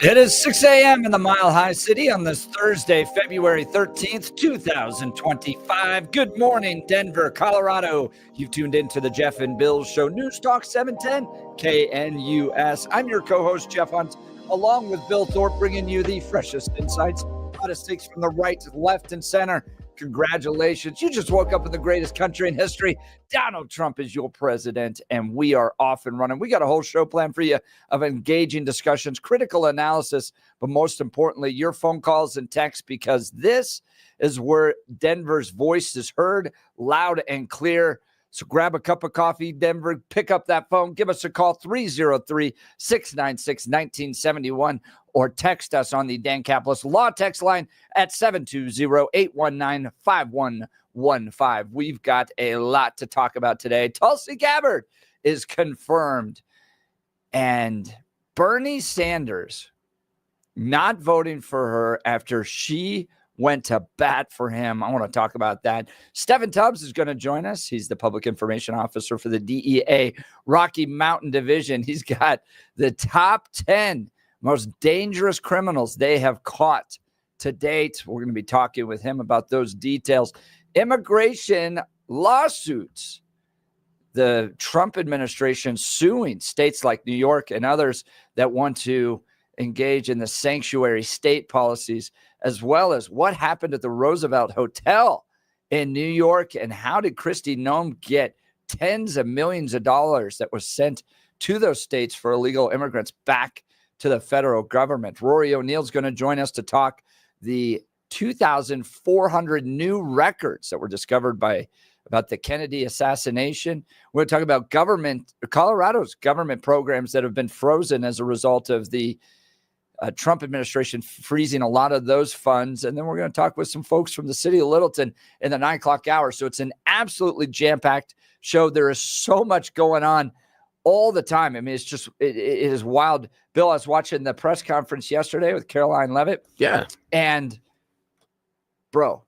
It is 6 a.m. in the Mile High City on this Thursday, February 13th, 2025. Good morning, Denver, Colorado. You've tuned into the Jeff and Bill Show, News Talk 710 KNUS. I'm your co-host, Jeff Hunt, along with Bill Thorpe, bringing you the freshest insights, hottest takes from the right, left, and center. Congratulations. You just woke up in the greatest country in history. Donald Trump is your president, and we are off and running. We got a whole show planned for you of engaging discussions, critical analysis, but most importantly, your phone calls and texts, because this is where Denver's voice is heard loud and clear. So grab a cup of coffee, Denver, pick up that phone, give us a call, 303-696-1971, or text us on the Dan Caplis Law text line at 720-819-5115. We've got a lot to talk about today. Tulsi Gabbard is confirmed, and Bernie Sanders not voting for her after she went to bat for him. I want to talk about that. Stephen Tubbs is going to join us. He's the public information officer for the DEA Rocky Mountain Division. He's got the top 10 most dangerous criminals they have caught to date. We're going to be talking with him about those details. Immigration lawsuits. The Trump administration suing states like New York and others that want to engage in the sanctuary state policies, as well as what happened at the Roosevelt Hotel in New York, and how did Kristi Noem get tens of millions of dollars that was sent to those states for illegal immigrants back to the federal government. Rory O'Neill's going to join us to talk the 2,400 new records that were discovered about the Kennedy assassination. We're going to talk about Colorado's government programs that have been frozen as a result of the Trump administration freezing a lot of those funds. And then we're going to talk with some folks from the city of Littleton in the 9 o'clock hour. So it's an absolutely jam-packed show. There is so much going on all the time. I mean, it is wild. Bill, I was watching the press conference yesterday with Caroline Levitt. Yeah. And bro,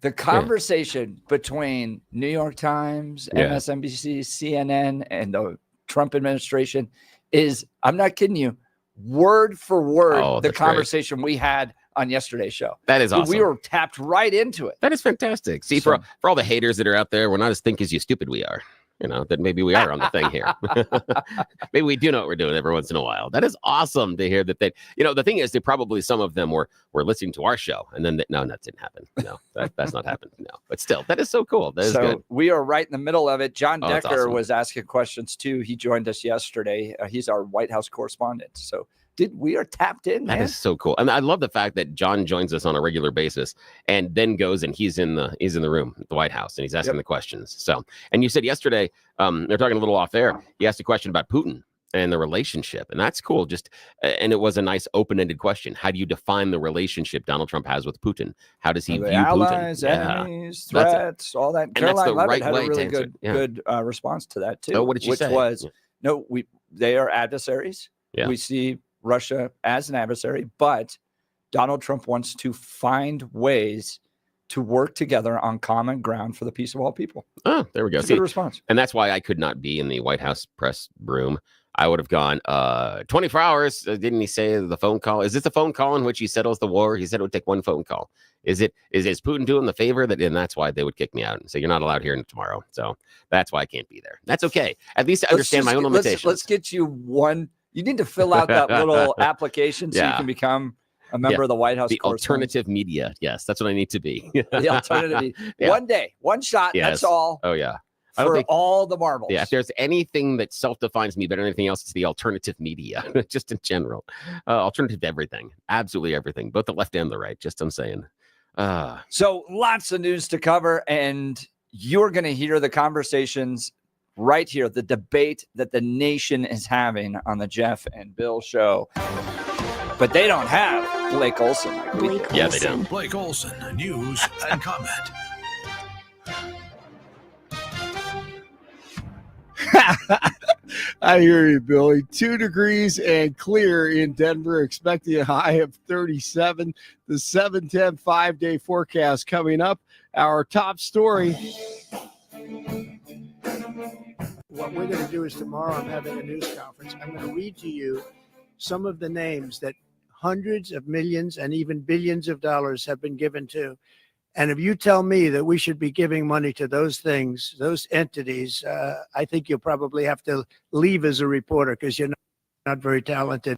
the conversation between New York Times, MSNBC, CNN, and the Trump administration is, I'm not kidding you, word for word, the conversation we had on yesterday's show. That is awesome. We were tapped right into it. That is fantastic. See, for all the haters that are out there, we're not as think as you stupid we are. You know, that maybe we are on the thing here. Maybe we do know what we're doing every once in a while. That is awesome to hear that they, the thing is, they probably, some of them were listening to our show, and then no, that didn't happen. No, that's not happened. No, but still, that is so cool. That is good. We are right in the middle of it. John Decker awesome. Was asking questions too. He joined us yesterday. He's our White House correspondent. So we are tapped in, man. That is so cool. I mean, I love the fact that John joins us on a regular basis and then goes and he's in the room at the White House and he's asking the questions. So, and you said yesterday, they're talking a little off air. He asked a question about Putin and the relationship, and that's cool. And it was a nice open-ended question. How do you define the relationship Donald Trump has with Putin? How does he view allies, Putin? enemies, threats, all that. And Caroline Levitt had a really good response to that too. Oh, what did she say? Was they are adversaries. Yeah. We see Russia as an adversary, but Donald Trump wants to find ways to work together on common ground for the peace of all people. Oh, there we go. Good response. And that's why I could not be in the White House press room. I would have gone 24 hours. Didn't he say the phone call? Is this the phone call in which he settles the war? He said it would take one phone call. Is Putin doing the favor and that's why they would kick me out and say, you're not allowed here tomorrow. So that's why I can't be there. That's okay. At least I understand my own limitations. Let's get you one. You need to fill out that little application so you can become a member of the White House. The alternative media. Yes, that's what I need to be. The alternative. One day, one shot. Yes. That's all. Oh, yeah. For all the marbles. Yeah, if there's anything that self-defines me better than anything else, it's the alternative media, just in general. Alternative to everything. Absolutely everything. Both the left and the right, just I'm saying. So lots of news to cover, and you're going to hear the conversations right here, the debate that the nation is having on the Jeff and Bill Show. But they don't have Blake Olson. Yeah, they don't. Blake Olson, news and comment. I hear you, Billy. 2 degrees and clear in Denver, expecting a high of 37. The 7-10 5-day forecast coming up. Our top story. What we're going to do is tomorrow I'm having a news conference. I'm going to read to you some of the names that hundreds of millions and even billions of dollars have been given to. And if you tell me that we should be giving money to those things, those entities, I think you'll probably have to leave as a reporter because you're not very talented.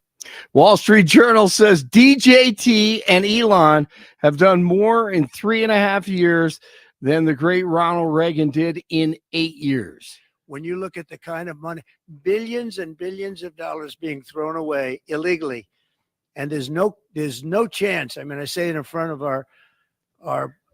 Wall Street Journal says DJT and Elon have done more in 3.5 years than the great Ronald Reagan did in 8 years. When you look at the kind of money, billions and billions of dollars being thrown away illegally, and there's no chance. I mean, I say it in front of our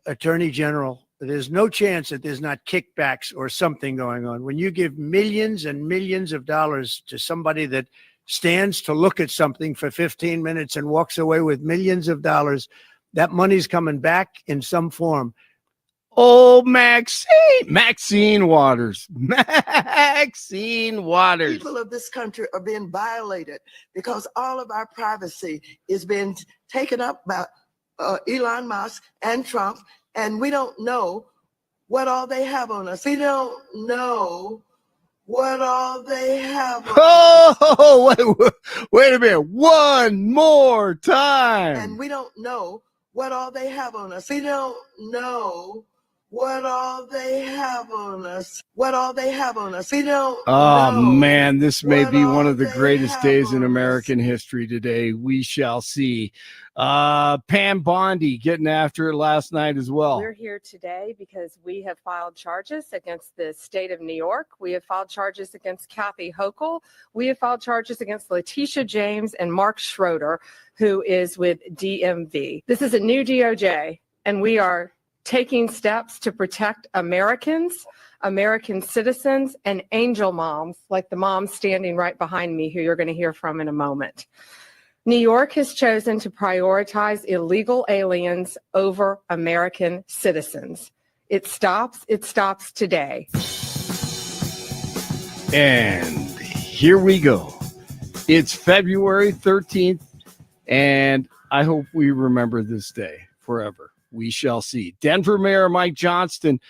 Attorney General, there's no chance that there's not kickbacks or something going on. When you give millions and millions of dollars to somebody that stands to look at something for 15 minutes and walks away with millions of dollars, that money's coming back in some form. Oh, Maxine Waters. Maxine Waters. People of this country are being violated because all of our privacy is being taken up by Elon Musk and Trump, and we don't know what all they have on us. We don't know what all they have on us. Oh, wait a minute. One more time. And we don't know what all they have on us. We don't know what all they have on us. What all they have on us. We don't know. Man, this may be one of the they greatest have days in on us. American history today. We shall see. Pam Bondi getting after it last night as well. We're here today because we have filed charges against the state of New York. We have filed charges against Kathy Hochul. We have filed charges against Letitia James and Mark Schroeder, who is with DMV. This is a new DOJ, and we are taking steps to protect Americans, American citizens, and angel moms, like the mom standing right behind me, who you're going to hear from in a moment. New York has chosen to prioritize illegal aliens over American citizens. It stops today. And here we go. It's February 13th, and I hope we remember this day forever. We shall see. Denver Mayor Mike Johnston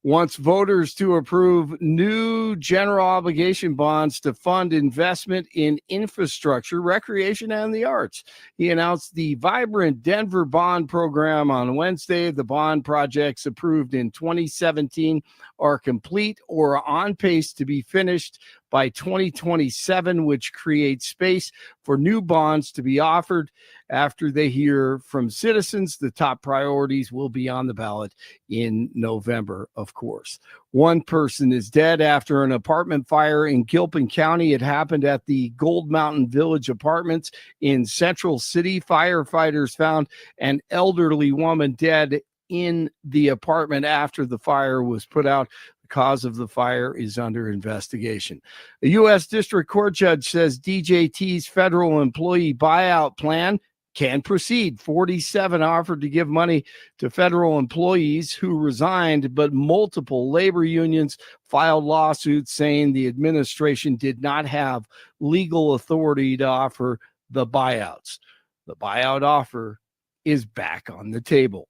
wants voters to approve new general obligation bonds to fund investment in infrastructure, recreation, and the arts. He announced the Vibrant Denver Bond Program on Wednesday. The bond projects approved in 2017 are complete or on pace to be finished by 2027, which creates space for new bonds to be offered after they hear from citizens. The top priorities will be on the ballot in November, of course. One person is dead after an apartment fire in Gilpin County. It happened at the Gold Mountain Village Apartments in Central City. Firefighters found an elderly woman dead in the apartment after the fire was put out. The cause of the fire is under investigation. A U.S. District Court judge says DJT's federal employee buyout plan can proceed. 47 offered to give money to federal employees who resigned, but multiple labor unions filed lawsuits saying the administration did not have legal authority to offer the buyouts. The buyout offer is back on the table.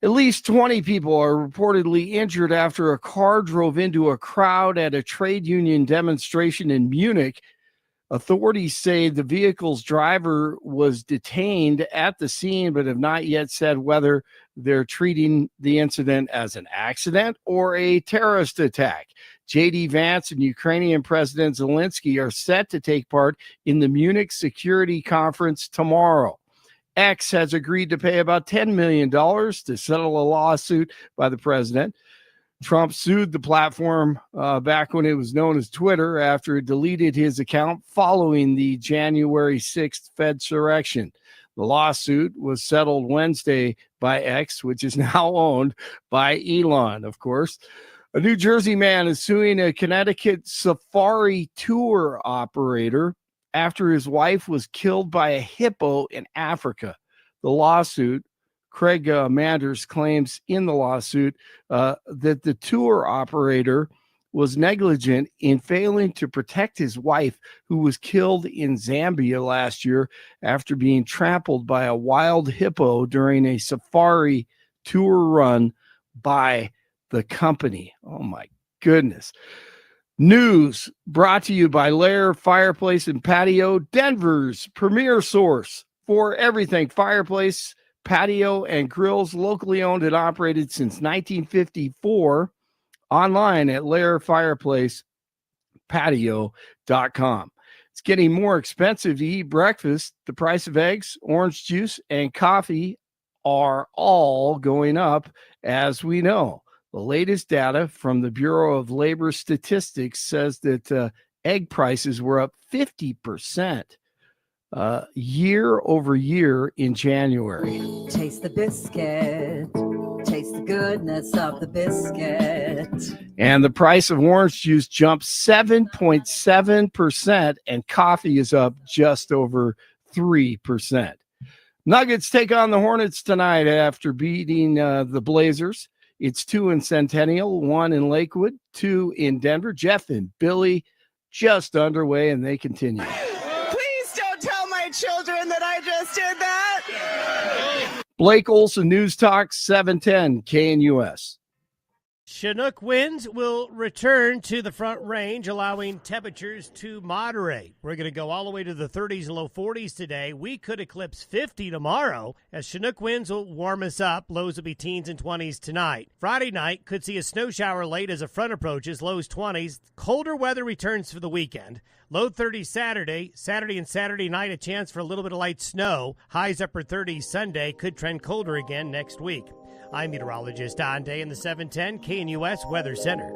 At least 20 people are reportedly injured after a car drove into a crowd at a trade union demonstration in Munich. Authorities say the vehicle's driver was detained at the scene, but have not yet said whether they're treating the incident as an accident or a terrorist attack. J.D. Vance and Ukrainian President Zelensky are set to take part in the Munich Security Conference tomorrow. X has agreed to pay about $10 million to settle a lawsuit by the president. Trump sued the platform back when it was known as Twitter after it deleted his account following the January 6th Fedsurrection. The lawsuit was settled Wednesday by X, which is now owned by Elon, of course. A New Jersey man is suing a Connecticut safari tour operator after his wife was killed by a hippo in Africa. The lawsuit, Craig Manders claims in the lawsuit that the tour operator was negligent in failing to protect his wife, who was killed in Zambia last year after being trampled by a wild hippo during a safari tour run by the company. Oh my goodness. News brought to you by Lair Fireplace and Patio, Denver's premier source for everything fireplace, patio, and grills, locally owned and operated since 1954. Online at lairfireplacepatio.com. It's getting more expensive to eat breakfast. The price of eggs, orange juice, and coffee are all going up, as we know. The latest data from the Bureau of Labor Statistics says that egg prices were up 50% year over year in January. Taste the biscuit. Taste the goodness of the biscuit. And the price of orange juice jumped 7.7%, and coffee is up just over 3%. Nuggets take on the Hornets tonight after beating the Blazers. It's 2 in Centennial, 1 in Lakewood, 2 in Denver. Jeff and Billy just underway, and they continue. Please don't tell my children that I just did that. Blake Olson, News Talk, 710 KNUS. Chinook winds will return to the Front Range, allowing temperatures to moderate. We're going to go all the way to the 30s and low 40s today. We could eclipse 50 tomorrow as Chinook winds will warm us up. Lows will be teens and 20s tonight. Friday night could see a snow shower late as a front approaches, lows 20s. Colder weather returns for the weekend. Low 30s Saturday and Saturday night, a chance for a little bit of light snow. Highs upper 30s Sunday, could trend colder again next week. I'm meteorologist Don Day in the 710 KNUS Weather Center.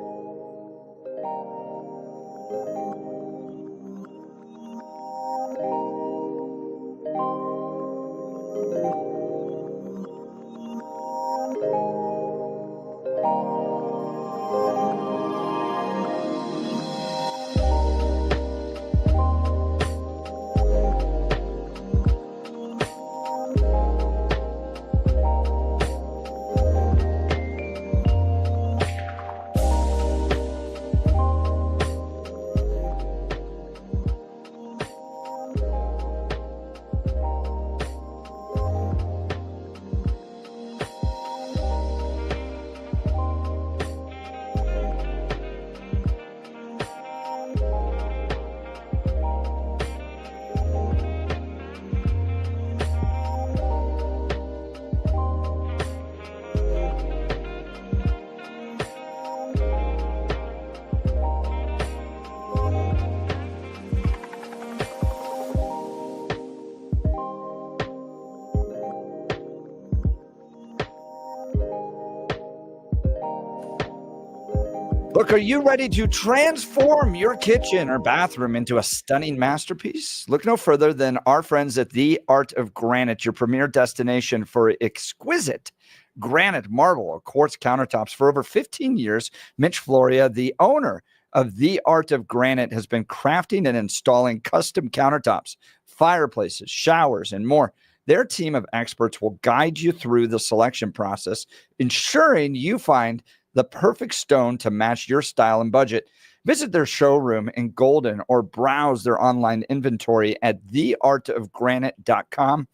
Look, are you ready to transform your kitchen or bathroom into a stunning masterpiece? Look no further than our friends at The Art of Granite, your premier destination for exquisite granite, marble, or quartz countertops. For over 15 years, Mitch Floria, the owner of The Art of Granite, has been crafting and installing custom countertops, fireplaces, showers, and more. Their team of experts will guide you through the selection process, ensuring you find the perfect stone to match your style and budget. Visit their showroom in Golden or browse their online inventory at theartofgranite.com.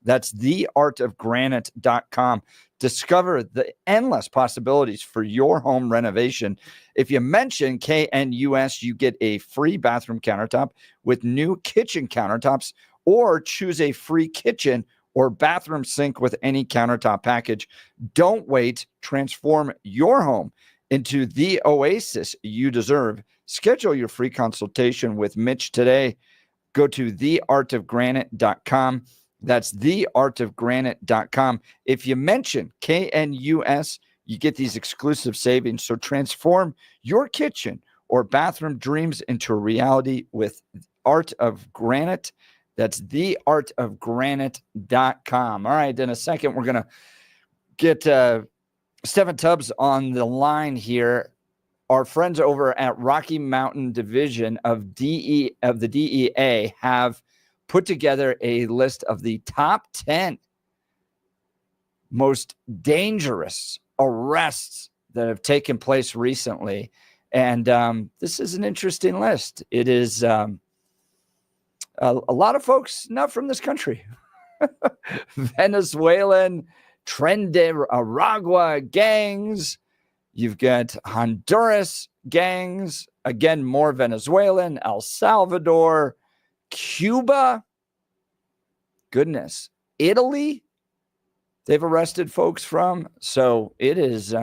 That's theartofgranite.com. Discover the endless possibilities for your home renovation. If you mention KNUS, you get a free bathroom countertop with new kitchen countertops, or choose a free kitchen or bathroom sink with any countertop package. Don't wait. Transform your home into the oasis you deserve. Schedule your free consultation with Mitch today. Go to theartofgranite.com. That's theartofgranite.com. If you mention KNUS, you get these exclusive savings. So transform your kitchen or bathroom dreams into a reality with Art of Granite. That's theartofgranite.com. All right, in a second, we're going to get Stephen Tubbs on the line here. Our friends over at Rocky Mountain Division of the DEA have put together a list of the top 10 most dangerous arrests that have taken place recently. And this is an interesting list. It is a lot of folks not from this country. Venezuelan, Trinidad gangs. You've got Honduras gangs, Again, more Venezuelan, El Salvador, Cuba. Goodness. Italy, they've arrested folks from. So it is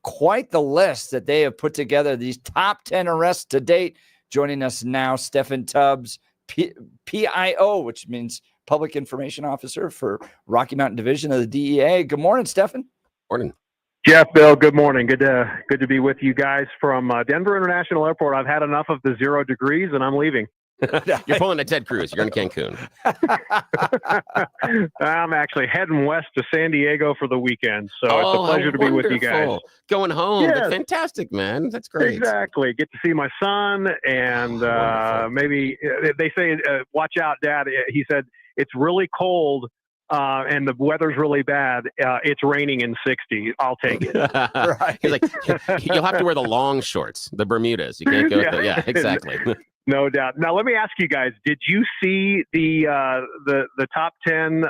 quite the list that they have put together. These top 10 arrests to date. Joining us now, Stephen Tubbs, PIO, which means Public Information Officer for Rocky Mountain Division of the DEA. Good morning, Stephen. Morning. Jeff, Bill, good morning. Good to be with you guys from Denver International Airport. I've had enough of the 0 degrees, and I'm leaving. You're pulling a Ted Cruz. You're in Cancun. I'm actually heading west to San Diego for the weekend, so it's a pleasure to be with you guys. Going home. Yes. That's fantastic, man. That's great. Exactly. Get to see my son, and maybe they say, watch out, Dad. He said, it's really cold. And the weather's really bad. It's raining in 60. I'll take it. Right. He's like, you'll have to wear the long shorts, the Bermudas. You can't go. Yeah, exactly. No doubt. Now, let me ask you guys: did you see the top 10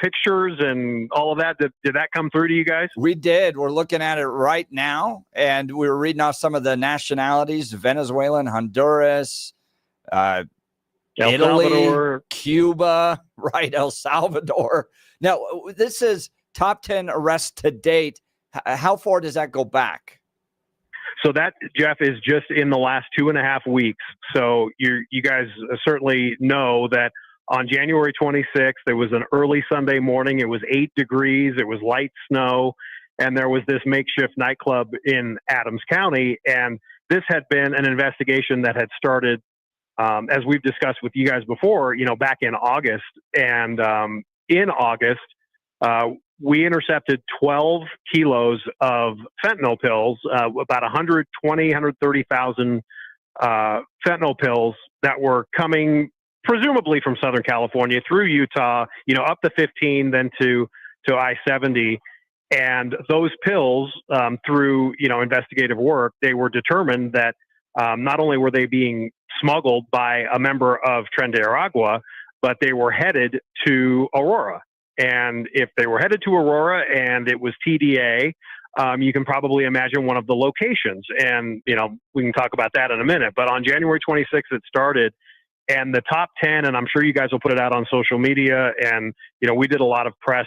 pictures and all of that? Did that come through to you guys? We did. We're looking at it right now, and we were reading off some of the nationalities: Venezuelan, Honduras. Italy, Salvador. Cuba, right? El Salvador. Now, this is top 10 arrests to date. How far does that go back? So that, Jeff, is just in the last 2.5 weeks. So you guys certainly know that on January 26th, there was an early Sunday morning. It was 8 degrees. It was light snow. And there was this makeshift nightclub in Adams County. And this had been an investigation that had started, as we've discussed with you guys before, back in August. And in August, we intercepted 12 kilos of fentanyl pills, about 130,000 fentanyl pills that were coming presumably from Southern California through Utah, up to 15, then to I-70. And those pills, through, investigative work, they were determined that not only were they being smuggled by a member of Tren de Aragua, but they were headed to Aurora. And if they were headed to Aurora and it was TDA, you can probably imagine one of the locations. And, we can talk about that in a minute. But on January 26th, it started. And the top 10, and I'm sure you guys will put it out on social media. And, we did a lot of press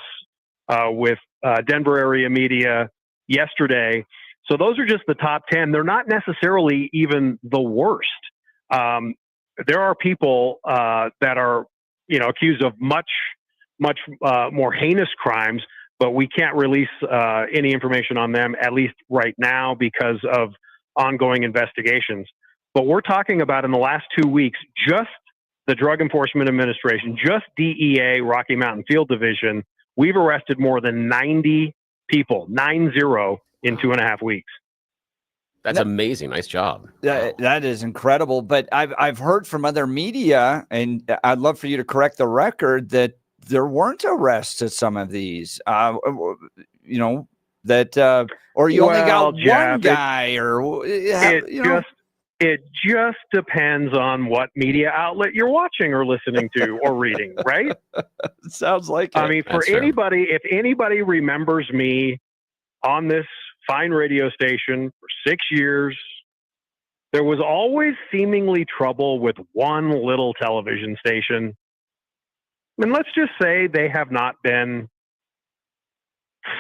with Denver area media yesterday. So those are just the top 10. They're not necessarily even the worst. There are people that are, accused of much more heinous crimes, but we can't release any information on them, at least right now, because of ongoing investigations. But we're talking about in the last 2 weeks, just the Drug Enforcement Administration, just DEA, Rocky Mountain Field Division, we've arrested more than 90 people, 90, in 2.5 weeks. That's amazing. Nice job. That is incredible. But I've heard from other media, and I'd love for you to correct the record, that there weren't arrests at some of these. Or you only got Jeff, one guy, it just depends on what media outlet you're watching or listening to or reading, right? Sounds like it. I mean, for anybody, if anybody remembers me on this fine radio station for 6 years, there was always seemingly trouble with one little television station. And let's just say they have not been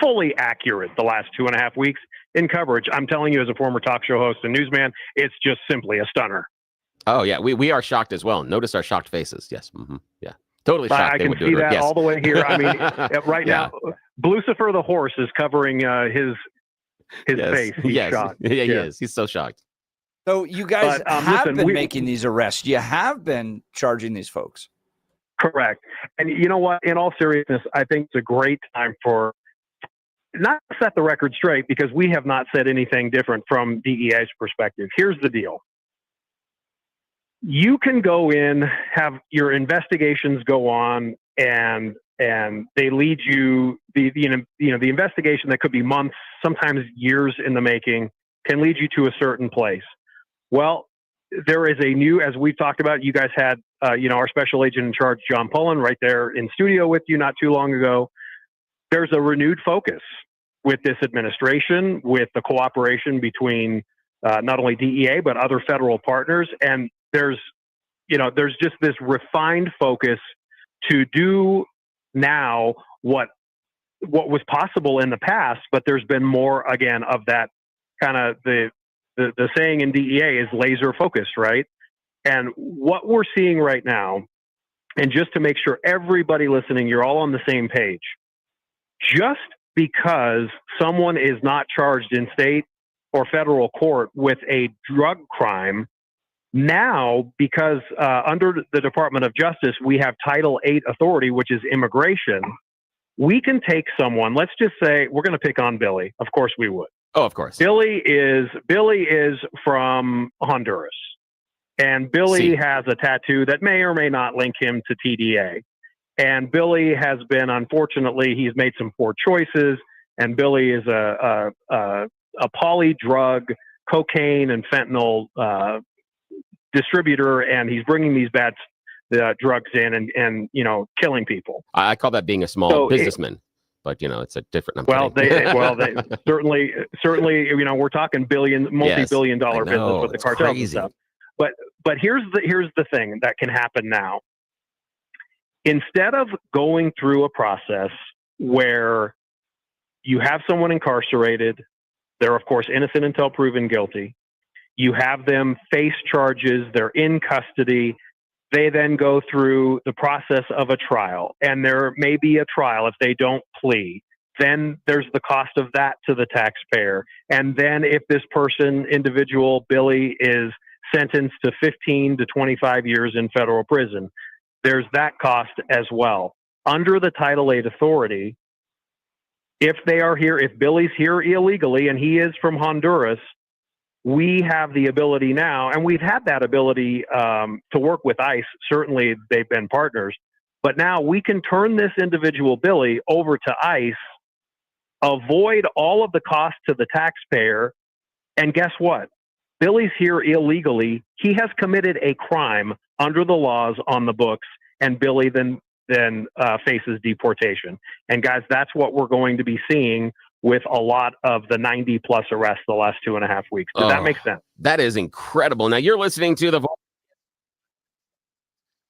fully accurate the last 2.5 weeks in coverage. I'm telling you, as a former talk show host and newsman, it's just simply a stunner. Oh, yeah. We are shocked as well. Notice our shocked faces. Yes. Mm-hmm. Yeah. Totally shocked. I can see that all the way here. I mean, right now, Lucifer the horse is covering his face. He's shocked. Yeah, he is. He's so shocked. So you guys have been making these arrests. You have been charging these folks. Correct. And you know what? In all seriousness, I think it's a great time for not to set the record straight, because we have not said anything different from DEA's perspective. Here's the deal. You can go in, have your investigations go on, and they lead you, the investigation that could be months, sometimes years in the making, can lead you to a certain place. Well, there is a new, as we've talked about, you guys had, our special agent in charge, John Pullen, right there in studio with you not too long ago. There's a renewed focus with this administration, with the cooperation between not only DEA, but other federal partners. And there's just this refined focus to do now what was possible in the past, but there's been more, again, of that kind of the saying in DEA is laser focused, right? And what we're seeing right now, and just to make sure everybody listening, you're all on the same page, just because someone is not charged in state or federal court with a drug crime, now, because under the Department of Justice, we have Title VIII authority, which is immigration, we can take someone, let's just say, we're going to pick on Billy. Of course we would. Oh, of course. Billy is from Honduras, and Billy has a tattoo that may or may not link him to TDA. And Billy has been, unfortunately, he's made some poor choices, and Billy is a poly drug, cocaine and fentanyl distributor, and he's bringing these bad drugs in and killing people. I call that being a small businessman, but it's a different. They certainly, we're talking multi-billion dollar business with the cartels and stuff. But here's the thing that can happen now. Instead of going through a process where you have someone incarcerated, they're of course innocent until proven guilty. You have them face charges, they're in custody. They then go through the process of a trial, and there may be a trial if they don't plea. Then there's the cost of that to the taxpayer. And then if this individual, Billy, is sentenced to 15 to 25 years in federal prison, there's that cost as well. Under the Title VIII authority, if Billy's here illegally and he is from Honduras, we have the ability now, and we've had that ability to work with ICE. Certainly, they've been partners. But now we can turn this individual, Billy, over to ICE, avoid all of the cost to the taxpayer, and guess what? Billy's here illegally. He has committed a crime under the laws on the books, and Billy then faces deportation. And guys, that's what we're going to be seeing with a lot of the 90 plus arrests the last 2.5 weeks. Does that make sense? That is incredible. Now you're listening to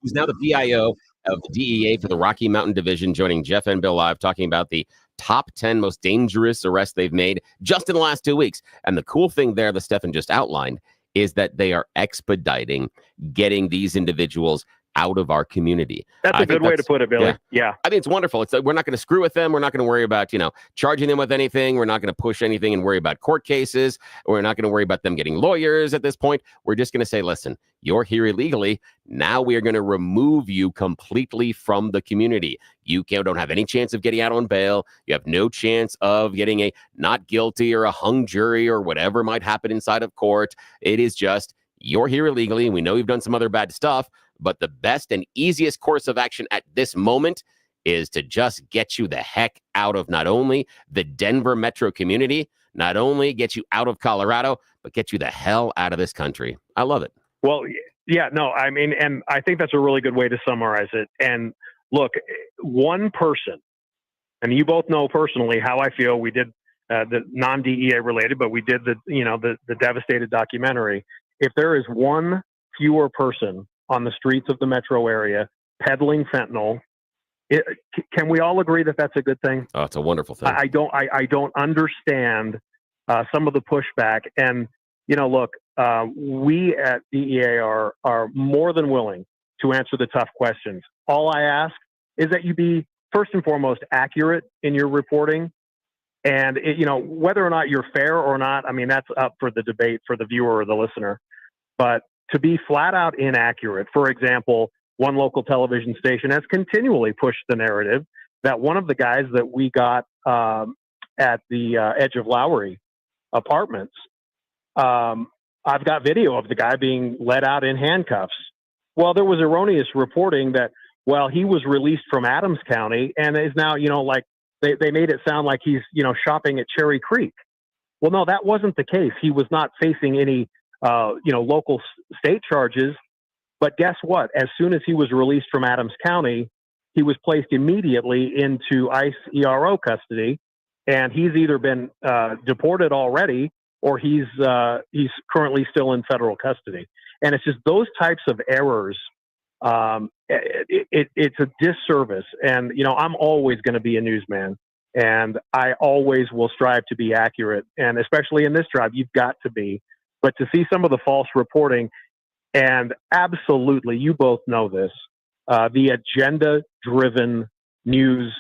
who's now the PIO of the DEA for the Rocky Mountain Division, joining Jeff and Bill live, talking about the top 10 most dangerous arrests they've made just in the last 2 weeks. And the cool thing there that Stefan just outlined is that they are expediting getting these individuals out of our community. That's a good way to put it, Billy. Yeah. I think it's wonderful. It's we're not going to screw with them. We're not going to worry about, charging them with anything. We're not going to push anything and worry about court cases. We're not going to worry about them getting lawyers at this point. We're just going to say, listen, you're here illegally. Now we are going to remove you completely from the community. You don't have any chance of getting out on bail. You have no chance of getting a not guilty or a hung jury or whatever might happen inside of court. It is just, you're here illegally, and we know you've done some other bad stuff. But the best and easiest course of action at this moment is to just get you the heck out of not only the Denver metro community, not only get you out of Colorado, but get you the hell out of this country. I love it. Well, yeah, no, I mean, and I think that's a really good way to summarize it. And look, one person, and you both know personally how I feel. We did the non-DEA related, but we did the Devastated documentary. If there is one fewer person on the streets of the metro area peddling fentanyl, can we all agree that that's a good thing? Oh, it's a wonderful thing. I don't understand some of the pushback. And look, we at DEA are more than willing to answer the tough questions. All I ask is that you be first and foremost accurate in your reporting, and whether or not you're fair or not, I mean, that's up for the debate for the viewer or the listener. But to be flat out inaccurate, for example, one local television station has continually pushed the narrative that one of the guys that we got at the Edge of Lowry apartments, I've got video of the guy being let out in handcuffs. Well, there was erroneous reporting that, he was released from Adams County and is now, they made it sound like he's, shopping at Cherry Creek. Well, no, that wasn't the case. He was not facing any local state charges. But guess what? As soon as he was released from Adams County, he was placed immediately into ICE ERO custody, and he's either been deported already or he's currently still in federal custody. And it's just those types of errors. It's a disservice. And, I'm always going to be a newsman, and I always will strive to be accurate. And especially in this job, you've got to be. But to see some of the false reporting, and absolutely, you both know this, the agenda-driven news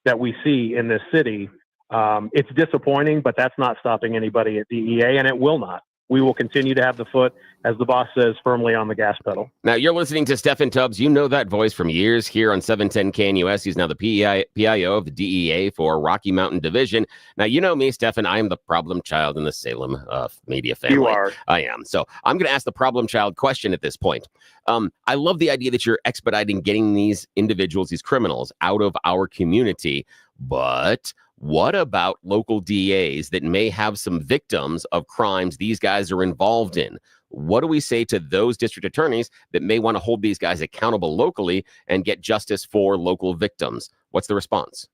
that we see in this city, it's disappointing, but that's not stopping anybody at DEA, and it will not. We will continue to have the foot, as the boss says, firmly on the gas pedal. Now, you're listening to Stephen Tubbs. You know that voice from years here on 710 KNUS. He's now the PIO of the DEA for Rocky Mountain Division. Now, you know me, Stephen. I am the problem child in the Salem media family. You are. I am. So I'm going to ask the problem child question at this point. I love the idea that you're expediting getting these individuals, these criminals, out of our community. But what about local DAs that may have some victims of crimes these guys are involved in? What do we say to those district attorneys that may want to hold these guys accountable locally and get justice for local victims? What's the response?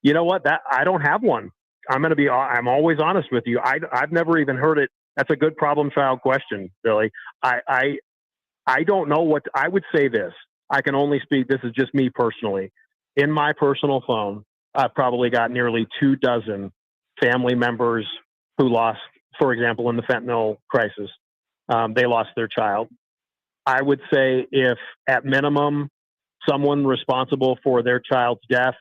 You know what? I don't have one. I'm always honest with you. I've never even heard it. That's a good problem child question, Billy. I don't know what I would say this. I can only speak. This is just me personally. In my personal phone, I've probably got nearly 24 family members who lost, for example, in the fentanyl crisis, they lost their child. I would say if at minimum, someone responsible for their child's death,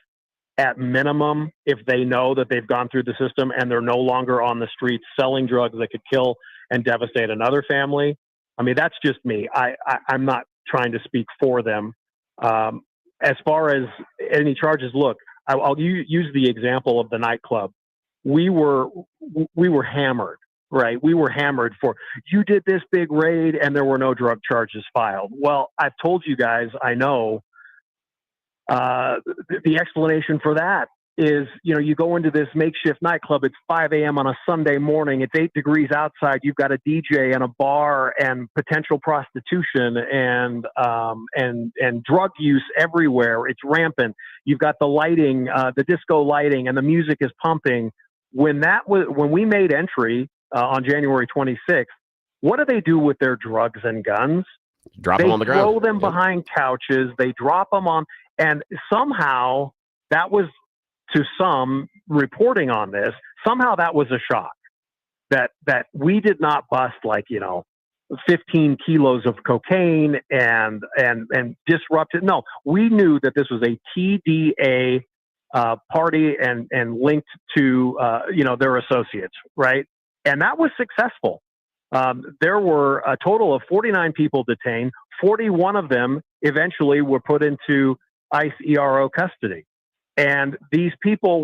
at minimum, if they know that they've gone through the system and they're no longer on the streets selling drugs that could kill and devastate another family. I mean, that's just me. I'm not trying to speak for them. As far as any charges, look, I'll use the example of the nightclub. We were hammered, right? We were hammered for, you did this big raid and there were no drug charges filed. Well, I've told you guys, I know, the explanation for that is, you go into this makeshift nightclub, it's 5 a.m. on a Sunday morning, it's 8 degrees outside, you've got a DJ and a bar and potential prostitution and drug use everywhere. It's rampant. You've got the lighting, the disco lighting, and the music is pumping. When we made entry on January 26th, what do they do with their drugs and guns? Drop them on the ground. They throw them behind couches. They drop them on, and somehow that was, to some reporting on this, somehow that was a shock that we did not bust 15 kilos of cocaine and disrupt it. No, we knew that this was a TDA party and linked to their associates, right? And that was successful. There were a total of 49 people detained. 41 of them eventually were put into ICE ERO custody. And these people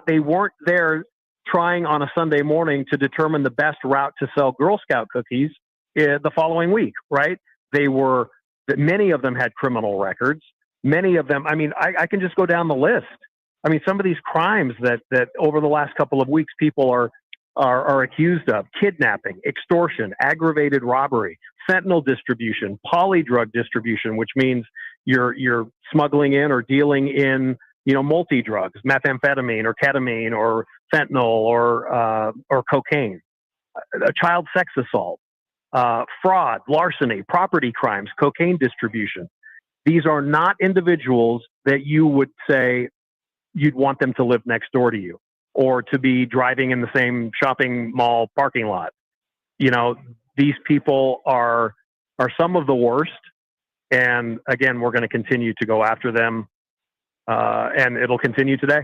they weren't there trying on a Sunday morning to determine the best route to sell Girl Scout cookies the following week, right? Many of them had criminal records. Many of them, I can just go down the list. Some of these crimes that over the last couple of weeks people are accused of: kidnapping, extortion, aggravated robbery, fentanyl distribution, polydrug distribution, which means you're smuggling in or dealing in multi-drugs, methamphetamine or ketamine or fentanyl or cocaine, child sex assault, fraud, larceny, property crimes, cocaine distribution. These are not individuals that you would say you'd want them to live next door to you or to be driving in the same shopping mall parking lot. These people are some of the worst. And again, we're going to continue to go after them. And it'll continue today.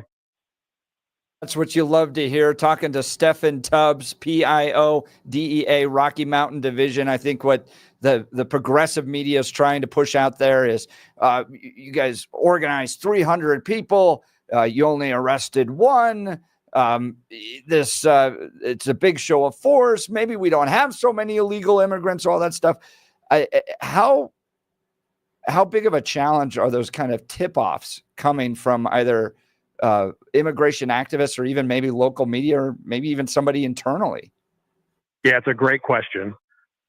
That's what you love to hear. Talking to Stephen Tubbs, PIO, DEA, Rocky Mountain Division. I think what the progressive media is trying to push out there is you guys organized 300 people. You only arrested one. It's a big show of force. Maybe we don't have so many illegal immigrants, all that stuff. How big of a challenge are those kind of tip-offs coming from either immigration activists or even maybe local media or maybe even somebody internally? Yeah, it's a great question.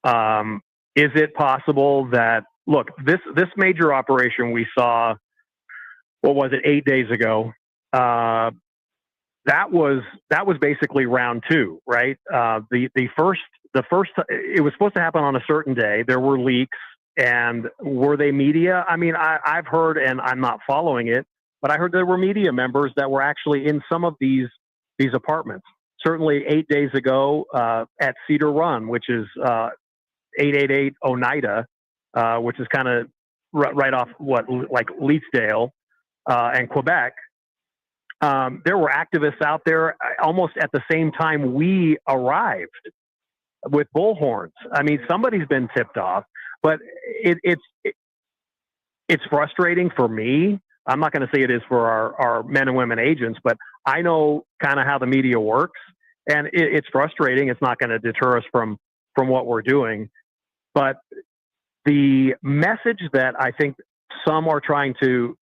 Is it possible that, look, this major operation we saw, 8 days ago, that was basically round two, right? The first, it was supposed to happen on a certain day. There were leaks, and were they media? I mean, I've heard, and I'm not following it, but I heard there were media members that were actually in some of these apartments. Certainly 8 days ago at Cedar Run, which is 888 Oneida, which is kind of right off like Leetsdale and Quebec. There were activists out there almost at the same time we arrived with bullhorns. I mean, somebody's been tipped off, but it's frustrating for me. I'm not going to say it is for our men and women agents, but I know kind of how the media works, and it's frustrating. It's not going to deter us from what we're doing. But the message that I think some are trying to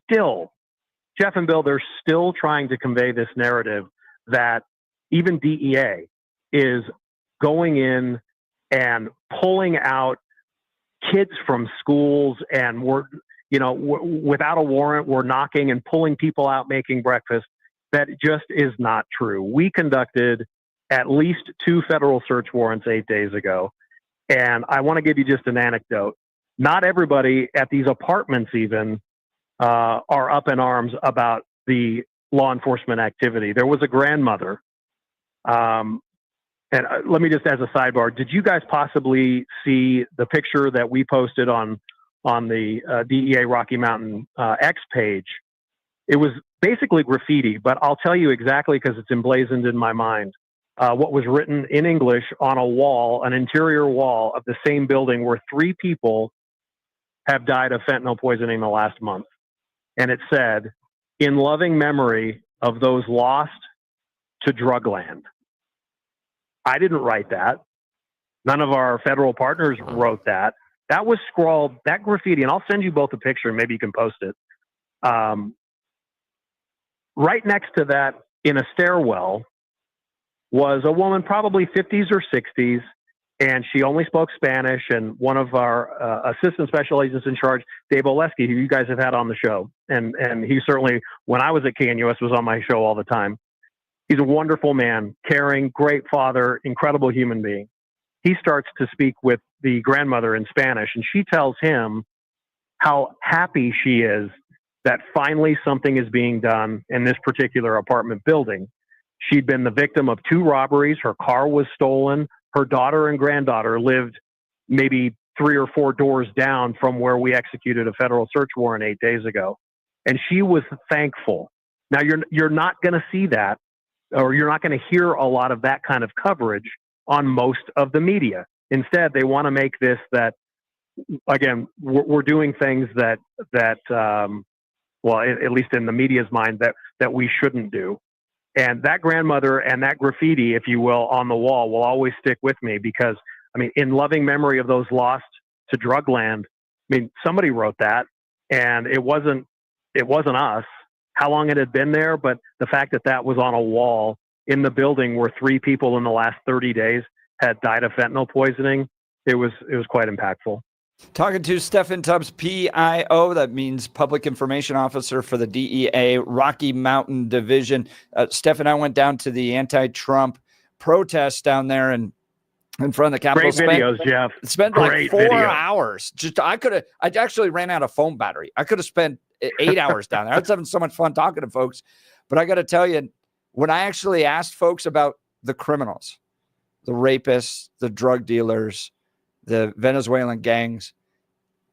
still, Jeff and Bill, they're still trying to convey this narrative that even DEA is going in and pulling out kids from schools, and without a warrant, we're knocking and pulling people out making breakfast. That just is not true. We conducted at least 2 federal search warrants 8 days ago. And I want to give you just an anecdote. Not everybody at these apartments even are up in arms about the law enforcement activity. There was a grandmother. And let me just, as a sidebar, did you guys possibly see the picture that we posted on the DEA Rocky Mountain X page? It was basically graffiti, but I'll tell you exactly because it's emblazoned in my mind. What was written in English on a wall, an interior wall of the same building where 3 people have died of fentanyl poisoning the last month. And it said, "In loving memory of those lost to drugland." I didn't write that. None of our federal partners wrote that. That was scrawled, that graffiti, and I'll send you both a picture, and maybe you can post it. Right next to that, in a stairwell, was a woman, probably 50s or 60s, and she only spoke Spanish. And one of our assistant special agents in charge, Dave Oleski, who you guys have had on the show, and he certainly, when I was at KNUS, was on my show all the time. He's a wonderful man, caring, great father, incredible human being. He starts to speak with the grandmother in Spanish, and she tells him how happy she is that finally something is being done in this particular apartment building. She'd been the victim of 2 robberies. Her car was stolen. Her daughter and granddaughter lived maybe 3 or 4 doors down from where we executed a federal search warrant 8 days ago. And she was thankful. Now, you're not going to see that, or you're not going to hear a lot of that kind of coverage on most of the media. Instead, they want to make this that, again, we're doing things that well, at least in the media's mind, that we shouldn't do. And that grandmother and that graffiti, if you will, on the wall will always stick with me because, I mean, in loving memory of those lost to drugland, I mean, somebody wrote that, and it wasn't us. How long it had been there, but the fact that that was on a wall in the building where 3 people in the last 30 days had died of fentanyl poisoning, it was quite impactful. Talking to Stephen Tubbs, PIO, that means Public Information Officer for the DEA Rocky Mountain Division. Stephen, I went down to the anti-Trump protest down there and in front of the Capitol. Great videos, Jeff. Spent like 4 hours. I actually ran out of phone battery. I could have spent 8 hours down there. I was having so much fun talking to folks. But I got to tell you, when I actually asked folks about the criminals, the rapists, the drug dealers, the Venezuelan gangs,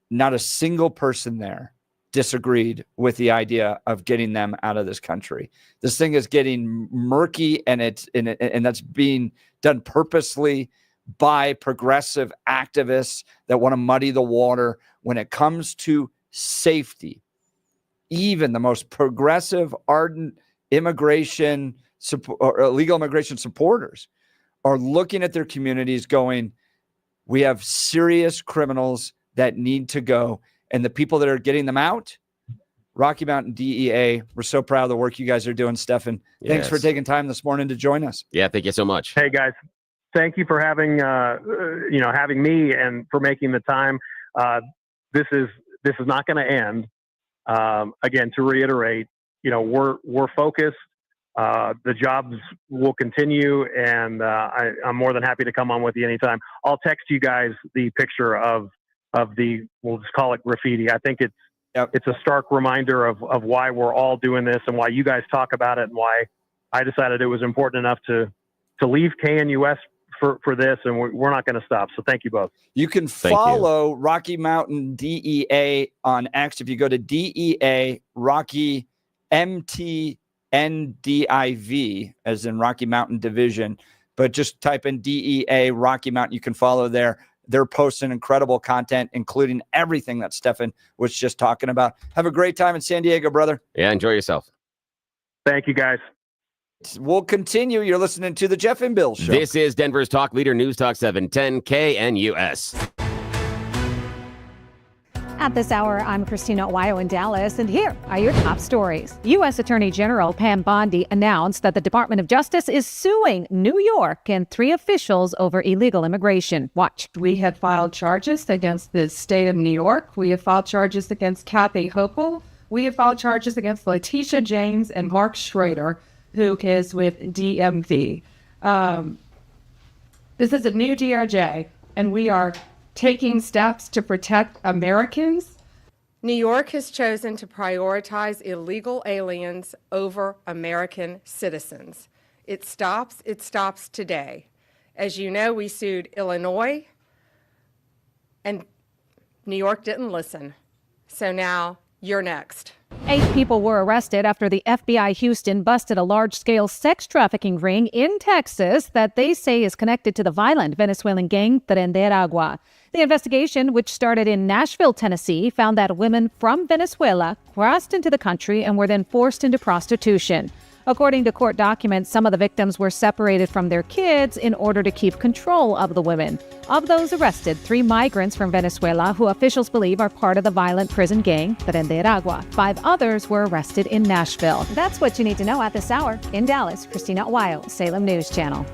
not a single person there disagreed with the idea of getting them out of this country. This thing is getting murky, and that's being done purposely by progressive activists that want to muddy the water when it comes to safety. Even the most progressive, ardent immigration or illegal immigration supporters are looking at their communities going, we have serious criminals that need to go. And the people that are getting them out, Rocky Mountain DEA, we're so proud of the work you guys are doing, Stephen. Thanks for taking time this morning to join us. Yeah, thank you so much. Hey, guys. Thank you for having me and for making the time. This is not going to end. Again, to reiterate, we're focused The jobs will continue, and I'm more than happy to come on with you anytime. I'll text you guys the picture of the, we'll just call it graffiti. I think it's a stark reminder of why we're all doing this and why you guys talk about it and why I decided it was important enough to leave KNUS for this, and we're not going to stop. So thank you both. You can follow Rocky Mountain DEA on X if you go to DEA Rocky MTNDIV, as in Rocky Mountain Division, but just type in DEA Rocky Mountain. You can follow there. They're posting incredible content, including everything that Stefan was just talking about. Have a great time in San Diego, brother. Yeah, enjoy yourself. Thank you, guys. We'll continue. You're listening to the Jeff and Bill Show. This is Denver's Talk Leader, News Talk 710 KNUS. At this hour, I'm Christina Owayo in Dallas, and here are your top stories. U.S. Attorney General Pam Bondi announced that the Department of Justice is suing New York and 3 officials over illegal immigration. Watch. We have filed charges against the state of New York. We have filed charges against Kathy Hochul. We have filed charges against Letitia James and Mark Schrader, who is with DMV. This is a new DRJ, and we are taking steps to protect Americans. New York has chosen to prioritize illegal aliens over American citizens. It stops today. As you know, we sued Illinois, and New York didn't listen. So now you're next. 8 people were arrested after the FBI Houston busted a large-scale sex trafficking ring in Texas that they say is connected to the violent Venezuelan gang Tren de Aragua. The investigation, which started in Nashville, Tennessee, found that women from Venezuela crossed into the country and were then forced into prostitution. According to court documents, some of the victims were separated from their kids in order to keep control of the women. Of those arrested, 3 migrants from Venezuela, who officials believe are part of the violent prison gang, Tren de Aragua. 5 others were arrested in Nashville. That's what you need to know at this hour. In Dallas, Christina Owayo, Salem News Channel.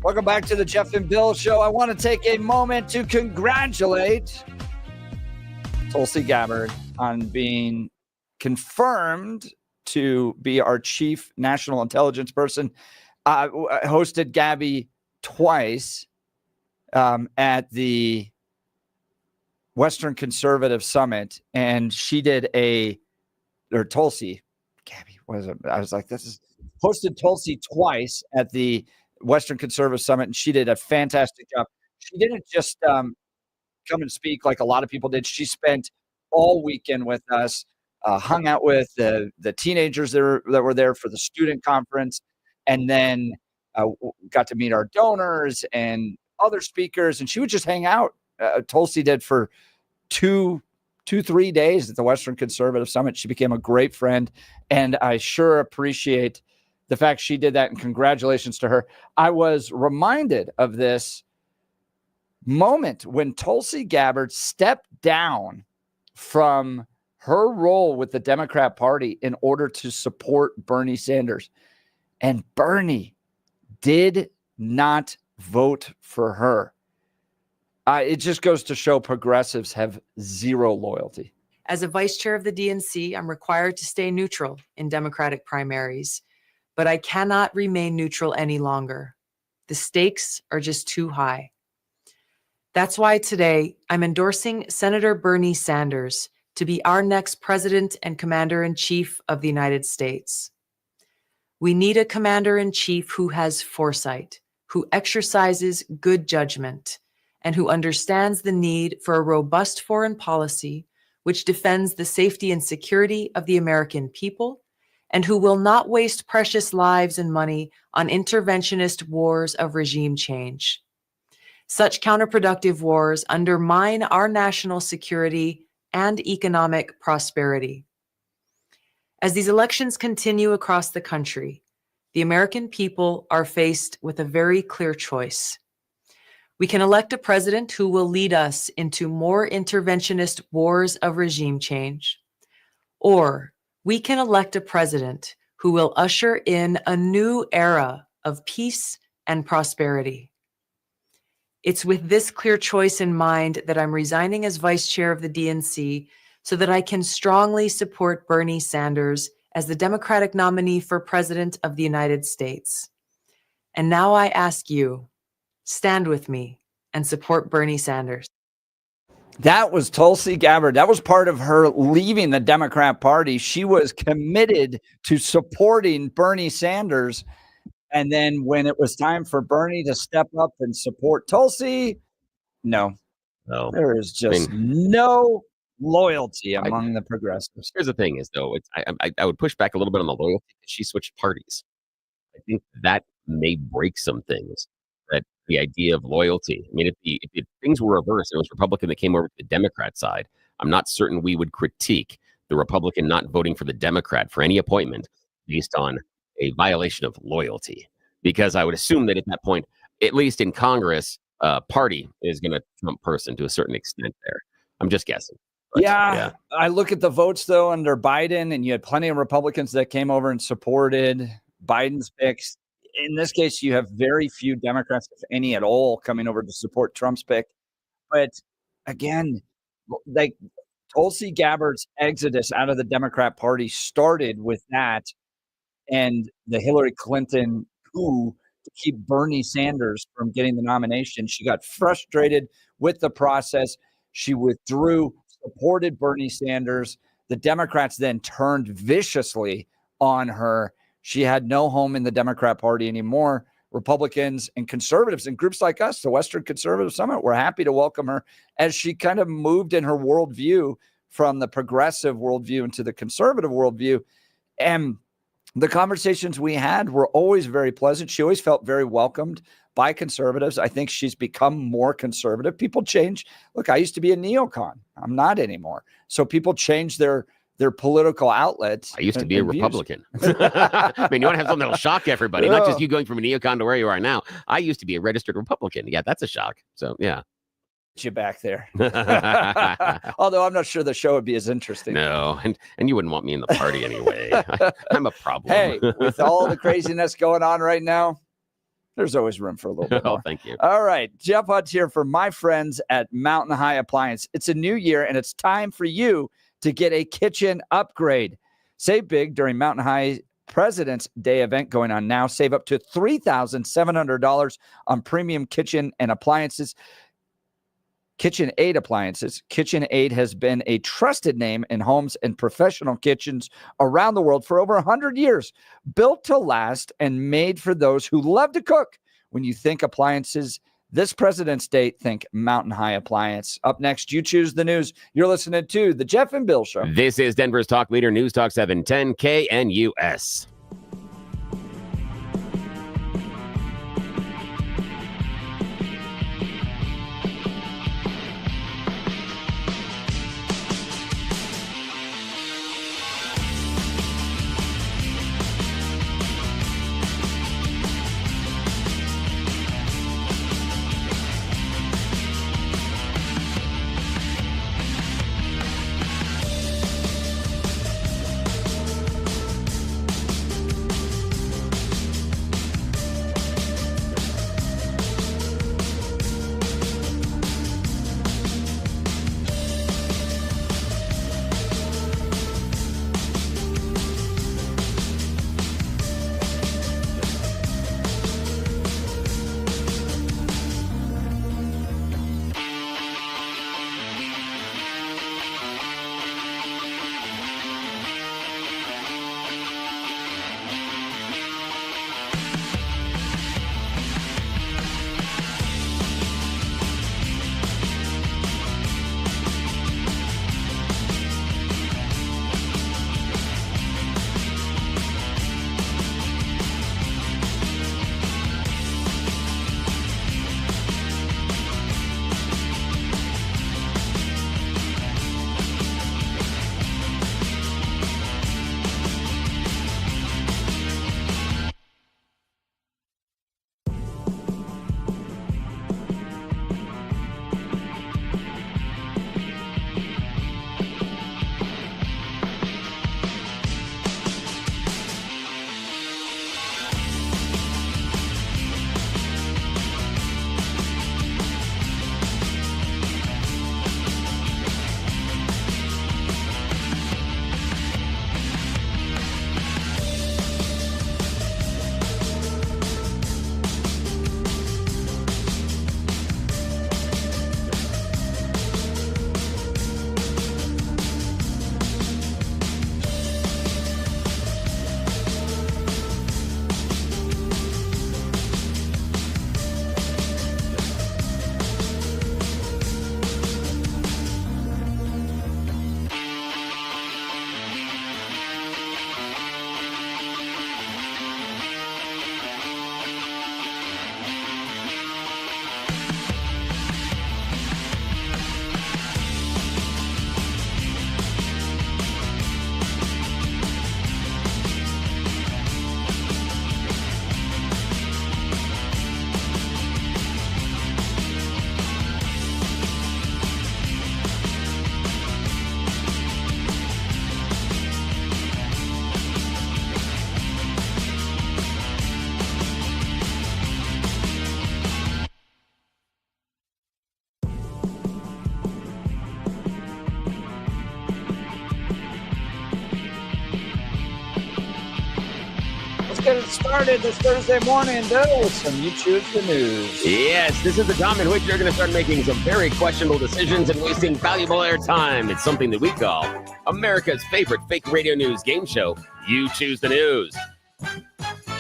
Welcome back to the Jeff and Bill Show. I want to take a moment to congratulate Tulsi Gabbard on being confirmed to be our chief national intelligence person. I hosted Gabby twice at the Western Conservative Summit, and she did Tulsi, Gabby, what is it? I was like, hosted Tulsi twice at the Western Conservative Summit, and she did a fantastic job. She didn't just come and speak like a lot of people did. She spent all weekend with us, hung out with the teenagers that were there for the student conference, and then got to meet our donors and other speakers, and she would just hang out. Tulsi did for 3 days at the Western Conservative Summit. She became a great friend, and I sure appreciate the fact she did that, and congratulations to her. I was reminded of this moment when Tulsi Gabbard stepped down from her role with the Democrat Party in order to support Bernie Sanders. And Bernie did not vote for her. It just goes to show progressives have zero loyalty. As a vice chair of the DNC, I'm required to stay neutral in Democratic primaries, but I cannot remain neutral any longer. The stakes are just too high. That's why today I'm endorsing Senator Bernie Sanders to be our next president and commander-in-chief of the United States. We need a commander-in-chief who has foresight, who exercises good judgment, and who understands the need for a robust foreign policy which defends the safety and security of the American people, and who will not waste precious lives and money on interventionist wars of regime change. Such counterproductive wars undermine our national security and economic prosperity. As these elections continue across the country, the American people are faced with a very clear choice. We can elect a president who will lead us into more interventionist wars of regime change, or we can elect a president who will usher in a new era of peace and prosperity. It's with this clear choice in mind that I'm resigning as vice chair of the DNC so that I can strongly support Bernie Sanders as the Democratic nominee for president of the United States. And now I ask you, stand with me and support Bernie Sanders. That was Tulsi Gabbard. That was part of her leaving the Democrat Party. She was committed to supporting Bernie Sanders. And then when it was time for Bernie to step up and support Tulsi, no, there is just no loyalty among the progressives. Here's the thing is, though, I would push back a little bit on the loyalty. She switched parties. I think that may break some things. That the idea of loyalty. I mean, if things were reversed, and it was Republican that came over to the Democrat side, I'm not certain we would critique the Republican not voting for the Democrat for any appointment based on a violation of loyalty. Because I would assume that at that point, at least in Congress, party is going to trump person to a certain extent there. I'm just guessing. But, yeah. I look at the votes, though, under Biden, and you had plenty of Republicans that came over and supported Biden's picks. In this case, you have very few Democrats, if any at all, coming over to support Trump's pick. But again, like Tulsi Gabbard's exodus out of the Democrat Party started with that and the Hillary Clinton coup to keep Bernie Sanders from getting the nomination. She got frustrated with the process. She withdrew, supported Bernie Sanders. The Democrats then turned viciously on her. She had no home in the Democrat Party anymore. Republicans and conservatives and groups like us, the Western Conservative Summit, were happy to welcome her as she kind of moved in her worldview from the progressive worldview into the conservative worldview. And the conversations we had were always very pleasant. She always felt very welcomed by conservatives. I think she's become more conservative. People change. Look, I used to be a neocon. I'm not anymore. So people change their political outlets. I used to be a Republican. I mean, you want to have something that'll shock everybody, not just you going from a neocon to where you are now. I used to be a registered Republican. Yeah, that's a shock. So, yeah. You back there. Although I'm not sure the show would be as interesting. No, and you wouldn't want me in the party anyway. I'm a problem. Hey, with all the craziness going on right now, There's always room for a little bit Oh, more. thank you. All right. Jeff Hutt here for my friends at Mountain High Appliance. It's a new year, and it's time for you to get a kitchen upgrade. Save big during Mountain High President's Day event going on now. Save up to $3,700 on premium kitchen and appliances. KitchenAid appliances. KitchenAid has been a trusted name in homes and professional kitchens around the world for over 100 years. Built to last and made for those who love to cook. When you think appliances this President's Day, think Mountain High Appliance. Up next, you choose the news. You're listening to The Jeff and Bill Show. This is Denver's Talk Leader, News Talk 710 KNUS. Get it started this Thursday morning, though, with some You Choose the News. Yes, this is the time in which you're going to start making some very questionable decisions and wasting valuable airtime. It's something that we call America's favorite fake radio news game show, You Choose the News.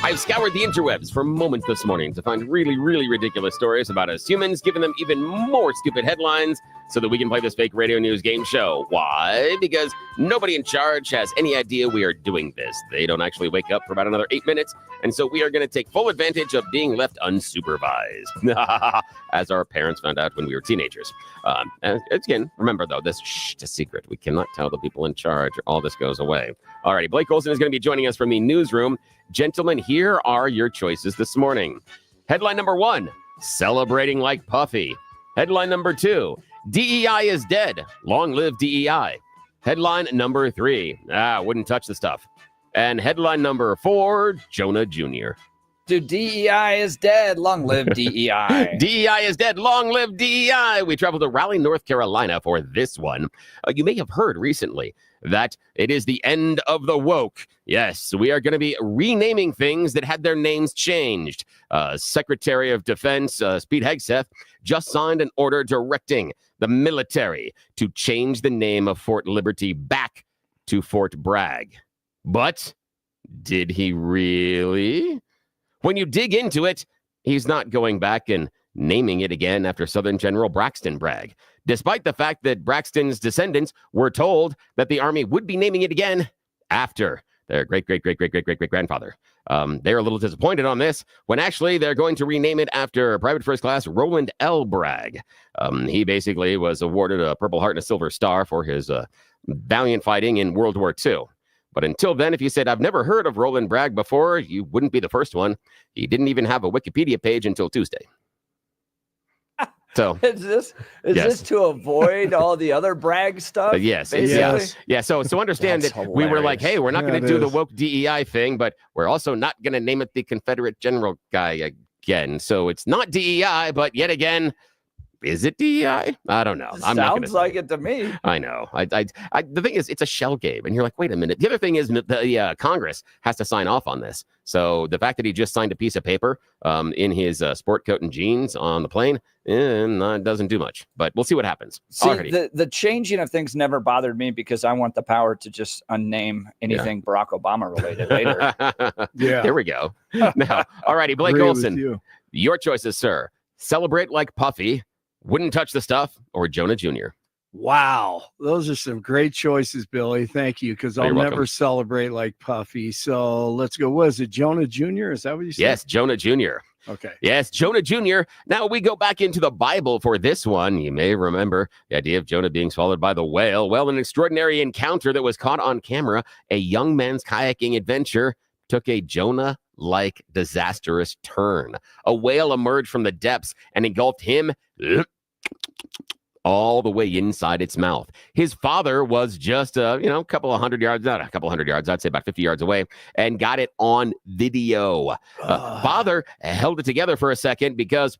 I've scoured the interwebs for moments this morning to find really, really ridiculous stories about us humans, giving them even more stupid headlines so that we can play this fake radio news game show. Why? Because nobody in charge has any idea we are doing this. They don't actually wake up for about another 8 minutes, and so we are going to take full advantage of being left unsupervised, as our parents found out when we were teenagers. And again, remember, though, this is a secret. We cannot tell the people in charge, or all this goes away. All righty, Blake Olson is going to be joining us from the newsroom. Gentlemen, here are your choices this morning. Headline number 1, celebrating like Puffy. Headline number 2, DEI is dead. Long live DEI. Headline number 3, wouldn't touch the stuff. And headline number 4, Jonah Jr. Dude, DEI is dead. Long live DEI. DEI is dead. Long live DEI. We traveled to Raleigh, North Carolina for this one. You may have heard recently that it is the end of the woke. Yes, we are going to be renaming things that had their names changed. Secretary of Defense Pete Hegseth just signed an order directing the military to change the name of Fort Liberty back to Fort Bragg. But did he really? When you dig into it, he's not going back and naming it again after Southern General Braxton Bragg, despite the fact that Braxton's descendants were told that the Army would be naming it again after their great-great-great-great-great-great-grandfather. They're a little disappointed on this, when actually they're going to rename it after Private First Class Roland L. Bragg. He basically was awarded a Purple Heart and a Silver Star for his valiant fighting in World War II. But until then, if you said, I've never heard of Roland Bragg before, you wouldn't be the first one. He didn't even have a Wikipedia page until Tuesday. So is this to avoid all the other Bragg stuff? Yes. basically? Yeah. So understand That's that we were like, hey, we're not going to do the woke DEI thing, but we're also not going to name it the Confederate General guy again. So it's not DEI, but yet again, is it DEI? I don't know. Sounds like it to me. I know. The thing is, it's a shell game, and you're like, wait a minute. The other thing is, the Congress has to sign off on this. So the fact that he just signed a piece of paper in his sport coat and jeans on the plane, doesn't do much. But we'll see what happens. See, the changing of things never bothered me because I want the power to just unname anything Barack Obama related later. Yeah. There we go. Now, all righty, Blake Agree with Olson, you. your choices, sir. Celebrate like Puffy, wouldn't touch the stuff, or Jonah Jr. Wow. Those are some great choices, Billy. Thank you, because I'll You're never welcome. celebrate like Puffy. So let's go. What is it, Jonah Jr.? Is that what you said? Yes, Jonah Jr. Okay. Yes, Jonah Jr. Now we go back into the Bible for this one. You may remember the idea of Jonah being swallowed by the whale. Well, an extraordinary encounter that was caught on camera, a young man's kayaking adventure, took a Jonah-like disastrous turn. A whale emerged from the depths and engulfed him all the way inside its mouth. His father was just a couple of hundred yards, not a couple hundred yards, I'd say about 50 yards away, and got it on video. Father held it together for a second because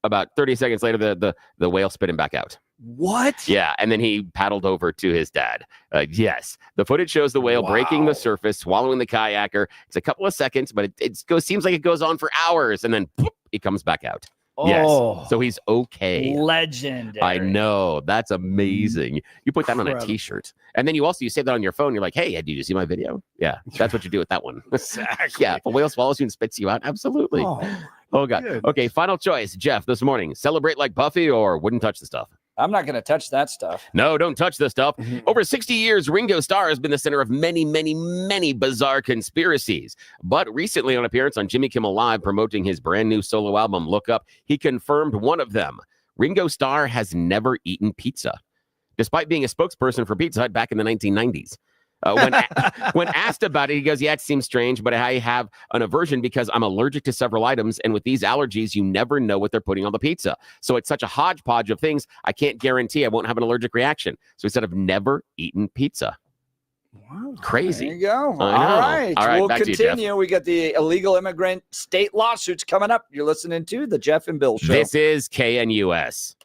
about 30 seconds later, the whale spit him back out. What? Yeah, and then he paddled over to his dad. Yes, the footage shows the whale breaking the surface, swallowing the kayaker. It's a couple of seconds, but it seems like it goes on for hours, and then it comes back out. Yes, so he's okay. Legendary. I know. That's amazing. You put that on a t-shirt. And then you save that on your phone. You're like, hey, did you see my video? Yeah, that's what you do with that one. Exactly. Yeah, if a whale swallows you and spits you out, absolutely. Oh God. Good. Okay, final choice. Jeff, this morning, celebrate like Buffy or wouldn't touch the stuff? I'm not going to touch that stuff. No, don't touch this stuff. Over 60 years, Ringo Starr has been the center of many, many, many bizarre conspiracies. But recently, on appearance on Jimmy Kimmel Live promoting his brand new solo album, Look Up, he confirmed one of them. Ringo Starr has never eaten pizza, despite being a spokesperson for Pizza Hut back in the 1990s. When asked about it, he goes, yeah, it seems strange, but I have an aversion because I'm allergic to several items. And with these allergies, you never know what they're putting on the pizza. So it's such a hodgepodge of things. I can't guarantee I won't have an allergic reaction. So he said, I've never eaten pizza. Wow. Crazy. There you go. I know. All right. We'll back to you, Jeff. continue. We got the illegal immigrant state lawsuits coming up. You're listening to the Jeff and Bill Show. This is KNUS.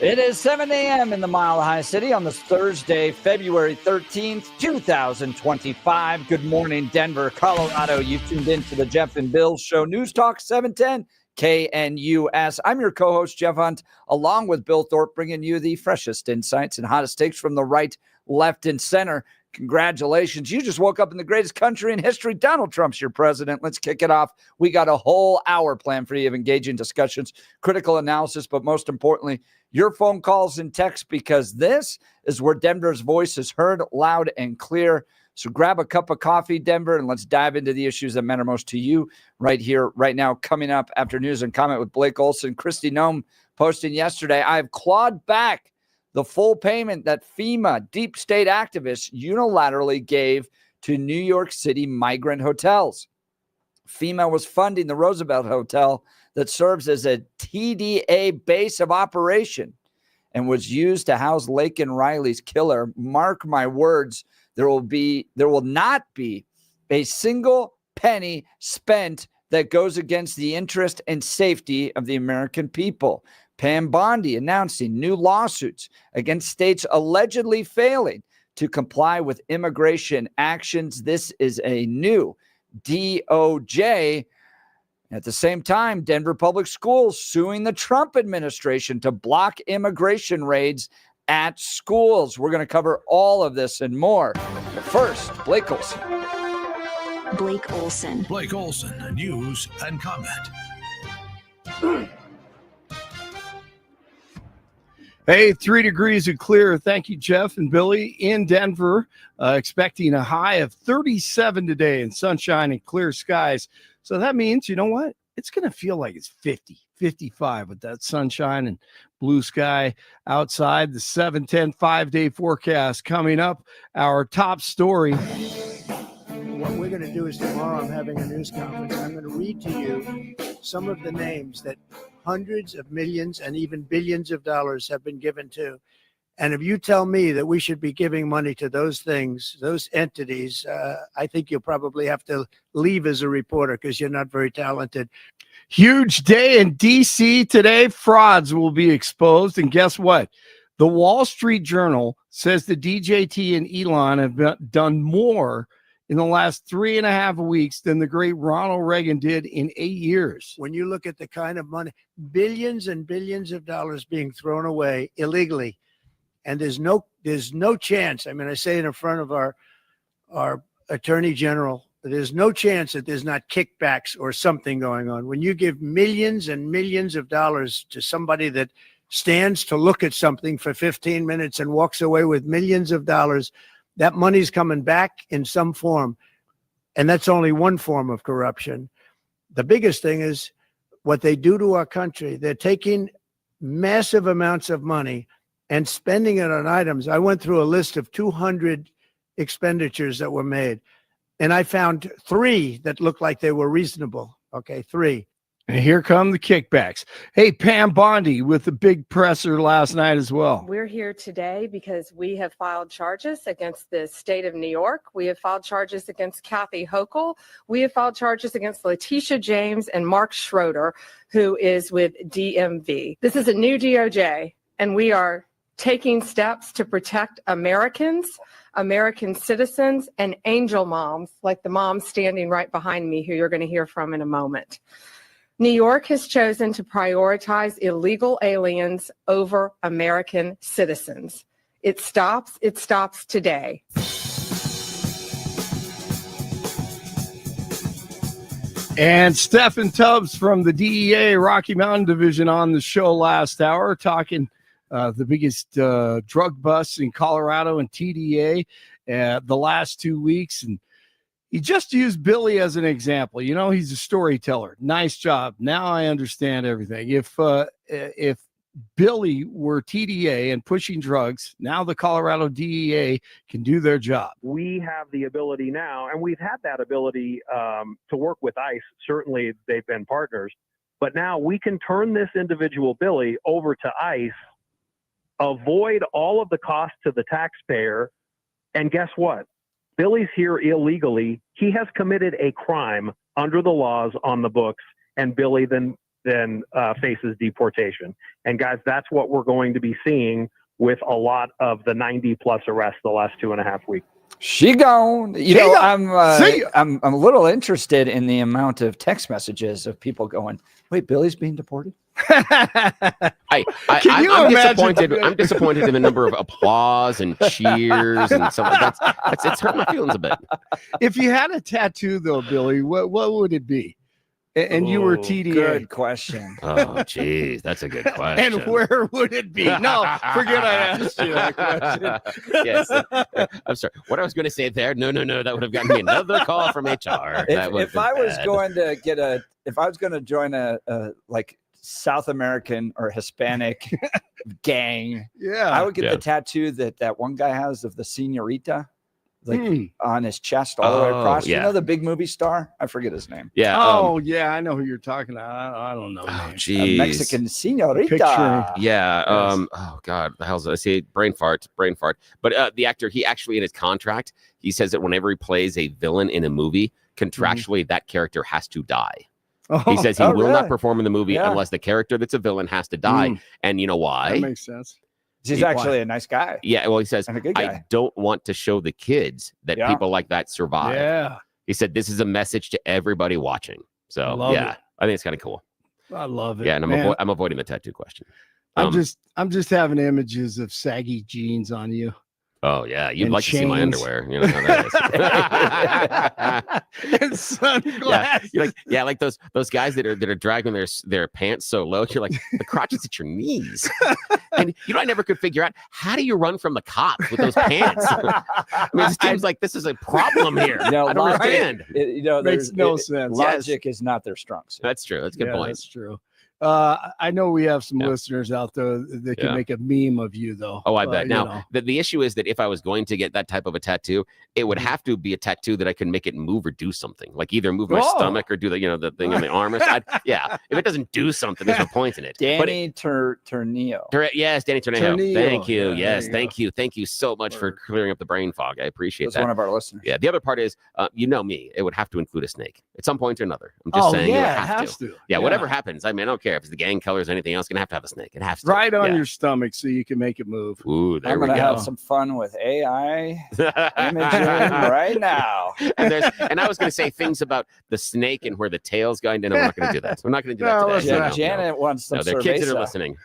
It is 7 a.m. in the Mile High City on this Thursday, February 13th, 2025. Good morning, Denver, Colorado. You've tuned in to the Jeff and Bill Show, News Talk 710 KNUS. I'm your co-host, Jeff Hunt, along with Bill Thorpe, bringing you the freshest insights and hottest takes from the right, left, and center. Congratulations. You just woke up in the greatest country in history. Donald Trump's your president. Let's kick it off. We got a whole hour planned for you of engaging discussions, critical analysis, but most importantly, your phone calls and texts, because this is where Denver's voice is heard loud and clear. So grab a cup of coffee, Denver, and let's dive into the issues that matter most to you right here, right now. Coming up after news and comment with Blake Olson, Kristi Noem posting yesterday, I've clawed back the full payment that FEMA deep state activists unilaterally gave to New York City migrant hotels. FEMA was funding the Roosevelt Hotel that serves as a TDA base of operation and was used to house Laken Riley's killer. Mark my words, there will not be a single penny spent that goes against the interest and safety of the American people. Pam Bondi announcing new lawsuits against states allegedly failing to comply with immigration actions. This is a new DOJ. At the same time, Denver Public Schools suing the Trump administration to block immigration raids at schools. We're going to cover all of this and more. But first, Blake Olson. Blake Olson. Blake Olson, news and comment. Hey, 3 degrees and clear. Thank you, Jeff and Billy in Denver. Expecting a high of 37 today and sunshine and clear skies. So that means, you know what? It's going to feel like it's 50, 55 with that sunshine and blue sky outside. The 7-10 5-day forecast coming up. Our top story. What we're going to do is tomorrow I'm having a news conference. I'm going to read to you some of the names that hundreds of millions and even billions of dollars have been given to. And if you tell me that we should be giving money to those things, those entities, I think you'll probably have to leave as a reporter because you're not very talented. Huge day in D.C. today. Frauds will be exposed. And guess what? The Wall Street Journal says the DJT and Elon have done more in the last 3.5 weeks than the great Ronald Reagan did in 8 years. When you look at the kind of money, billions and billions of dollars being thrown away illegally, and there's no chance. I mean, I say it in front of our attorney general, there's no chance that there's not kickbacks or something going on. When you give millions and millions of dollars to somebody that stands to look at something for 15 minutes and walks away with millions of dollars, that money's coming back in some form. And that's only one form of corruption. The biggest thing is what they do to our country. They're taking massive amounts of money and spending it on items. I went through a list of 200 expenditures that were made, and I found 3 that looked like they were reasonable. Okay, 3. And here come the kickbacks. Hey, Pam Bondi with the big presser last night as well. We're here today because we have filed charges against the state of New York. We have filed charges against Kathy Hochul. We have filed charges against Letitia James and Mark Schroeder, who is with DMV. This is a new DOJ, and we are taking steps to protect Americans, American citizens, and angel moms, like the mom standing right behind me, who you're going to hear from in a moment. New York has chosen to prioritize illegal aliens over American citizens. It stops today. And Stephen Tubbs from the DEA Rocky Mountain Division on the show last hour, talking the biggest drug busts in Colorado and TDA the last 2 weeks. And he just used Billy as an example. You know, he's a storyteller. Nice job. Now I understand everything. If Billy were TDA and pushing drugs, now the Colorado DEA can do their job. We have the ability now, and we've had that ability to work with ICE. Certainly, they've been partners. But now we can turn this individual Billy over to ICE, avoid all of the cost to the taxpayer, and guess what? Billy's here illegally. He has committed a crime under the laws on the books, and Billy then then faces deportation. And guys, that's what we're going to be seeing with a lot of the 90+ arrests the last 2.5 weeks. She gone. I'm a little interested in the amount of text messages of people going, "Wait, Billy's being deported." I'm disappointed. I'm disappointed in the number of applause and cheers and stuff like that. It's hurt my feelings a bit. If you had a tattoo, though, Billy, what would it be? And you were TDA. Good question. Oh, geez, that's a good question. And where would it be? No, forget I asked you that question. Yes, I'm sorry. What I was going to say there? No, that would have gotten me another call from HR. If I was going to join a like South American or Hispanic gang, I would get the tattoo that one guy has of the señorita. Like on his chest all the way across. Yeah. You know the big movie star? I forget his name. Yeah. Yeah, I know who you're talking about. I don't know. Oh, A geez. Mexican señorita. Picture. Yeah. Oh God, the hell's I see brain fart. But the actor, he actually in his contract, he says that whenever he plays a villain in a movie, contractually that character has to die. He says he will not perform in the movie unless the character that's a villain has to die. And you know why? That makes sense. He's actually a nice guy. Yeah, well, he says, And a good guy. I don't want to show the kids that people like that survive. Yeah. He said, this is a message to everybody watching. So, Love yeah, it. I think it's kind of cool. I love it. Yeah, and man. I'm avoiding the tattoo question. I'm just having images of saggy jeans on you. Oh, yeah, you'd And like to see my chains. underwear. You know how that is. And sunglasses. Like those guys that are dragging their pants so low. You're like, the crotch is at your knees. And I never could figure out, how do you run from the cops with those pants? I mean, it seems like this is a problem here. I don't understand. Makes no sense. Logic is not their strong suit. That's true. That's a good point. That's true. I know we have some listeners out there that can make a meme of you, though. Oh, I bet. Now, the issue is that if I was going to get that type of a tattoo, it would have to be a tattoo that I can make it move or do something, like either move my stomach or do the thing in the arm. If it doesn't do something, there's no point in it. Danny Tornillo. Yes, Danny Tornillo. Thank you. Yeah, yes, thank you. Thank you so much for clearing up the brain fog. I appreciate That's that. one of our listeners. Yeah. The other part is, you know me, it would have to include a snake at some point or another. I'm just saying it would have to. Yeah, whatever happens. I mean, I don't care if it's the gang colors or anything else. Gonna have to have a snake. It has to. Right on your stomach so you can make it move. Ooh, there I'm we gonna go. have some fun with AI imaging right now. And I was going to say things about the snake and where the tail's going. No, we're not going to do that. We're not going to do that today. No, Janet wants some there are kids that are listening.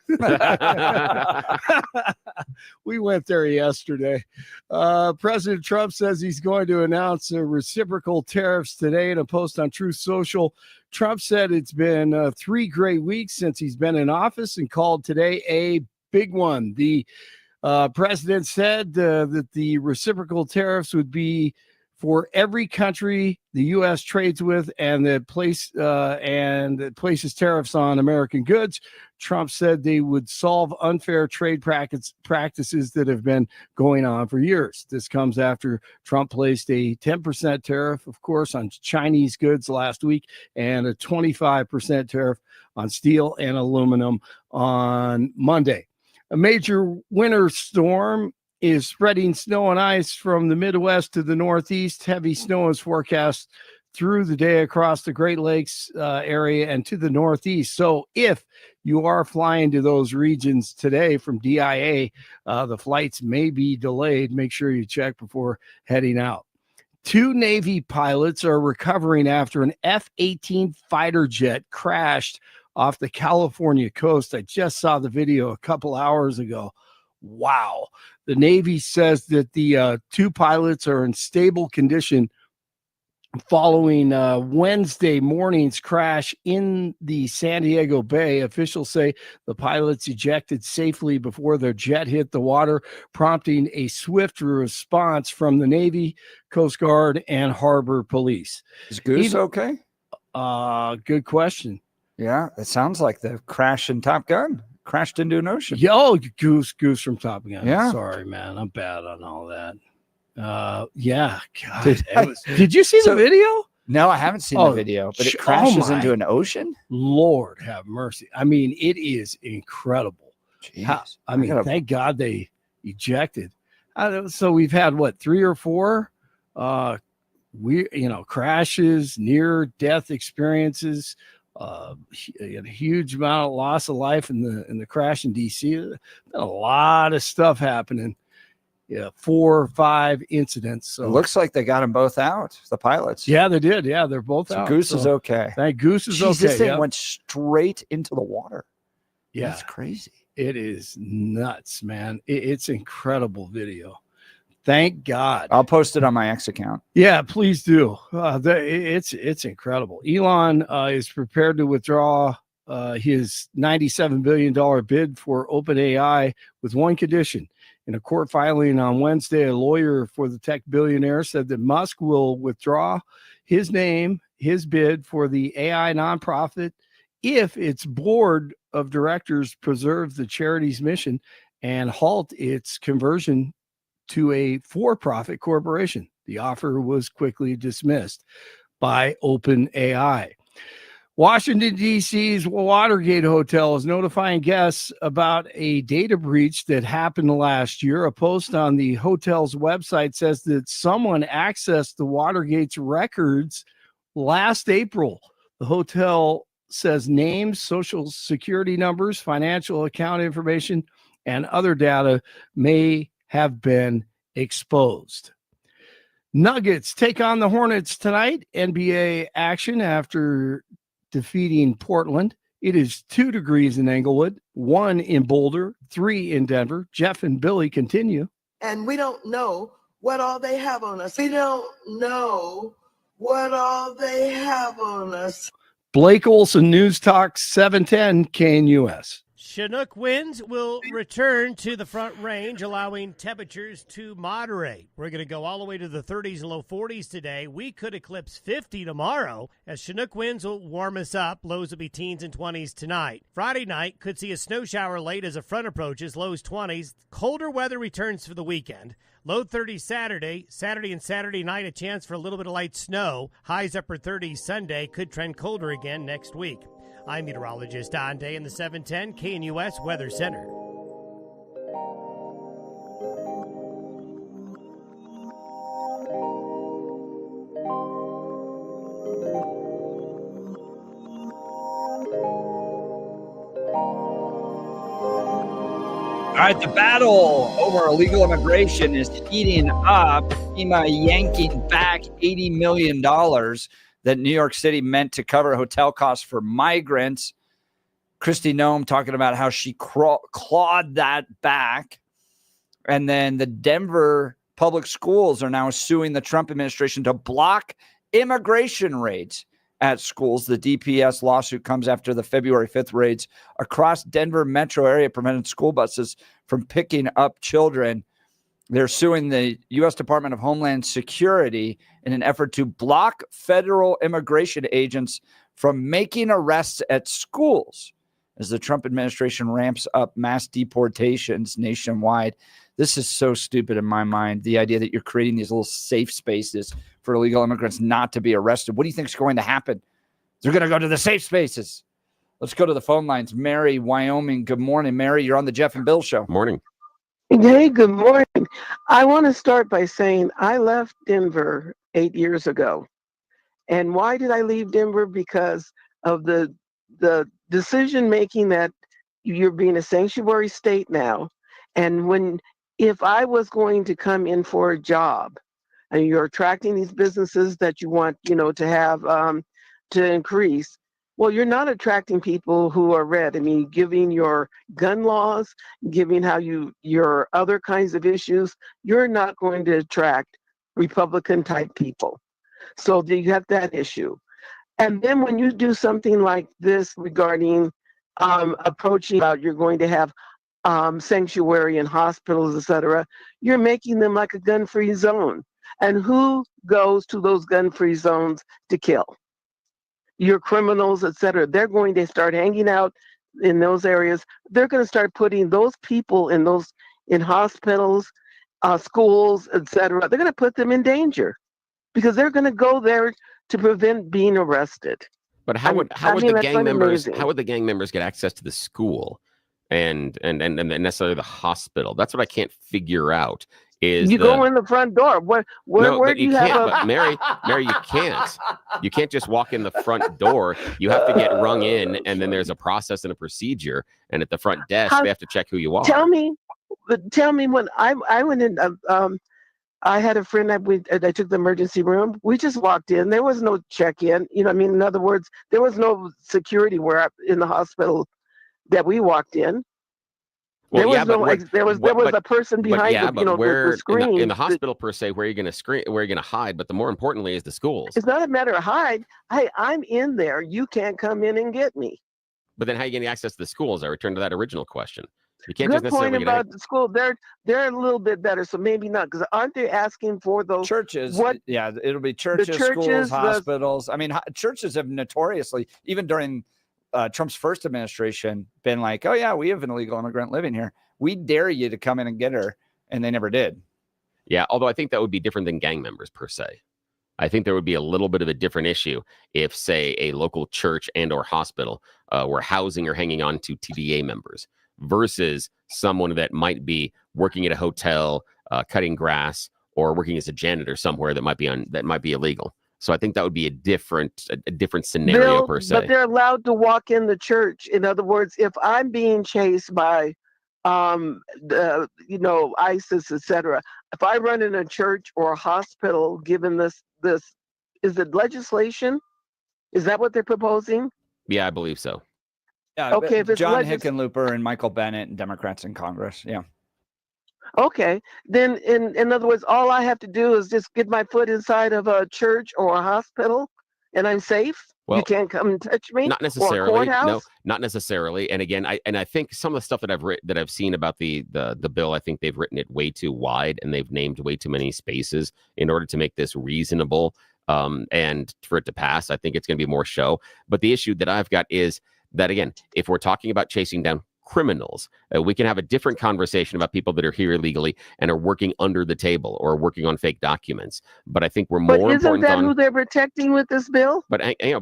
We went there yesterday. President Trump says he's going to announce reciprocal tariffs today in a post on Truth Social. Trump said it's been 3 great weeks since he's been in office and called today a big one. The president said that the reciprocal tariffs would be for every country the U.S. trades with and that places tariffs on American goods. Trump said they would solve unfair trade practices that have been going on for years. This comes after Trump placed a 10% tariff, of course, on Chinese goods last week and a 25% tariff on steel and aluminum on Monday. A major winter storm is spreading snow and ice from the Midwest to the Northeast. Heavy snow is forecast through the day across the Great Lakes area and to the Northeast. So if you are flying to those regions today from DIA, the flights may be delayed. Make sure you check before heading out. 2 Navy pilots are recovering after an F-18 fighter jet crashed off the California coast. I just saw the video a couple hours ago. Wow. The Navy says that the 2 pilots are in stable condition following Wednesday morning's crash in the San Diego Bay. Officials say the pilots ejected safely before their jet hit the water, prompting a swift response from the Navy, Coast Guard, and Harbor Police. Is Goose okay? Good question. Yeah, it sounds like the crash in Top Gun. Crashed into an ocean. Yo, Goose from Top Gun. Yeah. Sorry, man. I'm bad on all that. Yeah. God. Did you see the video? No, I haven't seen the video, but it crashes into an ocean. Lord have mercy. I mean, it is incredible. Thank God they ejected. So we've had 3 or 4 crashes, near death experiences A huge amount of loss of life in the crash in DC. Been a lot of stuff happening. Yeah, 4 or 5 incidents. So it looks like they got them both out, the pilots. Yeah, they did. Yeah, they're both so out. Goose is okay. Thank Goose is Jeez, okay. This thing went straight into the water. Yeah, that's crazy. It is nuts, man. It's incredible video. Thank God. I'll post it on my X account. Yeah, please do. It's incredible. Elon is prepared to withdraw his $97 billion bid for OpenAI with one condition. In a court filing on Wednesday, a lawyer for the tech billionaire said that Musk will withdraw his bid for the AI nonprofit if its board of directors preserve the charity's mission and halt its conversion to a for-profit corporation. The offer was quickly dismissed by OpenAI. Washington, D.C.'s Watergate Hotel is notifying guests about a data breach that happened last year. A post on the hotel's website says that someone accessed the Watergate's records last April. The hotel says names, social security numbers, financial account information, and other data may have been exposed. Nuggets take on the Hornets tonight. NBA action after defeating Portland. It is 2 degrees in Englewood, 1 in Boulder, 3 in Denver. Jeff and Billy continue. And we don't know what all they have on us. We don't know what all they have on us. Blake Olson, News Talk 710 KNUS. Chinook winds will return to the Front Range, allowing temperatures to moderate. We're going to go all the way to the 30s and low 40s today. We could eclipse 50 tomorrow as Chinook winds will warm us up. Lows will be teens and 20s tonight. Friday night could see a snow shower late as a front approaches, lows 20s. Colder weather returns for the weekend. Low 30s Saturday and Saturday night, a chance for a little bit of light snow. Highs upper 30s Sunday, could trend colder again next week. I'm meteorologist Don Day in the 710 KNUS Weather Center. All right, the battle over illegal immigration is heating up. FEMA yanking back $80 million that New York City meant to cover hotel costs for migrants. Kristi Noem talking about how she clawed that back. And then the Denver public schools are now suing the Trump administration to block immigration raids at schools. The DPS lawsuit comes after the February 5th raids across Denver metro area prevented school buses from picking up children. They're suing the U.S. Department of Homeland Security in an effort to block federal immigration agents from making arrests at schools as the Trump administration ramps up mass deportations nationwide. This is so stupid in my mind, the idea that you're creating these little safe spaces for illegal immigrants not to be arrested. What do you think is going to happen? They're going to go to the safe spaces. Let's go to the phone lines. Mary, Wyoming. Good morning, Mary. You're on the Jeff and Bill Show. Morning. Hey, good morning. I want to start by saying I left Denver 8 years ago. And why did I leave Denver? Because of the decision making that you're being a sanctuary state now. And if I was going to come in for a job and you're attracting these businesses that you want, to have to increase, well, you're not attracting people who are red. I mean, giving your gun laws, giving how your other kinds of issues, you're not going to attract Republican type people. So you have that issue. And then when you do something like this regarding approaching about you're going to have sanctuary and hospitals, etc., you're making them like a gun-free zone. And who goes to those gun-free zones to kill? Your criminals, etc. They're going to start hanging out in those areas. They're going to start putting those people in hospitals, schools, etc. They're going to put them in danger because they're going to go there to prevent being arrested. But how would the gang members get access to the school and necessarily the hospital? That's what I can't figure out. is you go in the front door. Where but do you can't. have a But Mary, you can't. You can't just walk in the front door. You have to get rung in, and then there's a process and a procedure. And at the front desk, they have to check who you are. Tell me when I went in. I had a friend that took the emergency room. We just walked in. There was no check-in. You know what I mean? In other words, there was no security in the hospital that we walked in. Well, there was a person behind the screen. In the hospital per se, where are you going to hide? But the more importantly is the schools. It's not a matter of hide. Hey, I'm in there. You can't come in and get me. But then how are you getting access to the schools? I return to that original question. You can't Good just necessarily point about the school. They're a little bit better, so maybe not, because aren't they asking for those churches? Yeah, it'll be churches, schools, hospitals. I mean, churches have notoriously, even during Trump's first administration, been like, oh yeah, we have an illegal immigrant living here. We dare you to come in and get her, and they never did. Yeah, although I think that would be different than gang members per se. I think there would be a little bit of a different issue if, say, a local church and or hospital were housing or hanging on to TDA members versus someone that might be working at a hotel, cutting grass, or working as a janitor somewhere that might be illegal. So I think that would be a different scenario per se. But they're allowed to walk in the church. In other words, if I'm being chased by, ISIS, etc., if I run in a church or a hospital, given this, is it legislation? Is that what they're proposing? Yeah, I believe so. Yeah. Okay. If it's John Hickenlooper and Michael Bennett and Democrats in Congress. Yeah. Okay, then in other words, all I have to do is just get my foot inside of a church or a hospital, and I'm safe. Well, you can't come and touch me. Not necessarily. No, not necessarily. And again, I think some of the stuff that I've seen about the bill, I think they've written it way too wide, and they've named way too many spaces in order to make this reasonable. And for it to pass, I think it's going to be more show. But the issue that I've got is that, again, if we're talking about chasing down criminals, we can have a different conversation about people that are here illegally and are working under the table or working on fake documents. But I think we're more important. But isn't that who they're protecting with this bill? But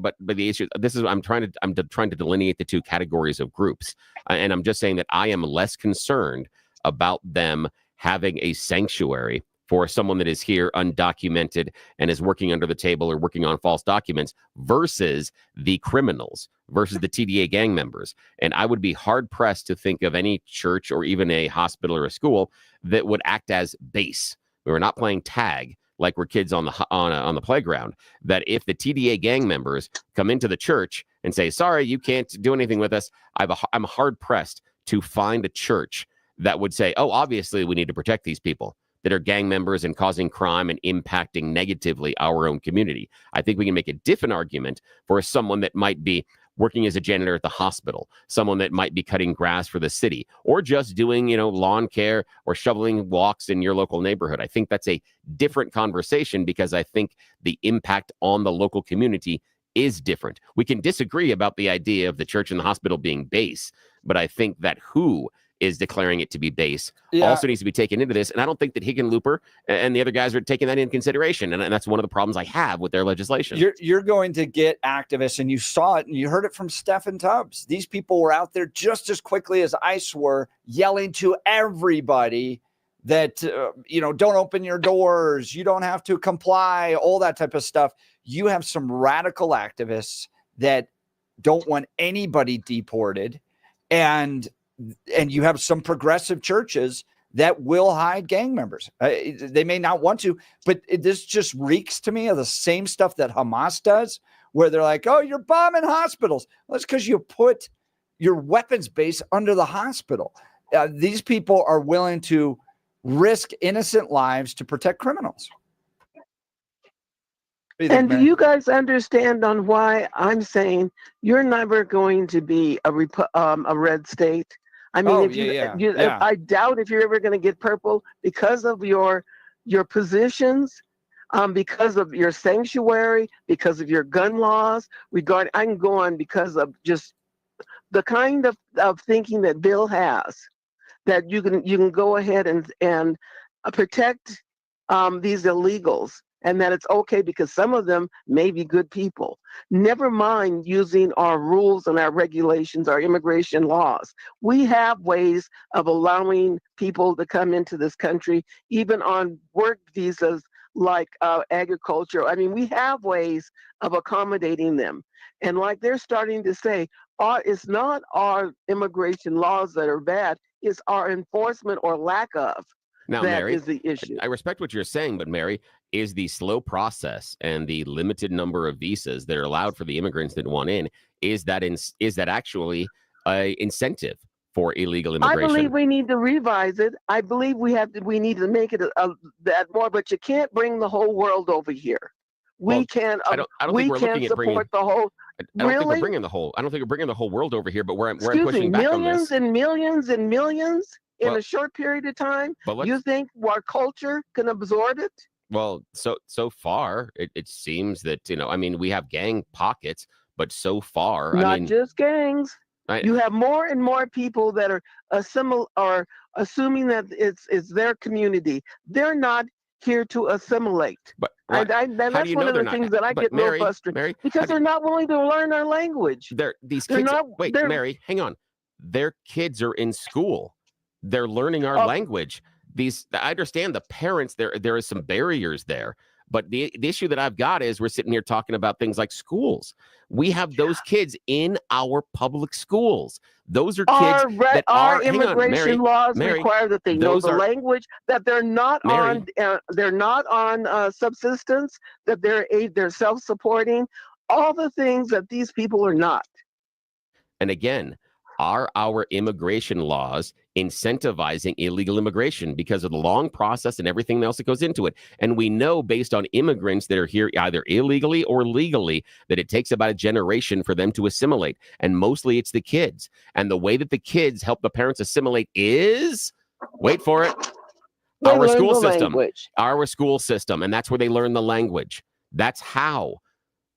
but the issue, I'm trying to delineate the two categories of groups, and I'm just saying that I am less concerned about them having a sanctuary for someone that is here undocumented and is working under the table or working on false documents versus the criminals, versus the TDA gang members. And I would be hard pressed to think of any church or even a hospital or a school that would act as base. We were not playing tag like we're kids on the playground. That if the TDA gang members come into the church and say, sorry, you can't do anything with us, I'm hard pressed to find a church that would say, oh, obviously we need to protect these people that are gang members and causing crime and impacting negatively our own community. I think we can make a different argument for someone that might be working as a janitor at the hospital, someone that might be cutting grass for the city, or just doing, lawn care or shoveling walks in your local neighborhood. I think that's a different conversation because I think the impact on the local community is different. We can disagree about the idea of the church and the hospital being base, but I think that who is declaring it to be base also needs to be taken into this. And I don't think that Hickenlooper and the other guys are taking that into consideration. And that's one of the problems I have with their legislation. You're going to get activists, and you saw it and you heard it from Stephen Tubbs. These people were out there just as quickly as ICE were, yelling to everybody that, don't open your doors. You don't have to comply, all that type of stuff. You have some radical activists that don't want anybody deported. And you have some progressive churches that will hide gang members. They may not want to, but this just reeks to me of the same stuff that Hamas does, where they're like, oh, you're bombing hospitals. Well, that's because you put your weapons base under the hospital. These people are willing to risk innocent lives to protect criminals. And do you guys understand on why I'm saying you're never going to be a red state? I mean, I doubt if you're ever going to get purple because of your positions, because of your sanctuary, because of your gun laws. I can go on because of just the kind of thinking that Bill has, that you can go ahead and protect these illegals and that it's okay because some of them may be good people. Never mind using our rules and our regulations, our immigration laws. We have ways of allowing people to come into this country, even on work visas like agriculture. I mean, we have ways of accommodating them. And like they're starting to say, it's not our immigration laws that are bad, it's our enforcement or lack of. Now, That Mary, is the issue. I respect what you're saying, but Mary, is the slow process and the limited number of visas that are allowed for the immigrants that want in, is that actually a incentive for illegal immigration? I believe we need to revise it. I believe we need to make it that more, but you can't bring the whole world over here. We can't. I don't we think we're can't looking at support bringing the whole. I don't think we're Really? bringing the whole. I don't think we're bringing the whole world over here. But where I'm Excuse me, pushing back on millions this. and millions and millions in Well, a short period of time. but You think our culture can absorb it? Well, so far it seems that I mean, we have gang pockets, but so far, Not I mean, just gangs. You have more and more people that are assuming that it's their community. They're not here to assimilate. But that's one of the things that I get real frustrated because they're not willing to learn our language. These kids. Mary, hang on. Their kids are in school. They're learning our language. I understand the parents. There is some barriers there. But the issue that I've got is we're sitting here talking about things like schools. We have those kids in our public schools. Those are kids that our are immigration laws require that they know the language, that they're not on subsistence, that they're self-supporting, all the things that these people are not. And again, are our immigration laws incentivizing illegal immigration because of the long process and everything else that goes into it? And we know based on immigrants that are here either illegally or legally that it takes about a generation for them to assimilate. And mostly it's the kids. And the way that the kids help the parents assimilate is, wait for it, our school system. Our school system. And that's where they learn the language. That's how.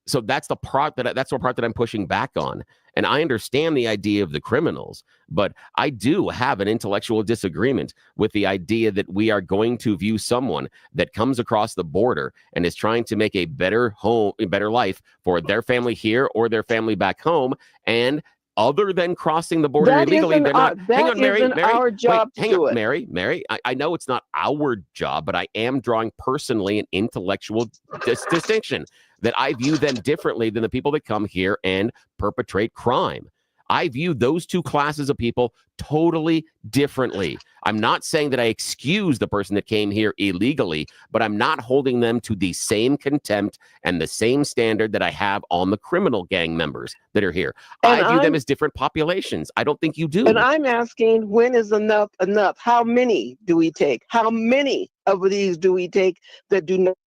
So that's the part that I'm pushing back on. And I understand the idea of the criminals, but I do have an intellectual disagreement with the idea that we are going to view someone that comes across the border and is trying to make a better home, a better life for their family here or their family back home. And other than crossing the border illegally, they're not. Hang on, Mary. Our job hang on, Mary. I know it's not our job, but I am drawing personally an intellectual distinction that I view them differently than the people that come here and perpetrate crime. I view those two classes of people totally differently. I'm not saying that I excuse the person that came here illegally, but I'm not holding them to the same contempt and the same standard that I have on the criminal gang members that are here. I view them as different populations. I don't think you do. And I'm asking, when is enough enough? How many do we take? How many of these do we take that do not?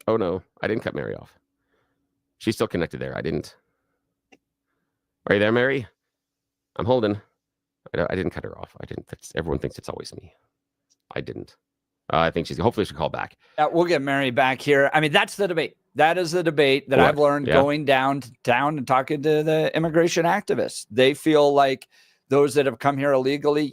Oh, no, I didn't cut Mary off. She's still connected there. I didn't. Are you there, Mary? I'm holding. I didn't cut her off. I didn't. Everyone thinks it's always me. I didn't. I think hopefully she'll call back. We'll get Mary back here. I mean, that's the debate. That is the debate that I've learned going down and talking to the immigration activists. They feel like those that have come here illegally,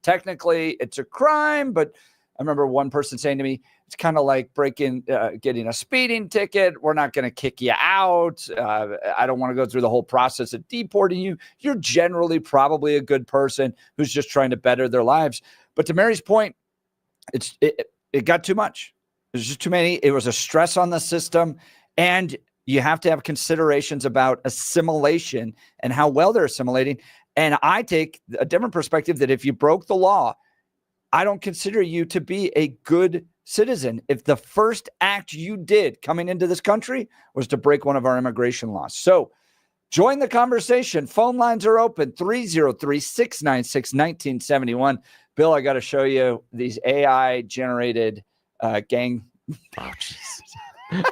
technically it's a crime, but I remember one person saying to me, it's kind of like getting a speeding ticket. We're not going to kick you out. I don't want to go through the whole process of deporting you. You're generally probably a good person who's just trying to better their lives. But to Mary's point, it got too much. There's just too many. It was a stress on the system. And you have to have considerations about assimilation and how well they're assimilating. And I take a different perspective that if you broke the law, I don't consider you to be a good citizen if the first act you did coming into this country was to break one of our immigration laws. So join the conversation. Phone lines are open, 303-696-1971. Bill, I got to show you these AI-generated gang. Oh, Jesus.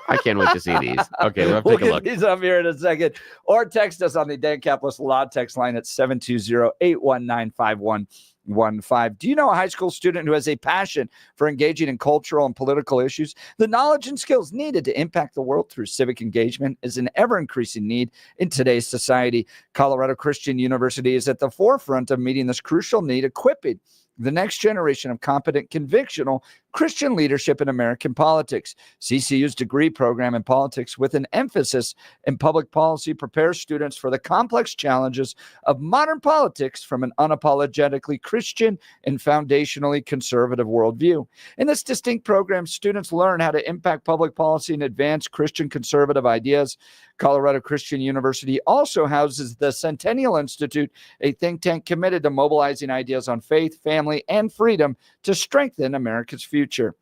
I can't wait to see these. Okay, we'll take a look. These up here in a second. Or text us on the Dan Caplis Law text line at 720-819-5115. Do you know a high school student who has a passion for engaging in cultural and political issues? The knowledge and skills needed to impact the world through civic engagement is an ever-increasing need in today's society. Colorado Christian University is at the forefront of meeting this crucial need, equipping the next generation of competent, convictional Christian leadership in American politics. CCU's degree program in politics with an emphasis in public policy prepares students for the complex challenges of modern politics from an unapologetically Christian and foundationally conservative worldview. In this distinct program, students learn how to impact public policy and advance Christian conservative ideas. Colorado Christian University also houses the Centennial Institute, a think tank committed to mobilizing ideas on faith, family, and freedom to strengthen America's future.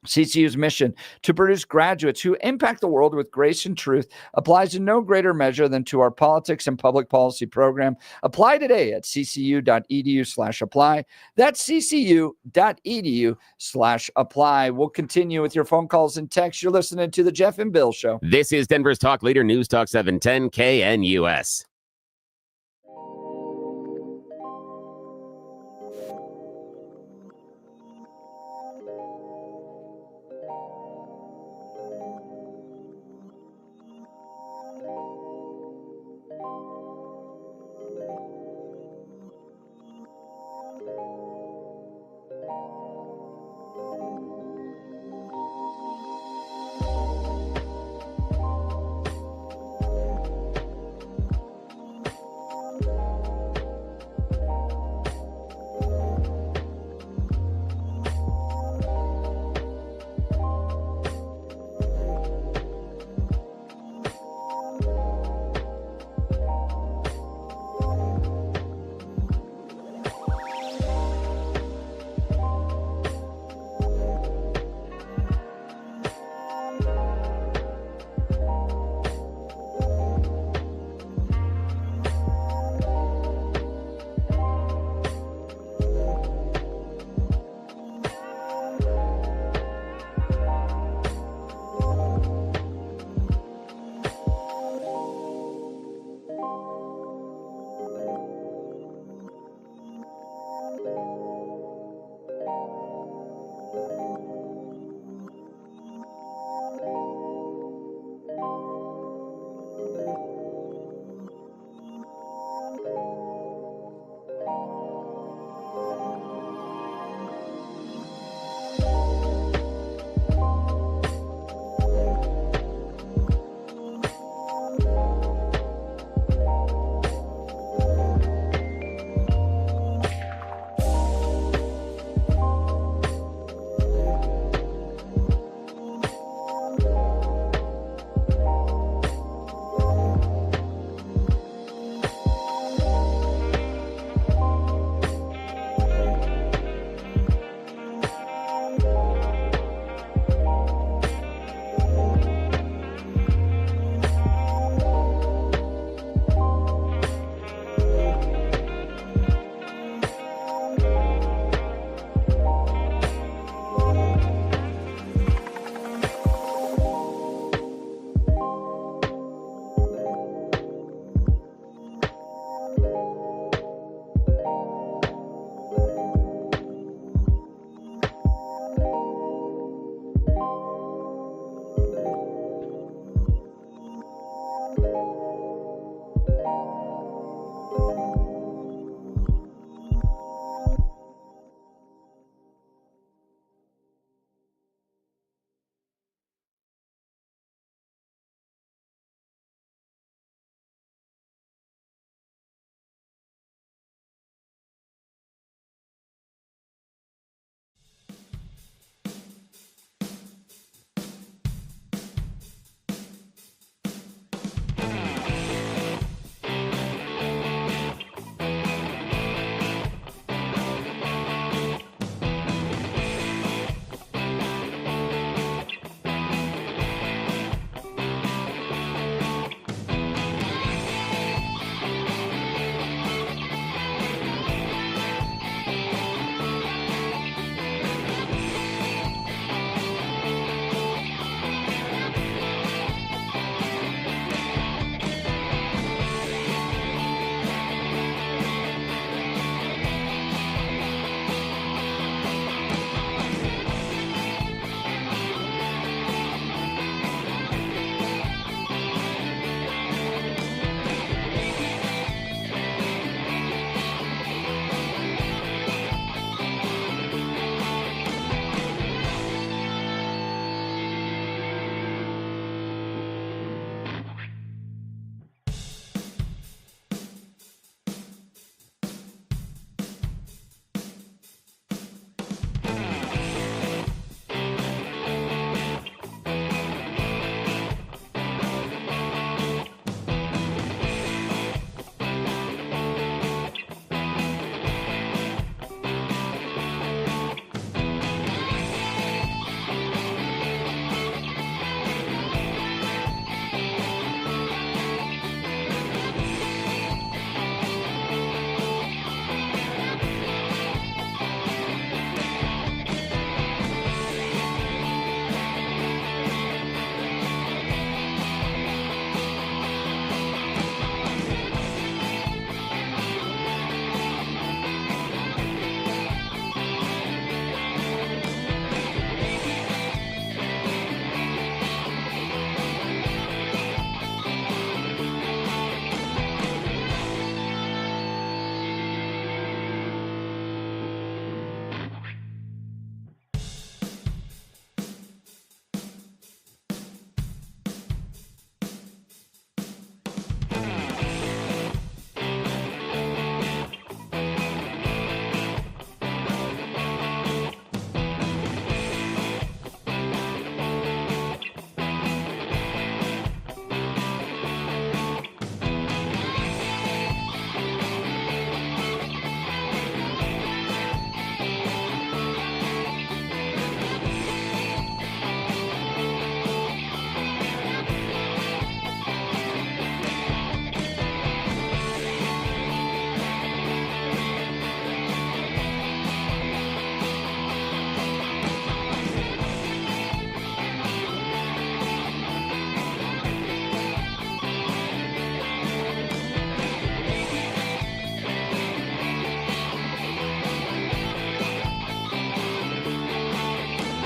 CCU's mission to produce graduates who impact the world with grace and truth applies in no greater measure than to our politics and public policy program. Apply today at ccu.edu/apply. That's ccu.edu/apply. We'll continue with your phone calls and texts. You're listening to the Jeff and Bill Show. This is Denver's Talk Leader, News Talk 710 KNUS.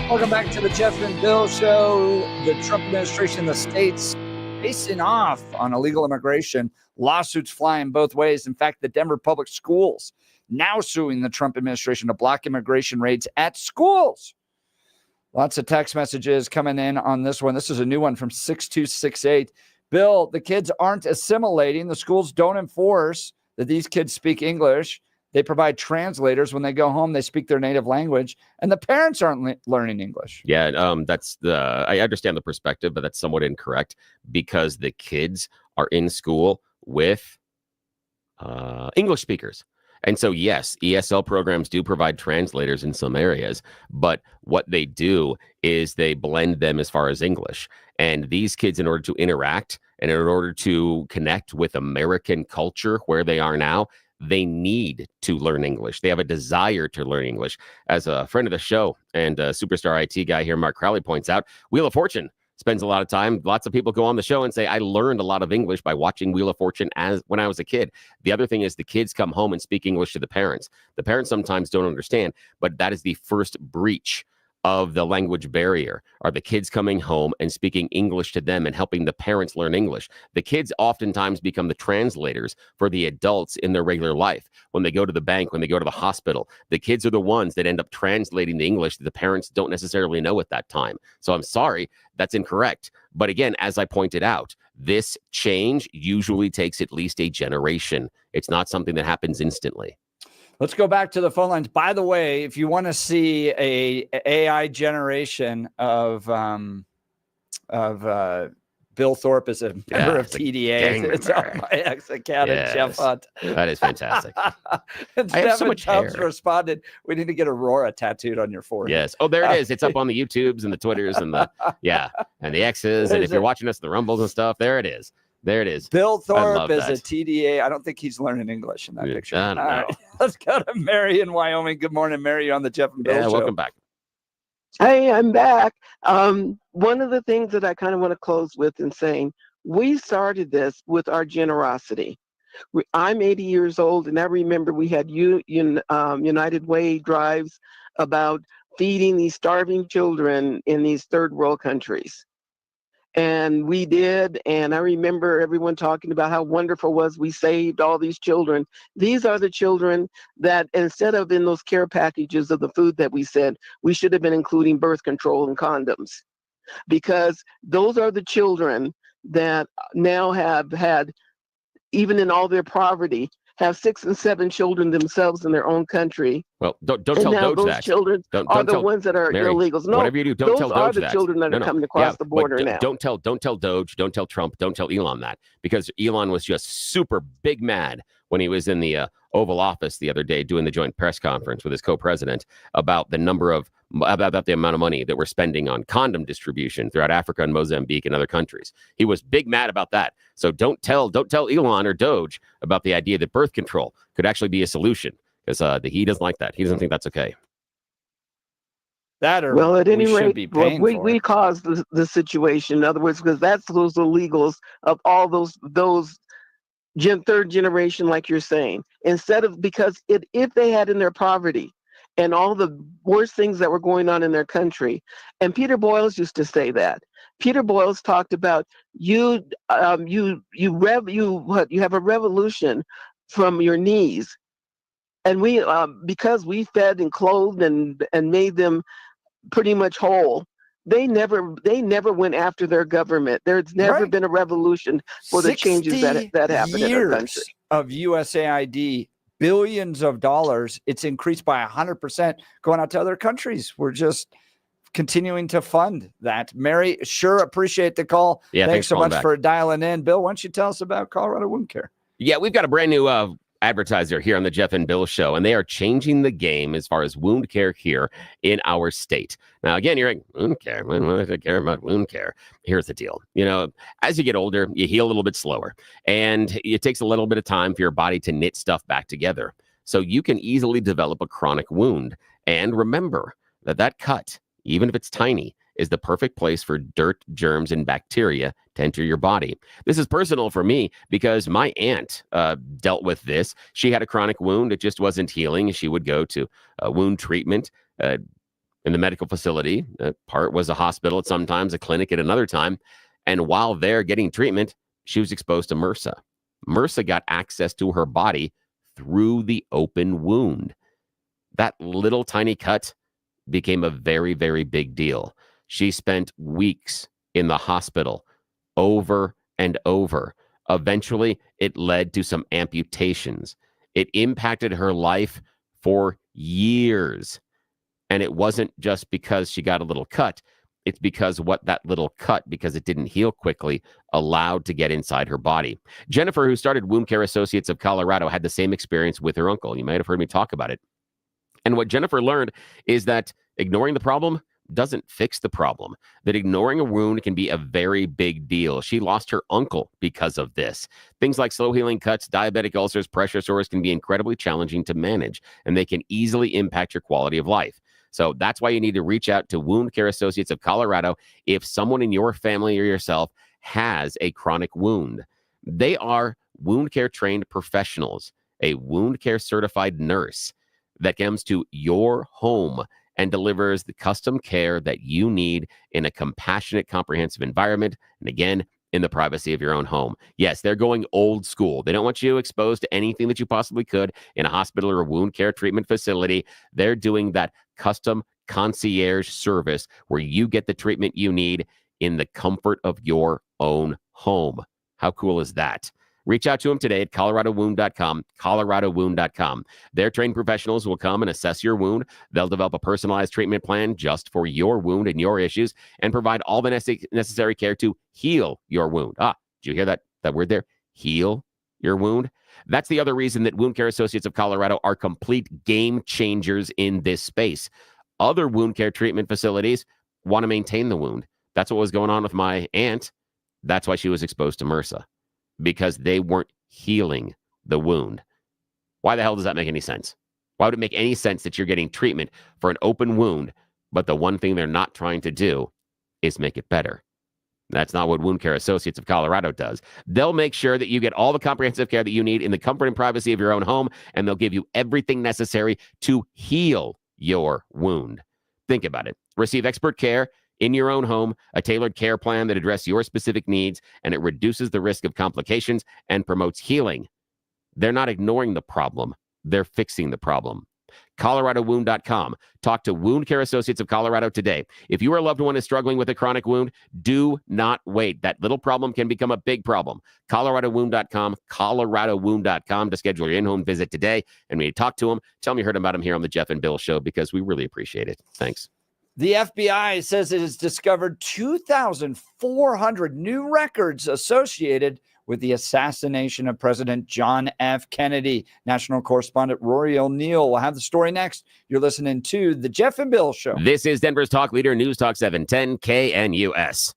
Welcome back to the Jeff and Bill Show. The Trump administration, the states facing off on illegal immigration, lawsuits flying both ways. In fact, the Denver Public Schools now suing the Trump administration to block immigration raids at schools. Lots of text messages coming in on this one. This is a new one from 6268. Bill, the kids aren't assimilating. The schools don't enforce that these kids speak English. They provide translators. When they go home, they speak their native language, and the parents aren't learning English. Yeah, I understand the perspective, but that's somewhat incorrect because the kids are in school with English speakers. And so, yes, ESL programs do provide translators in some areas, but what they do is they blend them as far as English. And these kids, in order to interact and in order to connect with American culture where they are now, they need to learn English. They have a desire to learn English. As a friend of the show and a superstar IT guy here, Mark Crowley, points out, Wheel of Fortune spends a lot of time. Lots of people go on the show and say, I learned a lot of English by watching Wheel of Fortune when I was a kid. The other thing is the kids come home and speak English to the parents. The parents sometimes don't understand, but that is the first breach of the language barrier, are the kids coming home and speaking English to them and helping the parents learn English. The kids oftentimes become the translators for the adults in their regular life. When they go to the bank, when they go to the hospital, the kids are the ones that end up translating the English that the parents don't necessarily know at that time. So I'm sorry, that's incorrect. But again, as I pointed out, this change usually takes at least a generation. It's not something that happens instantly. Let's go back to the phone lines. By the way, if you want to see a AI generation of Bill Thorpe as a member of TDA, it's on my ex account at Jeff Hunt. That is fantastic. And I have so much hair. Responded, we need to get Aurora tattooed on your forehead. Yes. Oh, there it is. It's up on the YouTubes and the Twitters and the and the X's. And if you're watching us, the Rumbles and stuff, there it is. There it is. Bill Thorpe is a TDA. I don't think he's learning English in that picture. I don't know. Right. Let's go to Mary in Wyoming. Good morning, Mary. You're on the Jeff and Bill Show. Welcome back. Hey, I'm back. One of the things that I kind of want to close with in saying, we started this with our generosity. I'm 80 years old, and I remember we had United Way drives about feeding these starving children in these third world countries. And we did, and I remember everyone talking about how wonderful it was we saved all these children. These are the children that instead of in those care packages of the food that we said, we should have been including birth control and condoms. Because those are the children that now have had, even in all their poverty, have 6 and 7 children themselves in their own country. Well, don't tell Doge those that. Children are the ones that are illegals. No, whatever you do, don't tell Doge those are the that. children that are coming across the border now. Don't tell Doge, don't tell Trump, don't tell Elon that, because Elon was just super big mad when he was in the Oval Office the other day doing the joint press conference with his co-president about the about the amount of money that we're spending on condom distribution throughout Africa and Mozambique and other countries. He was big mad about that. So don't tell Elon or Doge about the idea that birth control could actually be a solution, because he doesn't like that. He doesn't think that's okay. That or well, at any rate, we caused the situation. In other words, because that's those illegals of all those third generation, like you're saying, instead of, because if they had in their poverty and all the worst things that were going on in their country, and Peter Boyles used to say that. Peter Boyles talked about you have a revolution from your knees, and we because we fed and clothed and made them pretty much whole. They never went after their government. There's never been a revolution for the changes that happened in our country. Of USAID, billions of dollars. It's increased by 100% going out to other countries. We're just continuing to fund that. Mary, sure appreciate the call. Yeah, thanks so much back. for dialing in. Bill, why don't you tell us about Colorado Wound Care? Yeah, we've got a brand new advertiser here on the Jeff and Bill Show, and they are changing the game as far as wound care here in our state. Now, again, you're like, wound care? What do I care about wound care? Here's the deal. As you get older, you heal a little bit slower, and it takes a little bit of time for your body to knit stuff back together. So you can easily develop a chronic wound. And remember that cut, even if it's tiny, is the perfect place for dirt, germs, and bacteria to enter your body. This is personal for me because my aunt dealt with this. She had a chronic wound. It just wasn't healing. She would go to wound treatment. in the medical facility. Part was a hospital at sometimes, a clinic at another time. And while there getting treatment, she was exposed to MRSA. MRSA got access to her body through the open wound. That little tiny cut became a very, very big deal. She spent weeks in the hospital over and over. Eventually, it led to some amputations. It impacted her life for years. And it wasn't just because she got a little cut. It's because what that little cut, because it didn't heal quickly, allowed to get inside her body. Jennifer, who started Wound Care Associates of Colorado, had the same experience with her uncle. You might have heard me talk about it. And what Jennifer learned is that ignoring the problem doesn't fix the problem, that ignoring a wound can be a very big deal. She lost her uncle because of this. Things like slow healing cuts, diabetic ulcers, pressure sores can be incredibly challenging to manage, and they can easily impact your quality of life. So that's why you need to reach out to Wound Care Associates of Colorado if someone in your family or yourself has a chronic wound. They are wound care trained professionals, a wound care certified nurse that comes to your home and delivers the custom care that you need in a compassionate, comprehensive environment. And again, in the privacy of your own home. Yes, they're going old school. They don't want you exposed to anything that you possibly could in a hospital or a wound care treatment facility. They're doing that custom concierge service where you get the treatment you need in the comfort of your own home. How cool is that? Reach out to them today at coloradowound.com, coloradowound.com. Their trained professionals will come and assess your wound. They'll develop a personalized treatment plan just for your wound and your issues and provide all the necessary care to heal your wound. Did you hear that word there? Heal your wound? That's the other reason that Wound Care Associates of Colorado are complete game changers in this space. Other wound care treatment facilities want to maintain the wound. That's what was going on with my aunt. That's why she was exposed to MRSA, because they weren't healing the wound. Why the hell does that make any sense? Why would it make any sense that you're getting treatment for an open wound, but the one thing they're not trying to do is make it better? That's not what Wound Care Associates of Colorado does. They'll make sure that you get all the comprehensive care that you need in the comfort and privacy of your own home, and they'll give you everything necessary to heal your wound. Think about it. Receive expert care in your own home, a tailored care plan that addresses your specific needs, and it reduces the risk of complications and promotes healing. They're not ignoring the problem. They're fixing the problem. coloradowound.com. Talk to Wound Care Associates of Colorado today. If your loved one is struggling with a chronic wound, do not wait. That little problem can become a big problem. coloradowound.com, coloradowound.com to schedule your in-home visit today. And when you talk to them, tell them you heard about them here on the Jeff and Bill Show, because we really appreciate it. Thanks. The FBI says it has discovered 2,400 new records associated with the assassination of President John F. Kennedy. National correspondent Rory O'Neill will have the story next. You're listening to The Jeff and Bill Show. This is Denver's Talk Leader, News Talk 710 KNUS.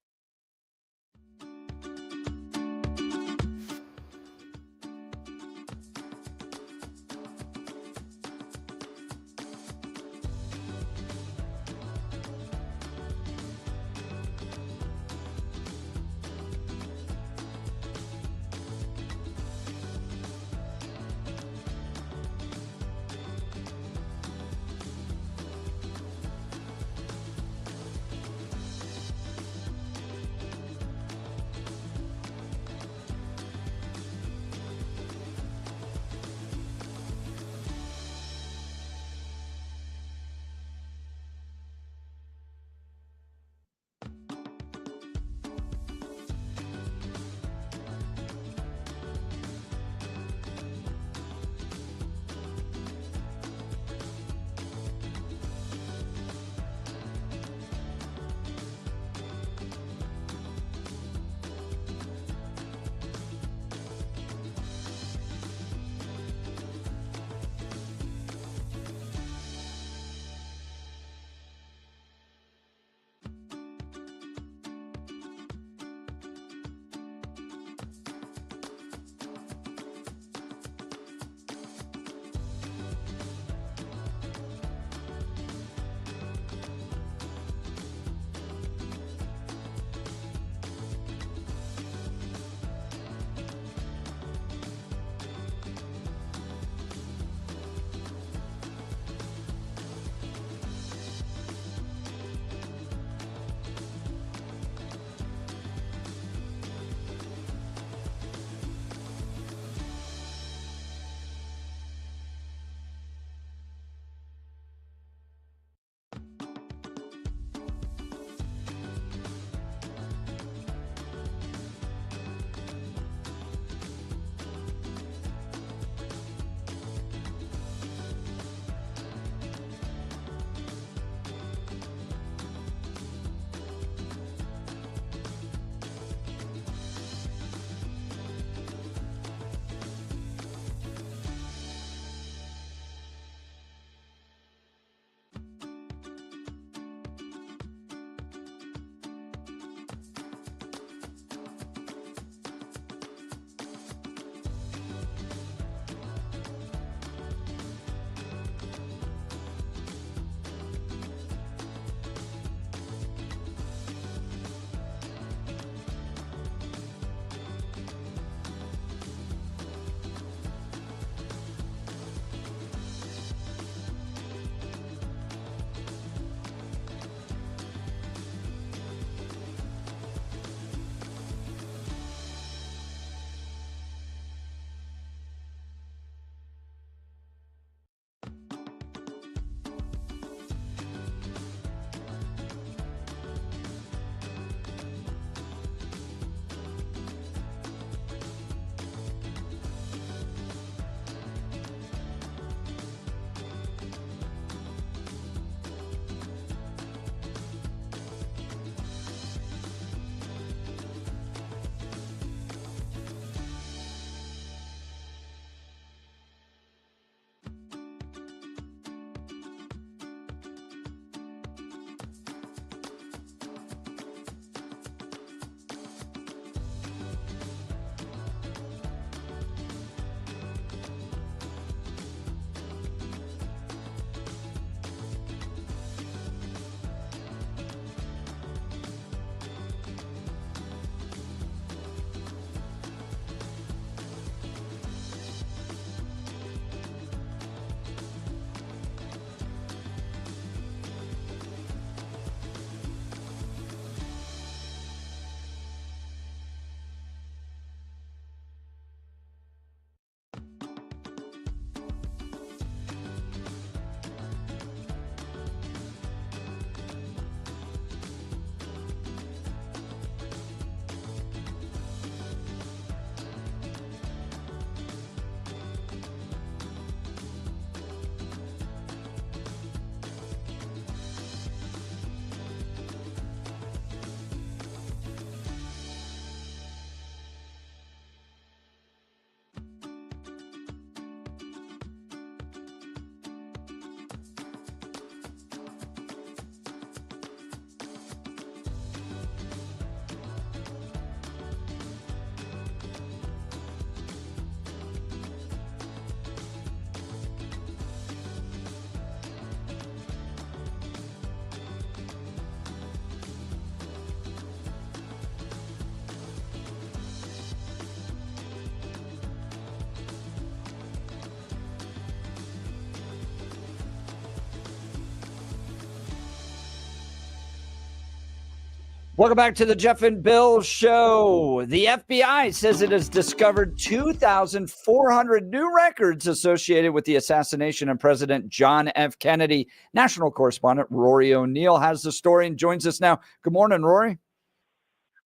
Welcome back to the Jeff and Bill Show. The FBI says it has discovered 2,400 new records associated with the assassination of President John F. Kennedy. National correspondent Rory O'Neill has the story and joins us now. Good morning, Rory.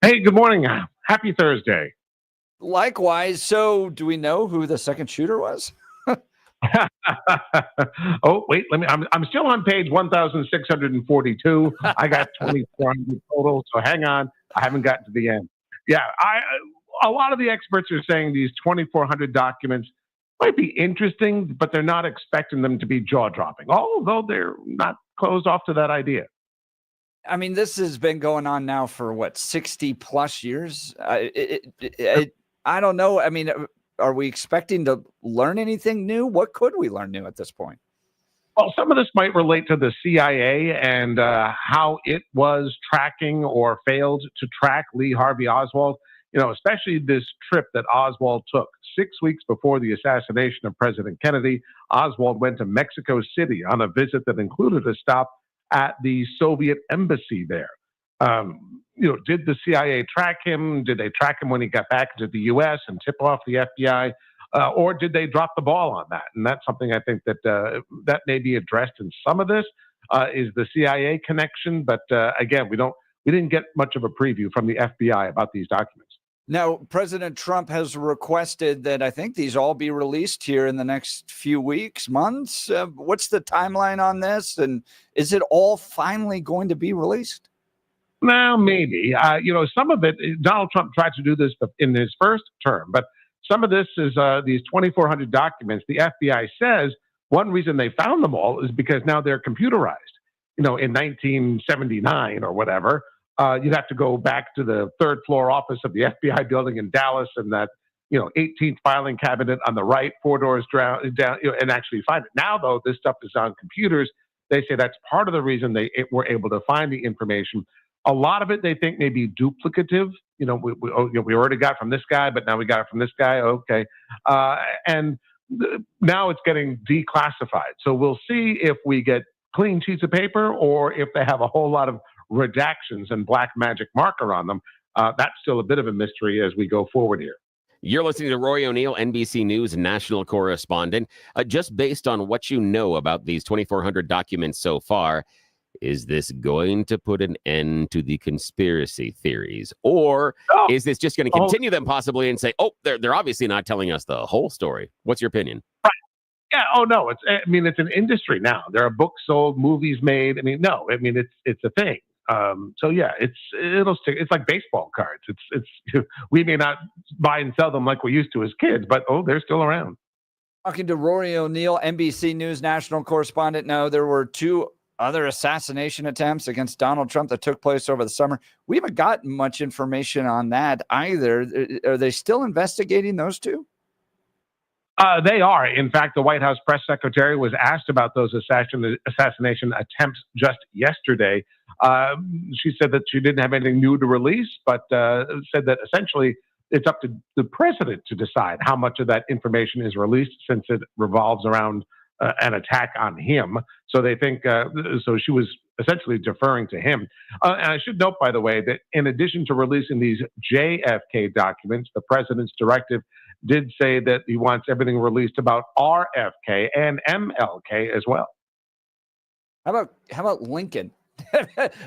Hey, good morning. Happy Thursday. Likewise. So, do we know who the second shooter was? Oh, wait, I'm still on page 1,642. I got 2,400 total, so hang on. I haven't gotten to the end. Yeah, a lot of the experts are saying these 2,400 documents might be interesting, but they're not expecting them to be jaw-dropping, although they're not closed off to that idea. I mean, this has been going on now for what, 60 plus years? I don't know. I mean, are we expecting to learn anything new? What could we learn new at this point? Well, some of this might relate to the CIA and how it was tracking or failed to track Lee Harvey Oswald. You know, especially this trip that Oswald took 6 weeks before the assassination of President Kennedy. Oswald went to Mexico City on a visit that included a stop at the Soviet embassy there. Did the CIA track him? Did they track him when he got back into the U.S. and tip off the FBI? Or did they drop the ball on that? And that's something I think that that may be addressed in some of this, is the CIA connection. But again, we didn't get much of a preview from the FBI about these documents. Now, President Trump has requested that I think these all be released here in the next few weeks, months. What's the timeline on this? And is it all finally going to be released? Well, maybe. Some of it, Donald Trump tried to do this in his first term, but some of this is these 2,400 documents. The FBI says one reason they found them all is because now they're computerized. In 1979 or whatever, you'd have to go back to the third floor office of the FBI building in Dallas and that, 18th filing cabinet on the right, 4 doors down, and actually find it. Now, though, this stuff is on computers. They say that's part of the reason they were able to find the information. A lot of it they think may be duplicative. We already got it from this guy, but now we got it from this guy. Okay. Now it's getting declassified. So we'll see if we get clean sheets of paper or if they have a whole lot of redactions and black magic marker on them. That's still a bit of a mystery as we go forward here. You're listening to Rory O'Neill, NBC News national correspondent. Just based on what you know about these 2,400 documents so far, is this going to put an end to the conspiracy theories? Or is this just going to continue them possibly and say, they're obviously not telling us the whole story? What's your opinion? Right. Yeah. Oh, no. It's an industry now. There are books sold, movies made. It's a thing. So yeah, it'll stick. It's like baseball cards. It's we may not buy and sell them like we used to as kids, but they're still around. Talking to Rory O'Neill, NBC News national correspondent. Now, there were 2 other assassination attempts against Donald Trump that took place over the summer. We haven't gotten much information on that either. Are they still investigating those 2? They are. In fact, the White House press secretary was asked about those assassination attempts just yesterday. She said that she didn't have anything new to release, but said that essentially it's up to the president to decide how much of that information is released, since it revolves around an attack on him. So they think, so she was essentially deferring to him. And I should note, by the way, that in addition to releasing these JFK documents, the president's directive did say that he wants everything released about RFK and MLK as well. How about Lincoln?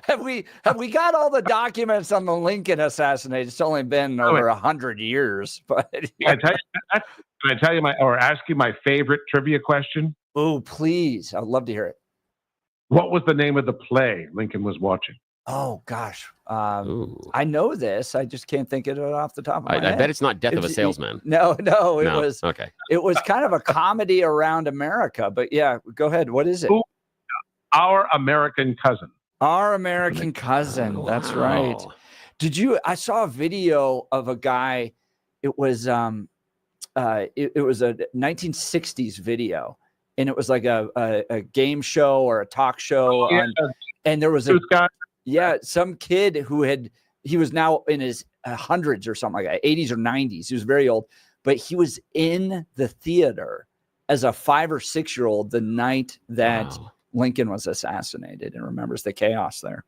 have we got all the documents on the Lincoln assassination? It's only been over 100 years, but yeah. Can I tell you ask you my favorite trivia question? Oh, please. I'd love to hear it. What was the name of the play Lincoln was watching? Oh, gosh. I know this. I just can't think of it off the top of my head. I bet it's not Death of a Salesman. No, it was. Okay. It was kind of a comedy around America, but yeah, go ahead. What is it? Our American Cousin. Our American Cousin. That's right. I saw a video of a guy. It was it was a 1960s video, and it was like a game show or a talk show. And there was some kid he was now in his hundreds or something like that, 80s or 90s. He was very old, but he was in the theater as a 5 or 6 year old the night that Lincoln was assassinated, and remembers the chaos there.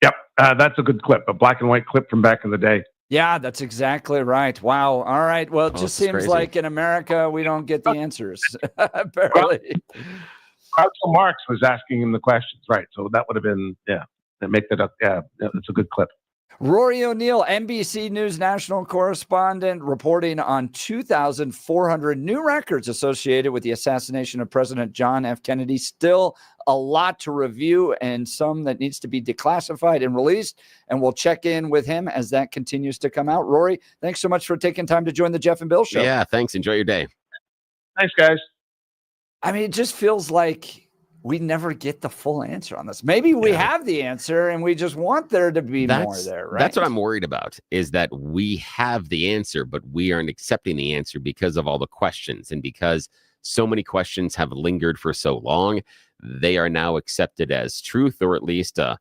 Yep. That's a good clip, a black and white clip from back in the day. Yeah, that's exactly right. Wow. All right. Well, it just seems crazy. like in America we don't get the answers. Apparently. Groucho Marx was asking him the questions, right? So that would have been, that make that up. Yeah, it's a good clip. Rory O'Neill, NBC News national correspondent, reporting on 2,400 new records associated with the assassination of President John F. Kennedy. Still a lot to review and some that needs to be declassified and released. And we'll check in with him as that continues to come out. Rory, thanks so much for taking time to join the Jeff and Bill Show. Yeah, thanks. Enjoy your day. Thanks, guys. I mean, it just feels like we never get the full answer on this. Maybe we have the answer and we just want there to be more there, right? That's what I'm worried about, is that we have the answer, but we aren't accepting the answer because of all the questions. And because so many questions have lingered for so long, they are now accepted as truth, or at least, as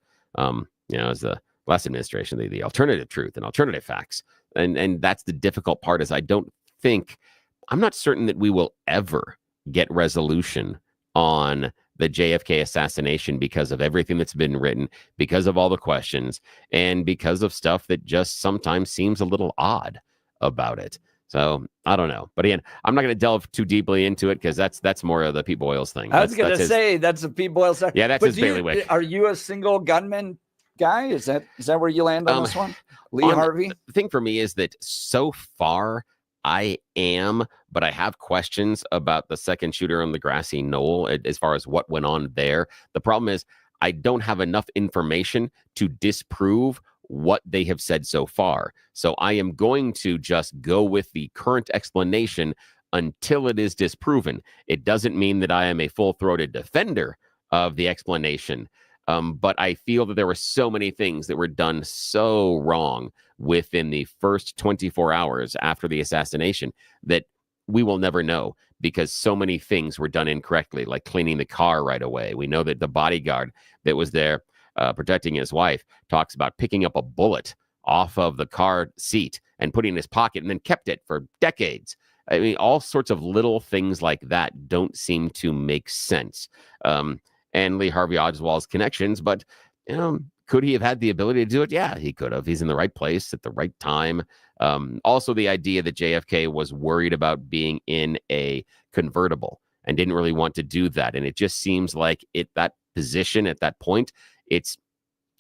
the last administration, the alternative truth and alternative facts. And that's the difficult part, is I'm not certain that we will ever get resolution on the JFK assassination because of everything that's been written, because of all the questions, and because of stuff that just sometimes seems a little odd about it. So I don't know. But again, I'm not going to delve too deeply into it because that's more of the Pete Boyles thing. I was going to say that's a Pete Boyles thing. Yeah, that's his bailiwick. Are you a single gunman guy? Is that where you land on this one? Lee Harvey? The thing for me is that so far I am, but I have questions about the second shooter on the grassy knoll as far as what went on there. The problem is I don't have enough information to disprove what they have said so far. So I am going to just go with the current explanation until it is disproven. It doesn't mean that I am a full-throated defender of the explanation. But I feel that there were so many things that were done so wrong within the first 24 hours after the assassination that we will never know, because so many things were done incorrectly, like cleaning the car right away. We know that the bodyguard that was there protecting his wife talks about picking up a bullet off of the car seat and putting in his pocket and then kept it for decades. I mean, all sorts of little things like that don't seem to make sense. And Lee Harvey Oswald's connections, but could he have had the ability to do it? Yeah, he could have. He's in the right place at the right time. Also, the idea that JFK was worried about being in a convertible and didn't really want to do that. And it just seems like that position at that point, it's,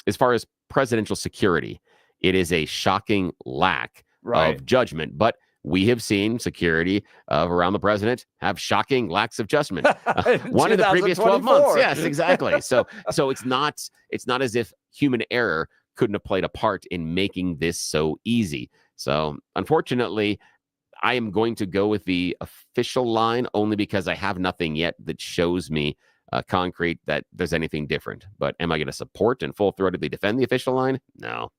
as far as presidential security, it is a shocking lack of judgment. But we have seen security around the president have shocking lacks of judgment. One in the previous 12 months. Yes, exactly. So it's not as if human error couldn't have played a part in making this so easy. So unfortunately, I am going to go with the official line only because I have nothing yet that shows me concrete that there's anything different. But am I going to support and full-throatedly defend the official line? No.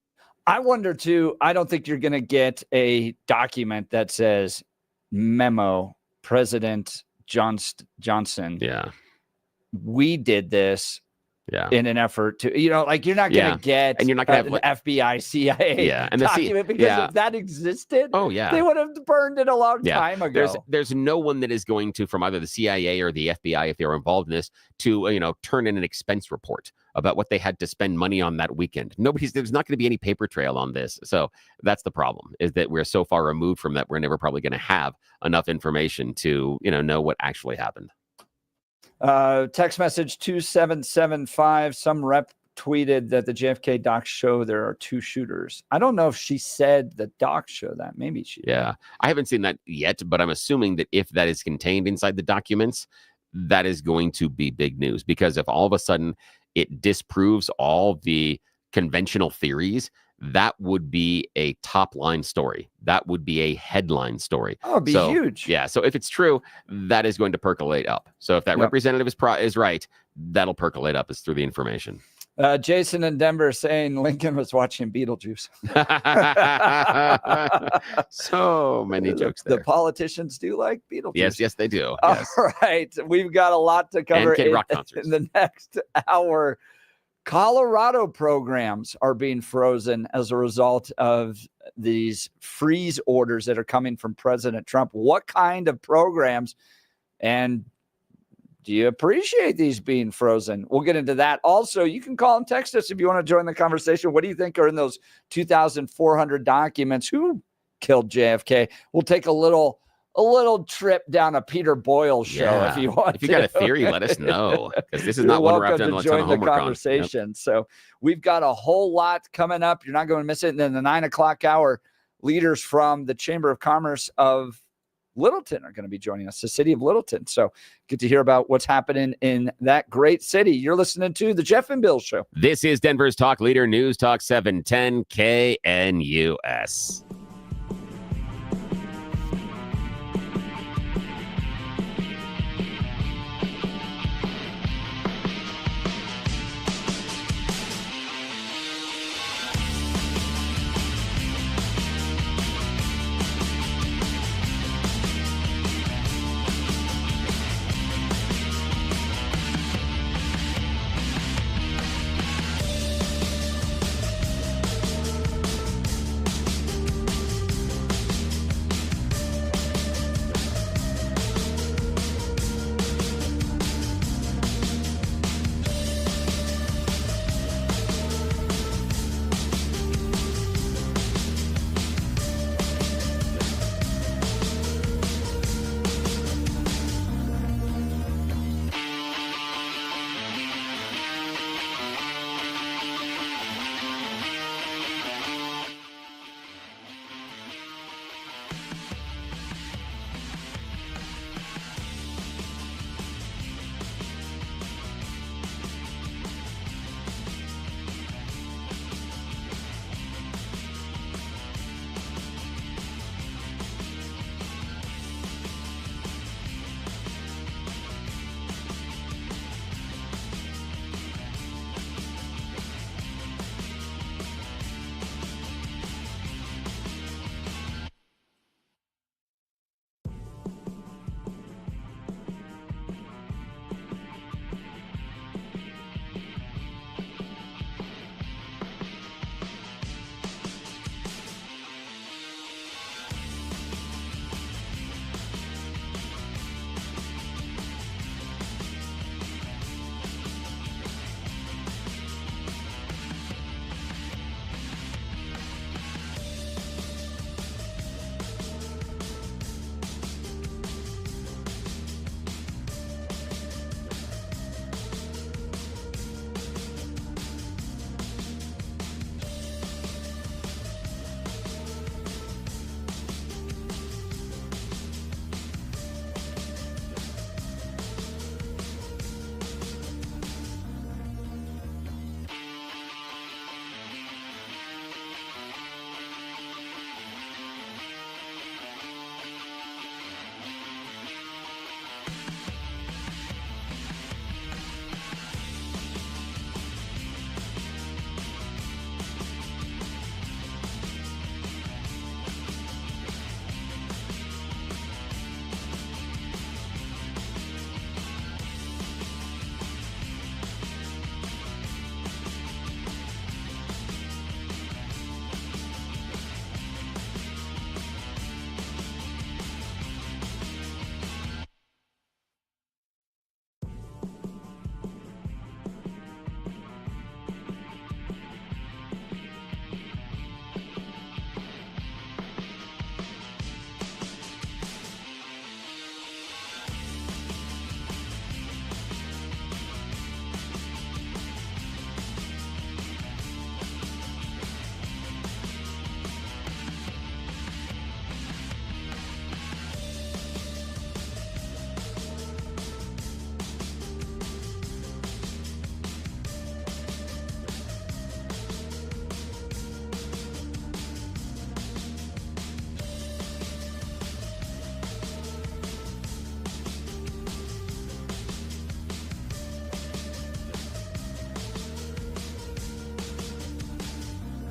I wonder too, I don't think you're going to get a document that says memo, President Johnson. Yeah. We did this in an effort to, like you're not going to get, and you're not going to have an FBI, CIA and document because if that existed, they would have burned it a long time ago. There's no one that is going to, from either the CIA or the FBI, if they were involved in this, to, turn in an expense report about what they had to spend money on that weekend. There's not going to be any paper trail on this. So that's the problem, is that we're so far removed from that, we're never probably going to have enough information to, know what actually happened. Text message 2775. Some rep tweeted that the JFK docs show there are 2 shooters. I don't know if she said the docs show that. Maybe she did. Yeah. I haven't seen that yet, but I'm assuming that if that is contained inside the documents, that is going to be big news, because if all of a sudden it disproves all the conventional theories, that would be a top line story. That would be a headline story. Oh, it'd be huge. Yeah. So if it's true, that is going to percolate up. So if that representative is right, that'll percolate up through the information. Jason in Denver saying Lincoln was watching Beetlejuice. So many jokes there. The politicians do like Beetlejuice. Yes, they do. All yes. right. We've got a lot to cover and Kid Rock concerts. in the next hour. Colorado programs are being frozen as a result of these freeze orders that are coming from President Trump. What kind of programs? And Do you appreciate these being frozen? We'll get into that. Also, you can call and text us if you want to join the conversation. What do you think are in those 2,400 documents? Who killed JFK? We'll take a little trip down a Peter Boyle show if you want. If you got a theory, let us know, because this is You're not one where I've welcome done to a ton join of the homework on. conversation. Yep. So we've got a whole lot coming up. You're not going to miss it. And then the 9 o'clock hour, leaders from the Chamber of Commerce of Littleton are going to be joining us, the city of Littleton. So get to hear about what's happening in that great city. You're listening to the Jeff and Bill Show. This is Denver's Talk Leader, News Talk 710 KNUS.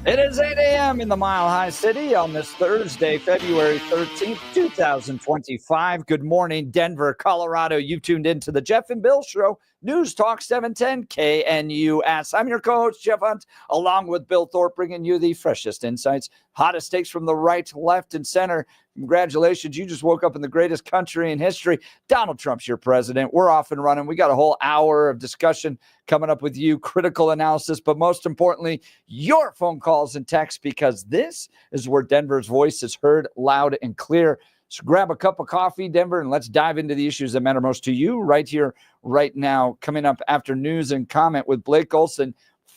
It is 8 a.m. in the Mile High City on this Thursday, February 13th, 2025. Good morning, Denver, Colorado. You've tuned into the Jeff and Bill Show. News Talk 710 KNUS. I'm your co-host, Jeff Hunt, along with Bill Thorpe, bringing you the freshest insights, hottest takes from the right, left, and center. Congratulations. You just woke up in the greatest country in history. Donald Trump's your president. We're off and running. We got a whole hour of discussion coming up with you, critical analysis, but most importantly, your phone calls and texts, because this is where Denver's voice is heard loud and clear. So grab a cup of coffee, Denver, and let's dive into the issues that matter most to you right here, right now. Coming up after news and comment with Blake Olson,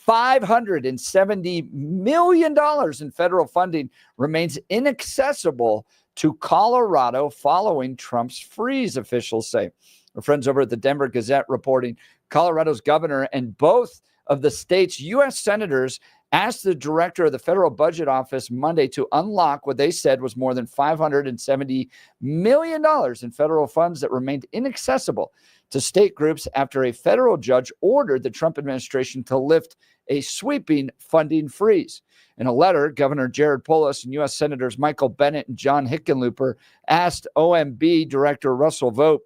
$570 million in federal funding remains inaccessible to Colorado following Trump's freeze, officials say. Our friends over at the Denver Gazette reporting Colorado's governor and both of the state's U.S. senators asked the director of the federal budget office Monday to unlock what they said was more than $570 million in federal funds that remained inaccessible to state groups after a federal judge ordered the Trump administration to lift a sweeping funding freeze. In a letter, Governor Jared Polis and U.S. Senators Michael Bennet and John Hickenlooper asked OMB Director Russell Vought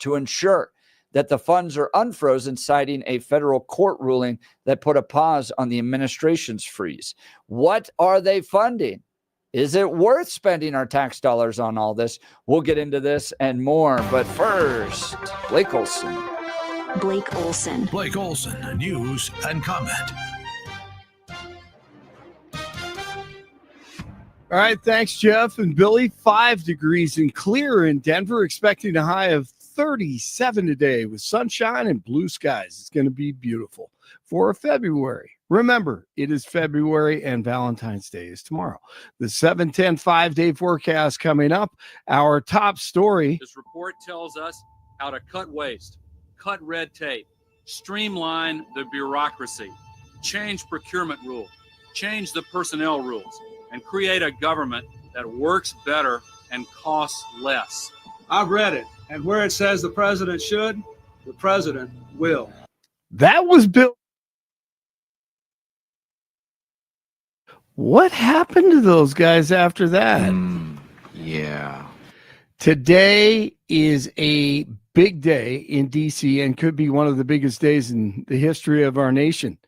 to ensure that the funds are unfrozen, citing a federal court ruling that put a pause on the administration's freeze. What are they funding? Is it worth spending our tax dollars on all this? We'll get into this and more. But first, Blake Olson. Blake Olson. Blake Olson, news and comment. All right, thanks, Jeff and Billy. 5 degrees and clear in Denver, expecting a high of 37 today with sunshine and blue skies. It's going to be beautiful for February. Remember, it is February and Valentine's Day is tomorrow. The 710 5-day forecast coming up. Our top story. This report tells us how to cut waste, cut red tape, streamline the bureaucracy, change procurement rules, change the personnel rules, and create a government that works better and costs less. I've read it, and where it says the president should, the president will. That was Bill. What happened to those guys after that? Yeah. Today is a big day in D.C. and could be one of the biggest days in the history of our nation.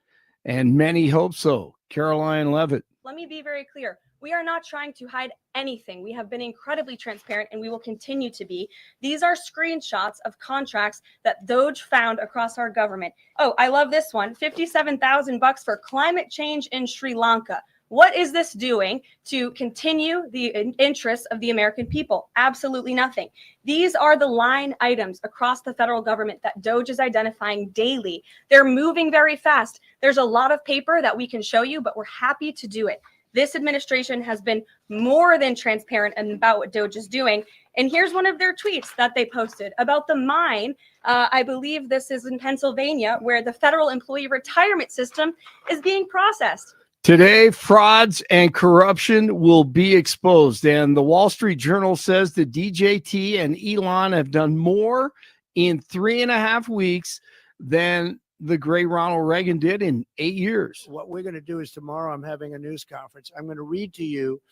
And many hope so. Caroline Levitt. Let me be very clear. We are not trying to hide anything. We have been incredibly transparent and we will continue to be. These are screenshots of contracts that DOGE found across our government. Oh, I love this one. $57,000 for climate change in Sri Lanka. What is this doing to continue the interests of the American people? Absolutely nothing. These are the line items across the federal government that DOGE is identifying daily. They're moving very fast. There's a lot of paper that we can show you, but we're happy to do it. This administration has been more than transparent about what DOGE is doing. And here's one of their tweets that they posted about the mine. I believe this is in Pennsylvania, where the federal employee retirement system is being processed. Today, frauds and corruption will be exposed. And the Wall Street Journal says that DJT and Elon have done more in 3.5 weeks than the great Ronald Reagan did in 8 years. What we're going to do is tomorrow I'm having a news conference. I'm going to read to you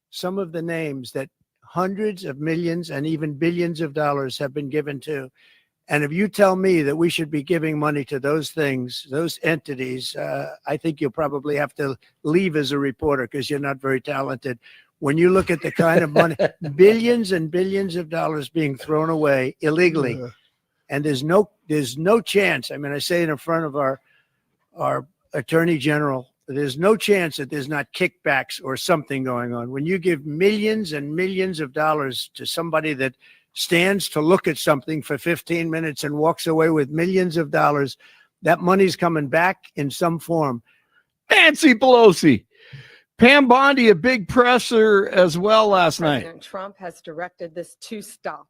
some of the names that hundreds of millions and even billions of dollars have been given to. And if you tell me that we should be giving money to those things, those entities, I think you'll probably have to leave as a reporter because you're not very talented. When you look at the kind of money, billions and billions of dollars being thrown away illegally, and there's no chance. I mean, I say it in front of our attorney general, there's no chance that there's not kickbacks or something going on. When you give millions and millions of dollars to somebody that stands to look at something for 15 minutes and walks away with millions of dollars, that money's coming back in some form. Nancy Pelosi. Pam Bondi, a big presser as well last night. President Trump has directed this to stop.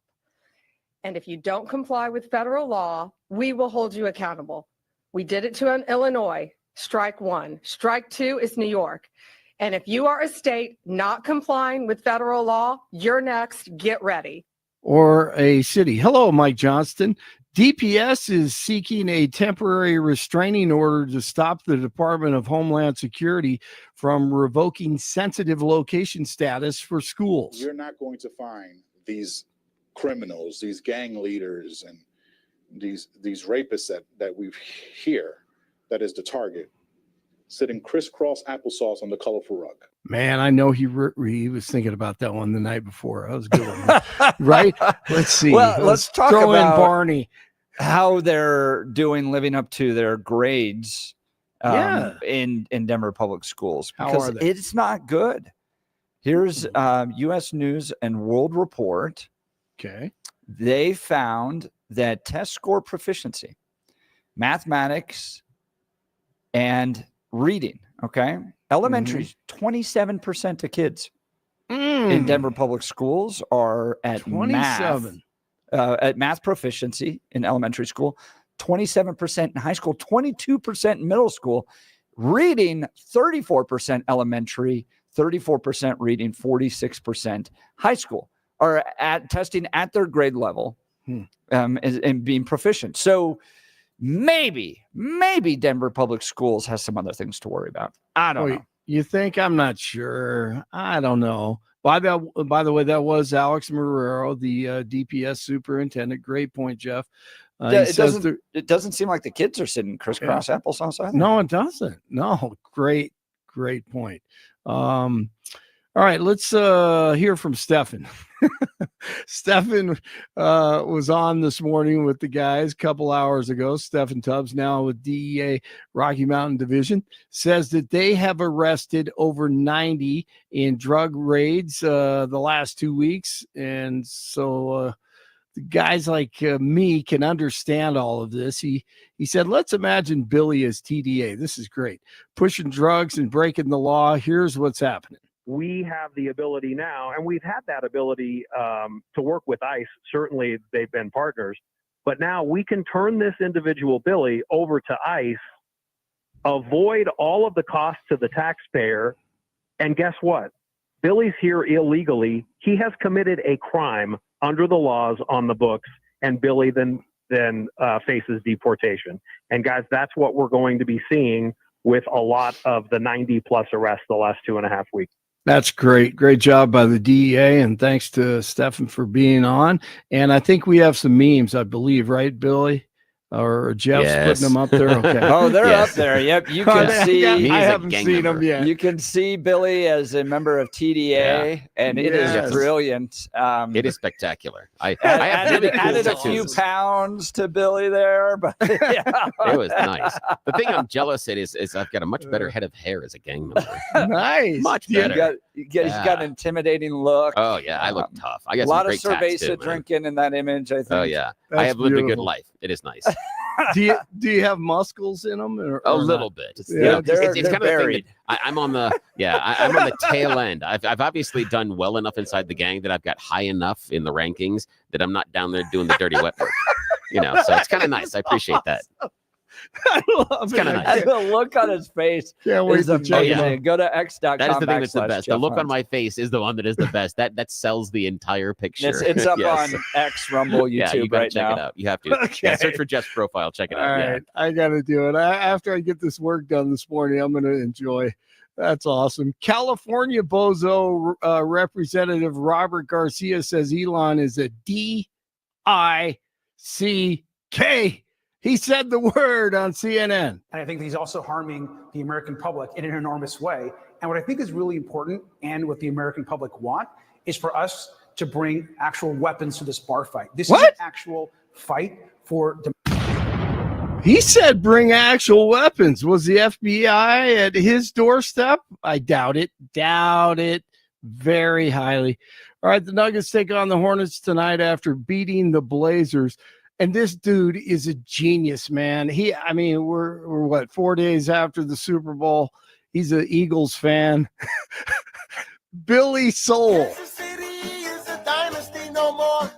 And if you don't comply with federal law, we will hold you accountable. We did it to Illinois, strike one. Strike two is New York. And if you are a state not complying with federal law, you're next. Get ready. Or a city. Hello, Mike Johnston. DPS is seeking a temporary restraining order to stop the Department of Homeland Security from revoking sensitive location status for schools. You're not going to find these criminals, these gang leaders and these rapists that we hear, that is the target, sitting crisscross applesauce on the colorful rug. Man, I know he was thinking about that one the night before. That was a good one, right? Let's see. Well, let's talk throw about in Barney. How they're doing living up to their grades in Denver public schools, How because are they? it's not good. Here's U.S. News and World Report. Okay. They found that test score proficiency, mathematics, and reading, okay? Elementary, 27% of kids in Denver public schools are at 27. Math proficiency in elementary school, 27% in high school, 22% in middle school, reading 34% elementary, 34% reading, 46% high school are at testing at their grade level and being proficient. So maybe Denver public schools has some other things to worry about. I don't know. You think? I'm not sure. I don't know. By the way, that was Alex Marrero, the DPS superintendent. Great point, Jeff. It doesn't seem like the kids are sitting crisscross applesauce either. No, it doesn't. No, great point. All right, let's hear from Stefan. Stefan was on this morning with the guys a couple hours ago. Stefan Tubbs, now with DEA Rocky Mountain Division, says that they have arrested over 90 in drug raids the last 2 weeks. And so the guys like me can understand all of this. He said, let's imagine Billy as TDA. This is great. Pushing drugs and breaking the law. Here's what's happening. We have the ability now, and we've had that ability to work with ICE. Certainly, they've been partners. But now we can turn this individual Billy over to ICE, avoid all of the costs to the taxpayer, and guess what? Billy's here illegally. He has committed a crime under the laws on the books, and Billy then faces deportation. And guys, that's what we're going to be seeing with a lot of the 90-plus arrests the last 2.5 weeks. That's great. Great job by the DEA. And thanks to Stefan for being on. And I think we have some memes, I believe, right, Billy? Or Jeff's putting them up there. Okay. Oh, they're up there. Yep. You can see. I haven't seen them yet. You can see Billy as a member of TDA, and it is brilliant. It is spectacular. I added a few pounds to Billy there, but yeah. It was nice. The thing I'm jealous at is I've got a much better head of hair as a gang member. Nice. Much better. He's got an intimidating look. Oh, yeah. I look tough. I got a lot some of great cerveza drinking in that image, I think. Oh, yeah. That's I have lived a good beautiful. life. It is nice. Do you have muscles in them? A little bit. Yeah, You know, they're it's kind of buried. I'm on the I'm on the tail end. I've obviously done well enough inside the gang that I've got high enough in the rankings that I'm not down there doing the dirty wet work. You know, so it's kind of nice. I appreciate that. I love It's kind of it. nice. And the look on his face Can't wait is to check it amazing. out. Go to x.com. That is the thing that's the /Jeff best. The look on Hunt. my face is the one that is the best. That sells the entire picture. It's up Yes. on X, Rumble, Yeah, you YouTube gotta right check now. it out. You have to. Okay. Yeah, search for Jeff's profile. Check it All out. right. I got to do it. After I get this work done this morning, I'm going to enjoy. That's awesome. California Bozo Representative Robert Garcia says Elon is a D-I-C-K. He said the word on CNN. And I think that he's also harming the American public in an enormous way. And what I think is really important, and what the American public want, is for us to bring actual weapons to this bar fight. This is an actual fight for He said bring actual weapons. Was the FBI at his doorstep? I doubt it. Doubt it very highly. All right, the Nuggets take on the Hornets tonight after beating the Blazers. And this dude is a genius, man. We're what, 4 days after the Super Bowl. He's an Eagles fan. Billy Soul. Kansas City is a dynasty no more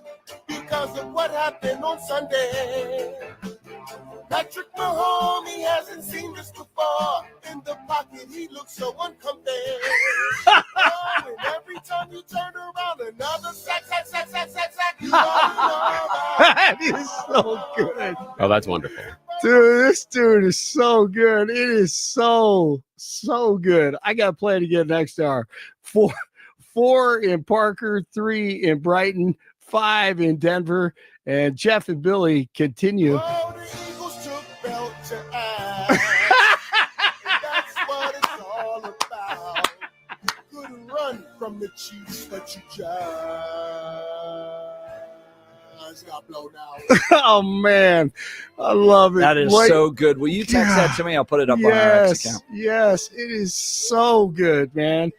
because of what happened on Sunday. Patrick Mahomes, he hasn't seen this before. In the pocket, he looks so uncomfortable. And every time you turn around, another sack. You know That is so good. Oh, that's wonderful. Dude, this dude is so good. It is so good. I got to play it again next hour. Four in Parker, 3 in Brighton, 5 in Denver, And Jeff and Billy continue. Oh, the Eagles took belt to ass. And that's what it's all about. You couldn't run from the Chiefs, but you just got blown out. Oh, man. I love it. That is so good. Will you text that to me? I'll put it up on our X account. Yes, it is so good, man.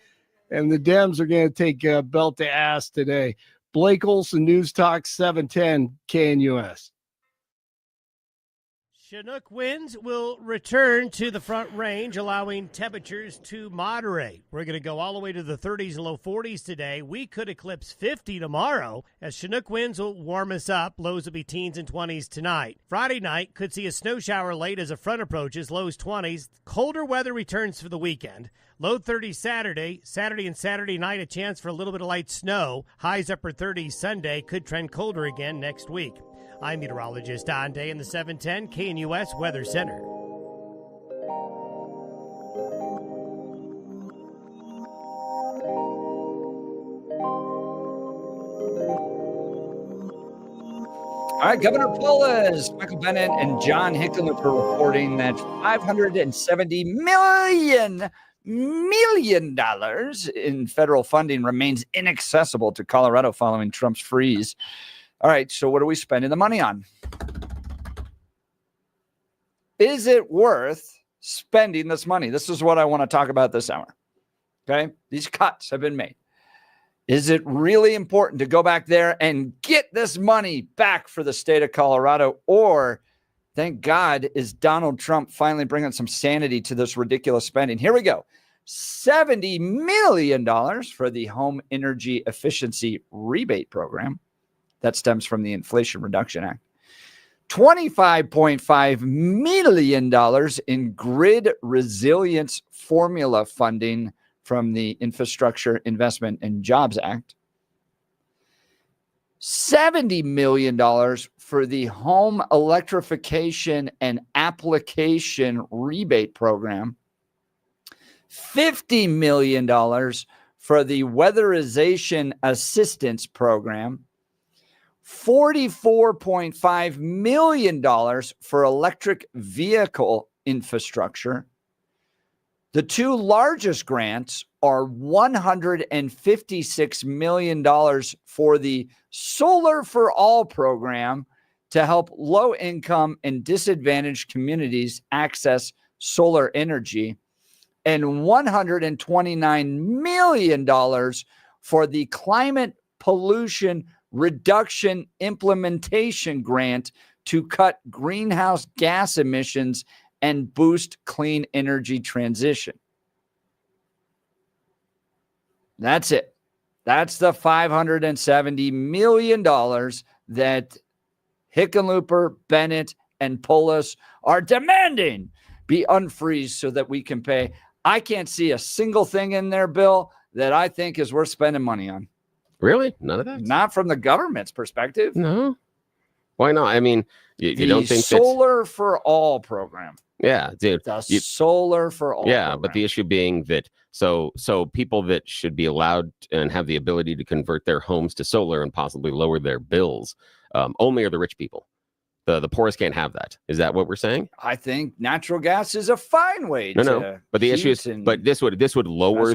And the Dems are going to take belt to ass today. Blake Olson, News Talk 710 KNUS. Chinook winds will return to the Front Range, allowing temperatures to moderate. We're going to go all the way to the 30s and low 40s today. We could eclipse 50 tomorrow as Chinook winds will warm us up. Lows will be teens and 20s tonight. Friday night could see a snow shower late as a front approaches, lows 20s. Colder weather returns for the weekend. Low 30s Saturday. Saturday and Saturday night, a chance for a little bit of light snow. Highs upper 30s Sunday. Could trend colder again next week. I'm meteorologist Don Day in the 710 KNUS Weather Center. All right, Governor Polis, Michael Bennett, and John Hickenlooper reporting that $570 million in federal funding remains inaccessible to Colorado following Trump's freeze. All right, so what are we spending the money on? Is it worth spending this money? This is what I want to talk about this hour. Okay, these cuts have been made. Is it really important to go back there and get this money back for the state of Colorado? Or, thank God, is Donald Trump finally bringing some sanity to this ridiculous spending? Here we go. $70 million for the Home Energy Efficiency Rebate Program. That stems from the Inflation Reduction Act. $25.5 million in grid resilience formula funding from the Infrastructure Investment and Jobs Act. $70 million for the Home Electrification and Application Rebate Program. $50 million for the Weatherization Assistance Program. $44.5 million for electric vehicle infrastructure. The two largest grants are $156 million for the Solar for All program to help low-income and disadvantaged communities access solar energy, and $129 million for the Climate Pollution Reduction Implementation Grant to cut greenhouse gas emissions and boost clean energy transition. That's it. That's the $570 million that Hickenlooper, Bennett, and Polis are demanding be unfreezed so that we can pay. I can't see a single thing in there, Bill, that I think is worth spending money on. Really? None of that? Not from the government's perspective. No. Why not? I mean, you don't think Solar for All program. Yeah, dude. The Solar for All. Yeah, program. But the issue being that so people that should be allowed and have the ability to convert their homes to solar and possibly lower their bills only are the rich people. The poorest can't have that. Is that what we're saying? I think natural gas is a fine way No. But the issue is, but this would lower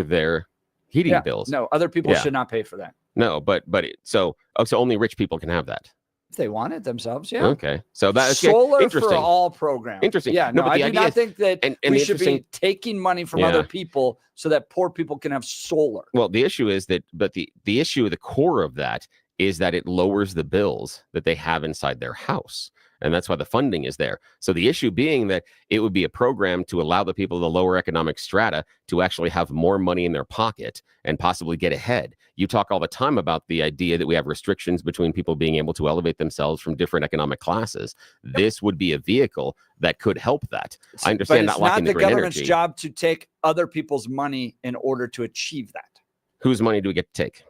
their heating bills. No, other people should not pay for that. No, but so only rich people can have that. If they want it themselves, yeah. Okay, so that's Solar interesting. for All program. Interesting. Yeah, no, but I the do idea not is, think that and we the should be taking money from other people so that poor people can have solar. Well, the issue is that, but the issue, the core of that is that it lowers the bills that they have inside their house. And that's why the funding is there. So the issue being that it would be a program to allow the people of the lower economic strata to actually have more money in their pocket and possibly get ahead. You talk all the time about the idea that we have restrictions between people being able to elevate themselves from different economic classes. This would be a vehicle that could help that. I understand but it's not locking not the government's energy. job to take other people's money in order to achieve that. Whose money do we get to take?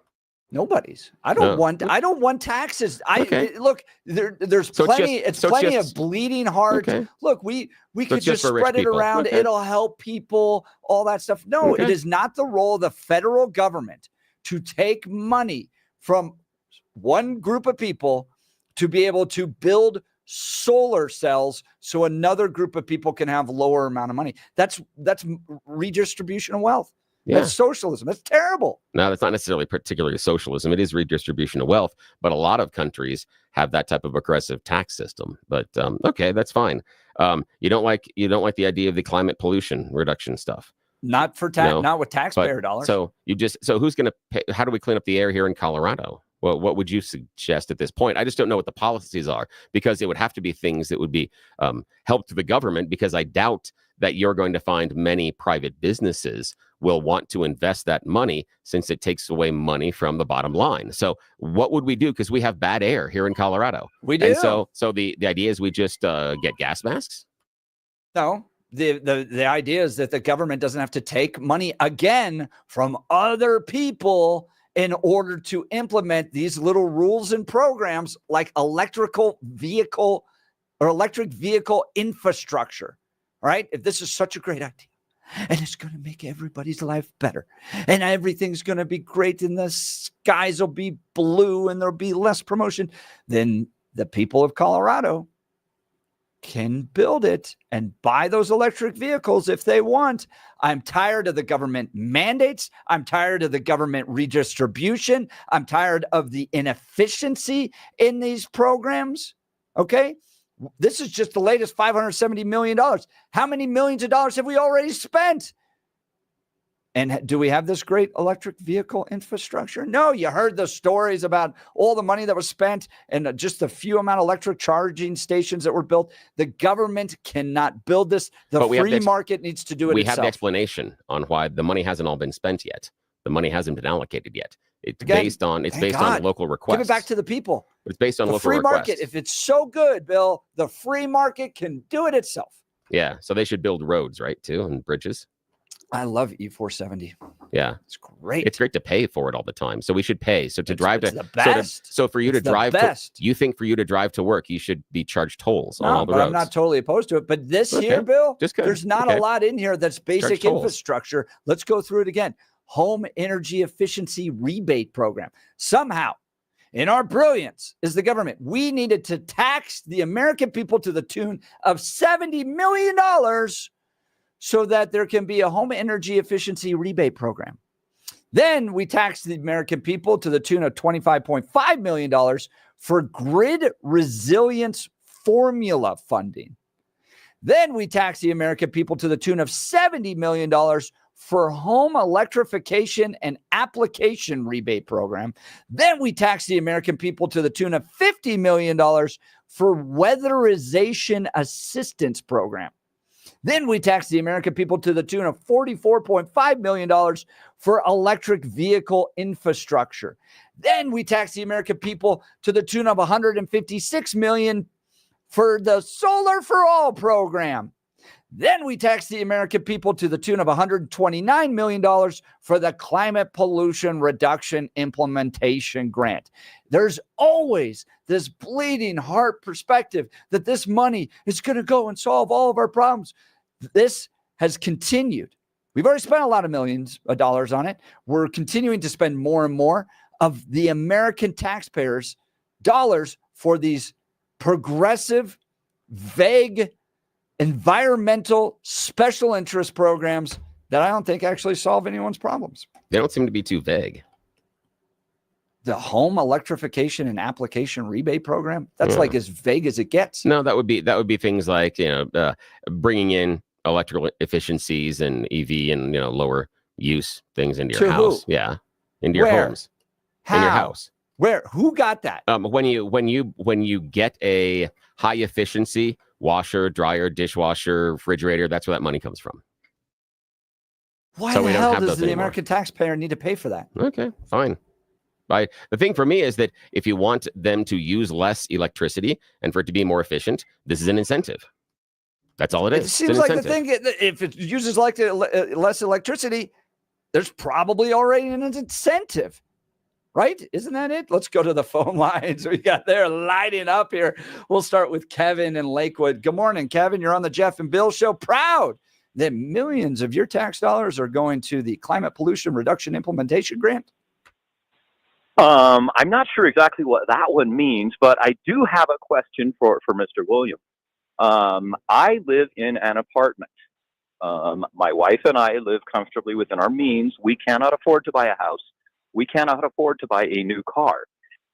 Nobody's. I don't want taxes. Look, there's So plenty. it's It's plenty just- of bleeding heart. Okay. Look, we So could it's just just for rich spread it people. around. Okay. It'll help people. All that stuff. No, Okay. it is not the role of the federal government to take money from one group of people to be able to build solar cells so another group of people can have lower amount of money. That's redistribution of wealth. Yeah. That's socialism. That's terrible. No, that's not necessarily particularly socialism. It is redistribution of wealth, but a lot of countries have that type of aggressive tax system. But okay, that's fine. You don't like the idea of the climate pollution reduction stuff. Not for not with taxpayer dollars. So who's going to pay? How do we clean up the air here in Colorado? Well, what would you suggest at this point? I just don't know what the policies are, because it would have to be things that would be help to the government, because I doubt that you're going to find many private businesses will want to invest that money, since it takes away money from the bottom line. So what would we do? Because we have bad air here in Colorado. We do. And so the idea is we just get gas masks? No. The idea is that the government doesn't have to take money again from other people in order to implement these little rules and programs like electric vehicle infrastructure, right? If this is such a great idea and it's going to make everybody's life better and everything's going to be great and the skies will be blue and there'll be less promotion, then the people of Colorado can build it and buy those electric vehicles if they want. I'm tired of the government mandates. I'm tired of the government redistribution. I'm tired of the inefficiency in these programs. Okay. This is just the latest $570 million. How many millions of dollars have we already spent? And do we have this great electric vehicle infrastructure? No, you heard the stories about all the money that was spent and just the few amount of electric charging stations that were built. The government cannot build this. The free market needs to do it itself. We have the explanation on why the money hasn't all been spent yet. The money hasn't been allocated yet. It's based on local requests. Give it back to the people. It's based on the local free requests. Market. If it's so good, Bill, the free market can do it itself. Yeah, so they should build roads, right, too, and bridges. I love E470. Yeah, it's great. It's great to pay for it all the time. So we should pay. So to drive it's to the best. So for you to drive to, you think for you to drive to work, you should be charged tolls on all the but roads. I'm not totally opposed to it. But this here, Bill, there's not a lot in here that's basic infrastructure. Let's go through it again. Home energy efficiency rebate program. Somehow, in our brilliance as the government, we needed to tax the American people to the tune of $70 million so that there can be a home energy efficiency rebate program. Then we taxed the American people to the tune of $25.5 million for grid resilience formula funding. Then we taxed the American people to the tune of $70 million for home electrification and application rebate program. Then we taxed the American people to the tune of $50 million for weatherization assistance program. Then we taxed the American people to the tune of $44.5 million for electric vehicle infrastructure. Then we taxed the American people to the tune of $156 million for the Solar for All program. Then we taxed the American people to the tune of $129 million for the Climate Pollution Reduction Implementation Grant. There's always this bleeding heart perspective that this money is going to go and solve all of our problems. This has continued. We've already spent a lot of millions of dollars on it. We're continuing to spend more and more of the American taxpayers' dollars for these progressive, vague, environmental special interest programs that I don't think actually solve anyone's problems. They don't seem to be too vague. The home electrification and application rebate program, that's like as vague as it gets. No, that would be things like, bringing in electrical efficiencies and EV and, lower use things into your house. Who? Yeah. Into your homes. How? In your house. Where? Who got that? When you get a high efficiency washer, dryer, dishwasher, refrigerator, that's where that money comes from. Why the hell does the American taxpayer need to pay for that? Okay, fine. Right. The thing for me is that if you want them to use less electricity and for it to be more efficient, this is an incentive. That's all it is. It seems like the thing, if it uses less electricity, there's probably already an incentive, right? Isn't that it? Let's go to the phone lines. We got there lighting up here. We'll start with Kevin in Lakewood. Good morning, Kevin. You're on the Jeff and Bill Show. Proud that millions of your tax dollars are going to the Climate Pollution Reduction Implementation Grant. I'm not sure exactly what that one means, but I do have a question for Mr. William. I live in an apartment. My wife and I live comfortably within our means. We cannot afford to buy a house. We cannot afford to buy a new car.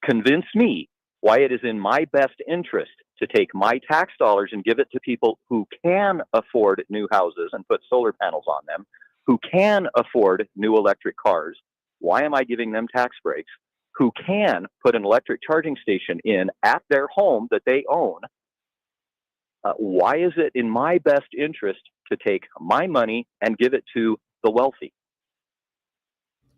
Convince me why it is in my best interest to take my tax dollars and give it to people who can afford new houses and put solar panels on them, who can afford new electric cars. Why am I giving them tax breaks? Who can put an electric charging station in at their home that they own? Why is it in my best interest to take my money and give it to the wealthy?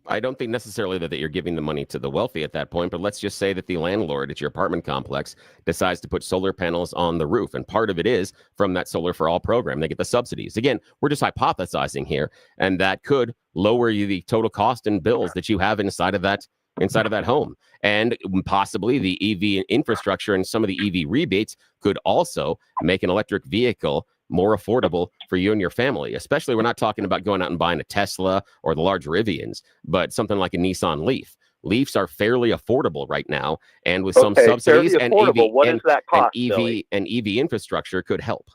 I don't think necessarily that you're giving the money to the wealthy at that point, but let's just say that the landlord at your apartment complex decides to put solar panels on the roof. And part of it is from that Solar for All program. They get the subsidies. Again, we're just hypothesizing here, and that could lower you the total cost and bills that you have inside of that home. And possibly the EV infrastructure and some of the EV rebates could also make an electric vehicle more affordable for you and your family. Especially, we're not talking about going out and buying a Tesla or the large Rivians, but something like a Nissan Leaf. Leafs are fairly affordable right now, and with some subsidies and EV, what does that cost, and EV infrastructure could help.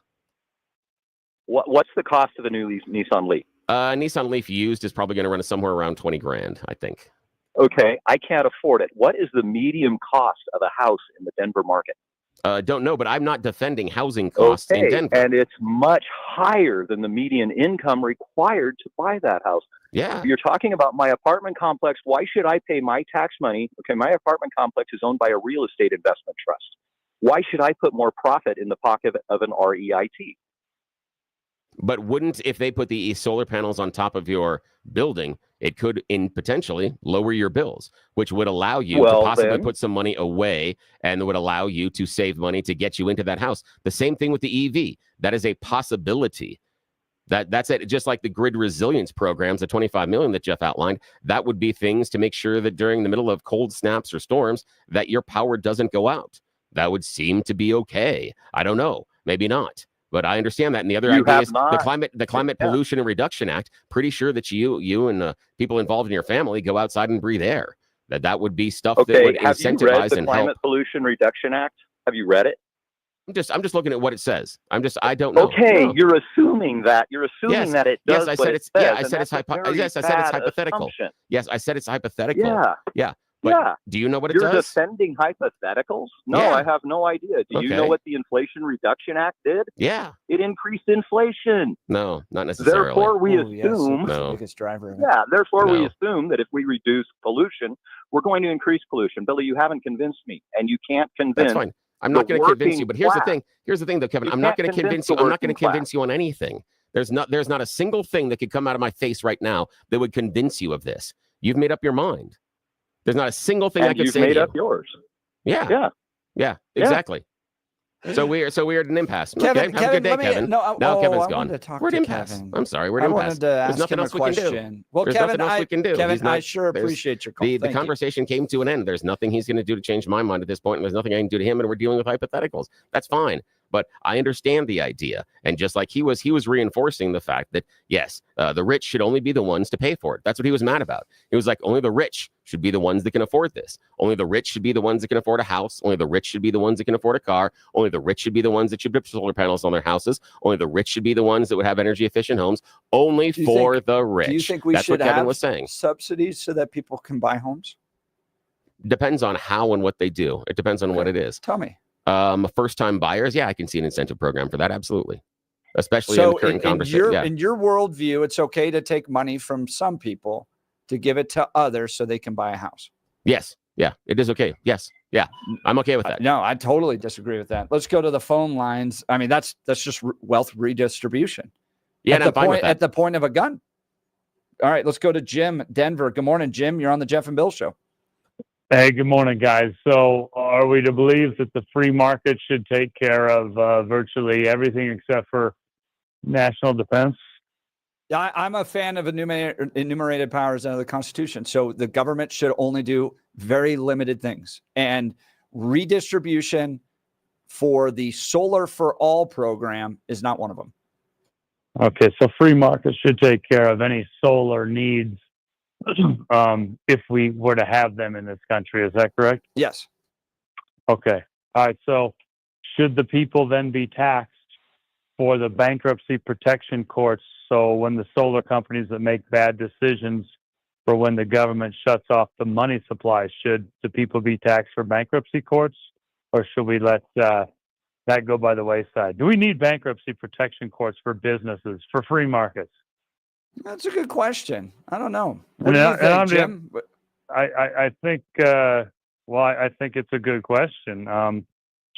What's the cost of a new Nissan Leaf? Nissan Leaf used is probably going to run somewhere around 20 grand, I think. Okay, I can't afford it. What is the medium cost of a house in the Denver market? Don't know, but I'm not defending housing costs in Denver. And it's much higher than the median income required to buy that house. Yeah. If you're talking about my apartment complex, why should I pay my tax money? Okay, my apartment complex is owned by a real estate investment trust. Why should I put more profit in the pocket of an REIT? But wouldn't, if they put the solar panels on top of your building, it could potentially lower your bills, which would allow you to possibly put some money away and would allow you to save money to get you into that house. The same thing with the EV. That is a possibility. That's it. Just like the grid resilience programs, the 25 million that Jeff outlined, that would be things to make sure that during the middle of cold snaps or storms that your power doesn't go out. That would seem to be okay. I don't know. Maybe not. But I understand that. And the other idea is the Climate Pollution and Reduction Act. Pretty sure that you and people involved in your family go outside and breathe air. That would be stuff that would have you incentivize read the and Climate help. Pollution Reduction Act? Have you read it? I'm just looking at what it says. I don't know. Okay, No. you're assuming that that it does. Yes, I said it's. Says, yeah, I said it's. I said it's hypothetical. Assumption. Yes, I said it's hypothetical. Yeah. But do you know what it You're does? defending hypotheticals? No, Yeah. I have no idea. Do you know Okay. what the Inflation Reduction Act did? Yeah. It increased inflation. No, not necessarily. Therefore, we Ooh, yes, assume. it's the biggest driver of it. Yeah, therefore we No. assume that if we reduce pollution, we're going to increase pollution. Billy, you haven't convinced me, and you can't convince. That's fine. I'm not going to convince you, but here's the thing. Here's the thing, though, Kevin. You I'm not can't going to convince convince you. the I'm not going to working convince you on anything. There's not a single thing that could come out of my face right now that would convince you of this. You've made up your mind. There's not a single thing I could say to you. You've made up yours. Yeah, exactly. So we're at an impasse. Kevin, okay, have a good day, Kevin. No, Kevin's I gone. wanted to talk We're at to impasse. Kevin. I'm sorry, we're at I impasse. wanted to There's ask nothing him else a we can do. question. Well, There's Kevin, nothing else we can do. Kevin, I sure there's- appreciate your call. The Thank you. conversation came to an end. There's nothing he's going to do to change my mind at this point, and there's nothing I can do to him, and we're dealing with hypotheticals. That's fine. But I understand the idea. And just like he was reinforcing the fact that, yes, the rich should only be the ones to pay for it. That's what he was mad about. He was like, only the rich should be the ones that can afford this. Only the rich should be the ones that can afford a house. Only the rich should be the ones that can afford a car. Only the rich should be the ones that should put solar panels on their houses. Only the rich should be the ones that would have energy efficient homes. Only for the rich. Do you think we That's should what Kevin have was saying. subsidies so that people can buy homes? Depends on how and what they do. It depends on what it is. Tell me. First-time buyers, yeah, I can see an incentive program for that, absolutely. Especially in So the current conversation. in your worldview, it's okay to take money from some people to give it to others so they can buy a house. Yes. Yeah, it is okay. Yes. Yeah, I'm okay with that. No, I totally disagree with that. Let's go to the phone lines. I mean, that's just wealth redistribution. Yeah, and I'm fine with that. At the point of a gun. All right, let's go to Jim, Denver. Good morning, Jim. You're on the Jeff and Bill Show. Hey, good morning, guys. So are we to believe that the free market should take care of virtually everything except for national defense? Yeah, I'm a fan of enumerated powers under the Constitution. So the government should only do very limited things. And redistribution for the Solar for All program is not one of them. Okay, so free market should take care of any solar needs if we were to have them in this country. Is that correct? Yes. Okay. All right. So should the people then be taxed for the bankruptcy protection courts? So when the solar companies that make bad decisions, or when the government shuts off the money supply, should the people be taxed for bankruptcy courts, or should we let that go by the wayside? Do we need bankruptcy protection courts for businesses, for free markets? That's a good question. I don't know. What do And you think, Jim? I think, I think it's a good question.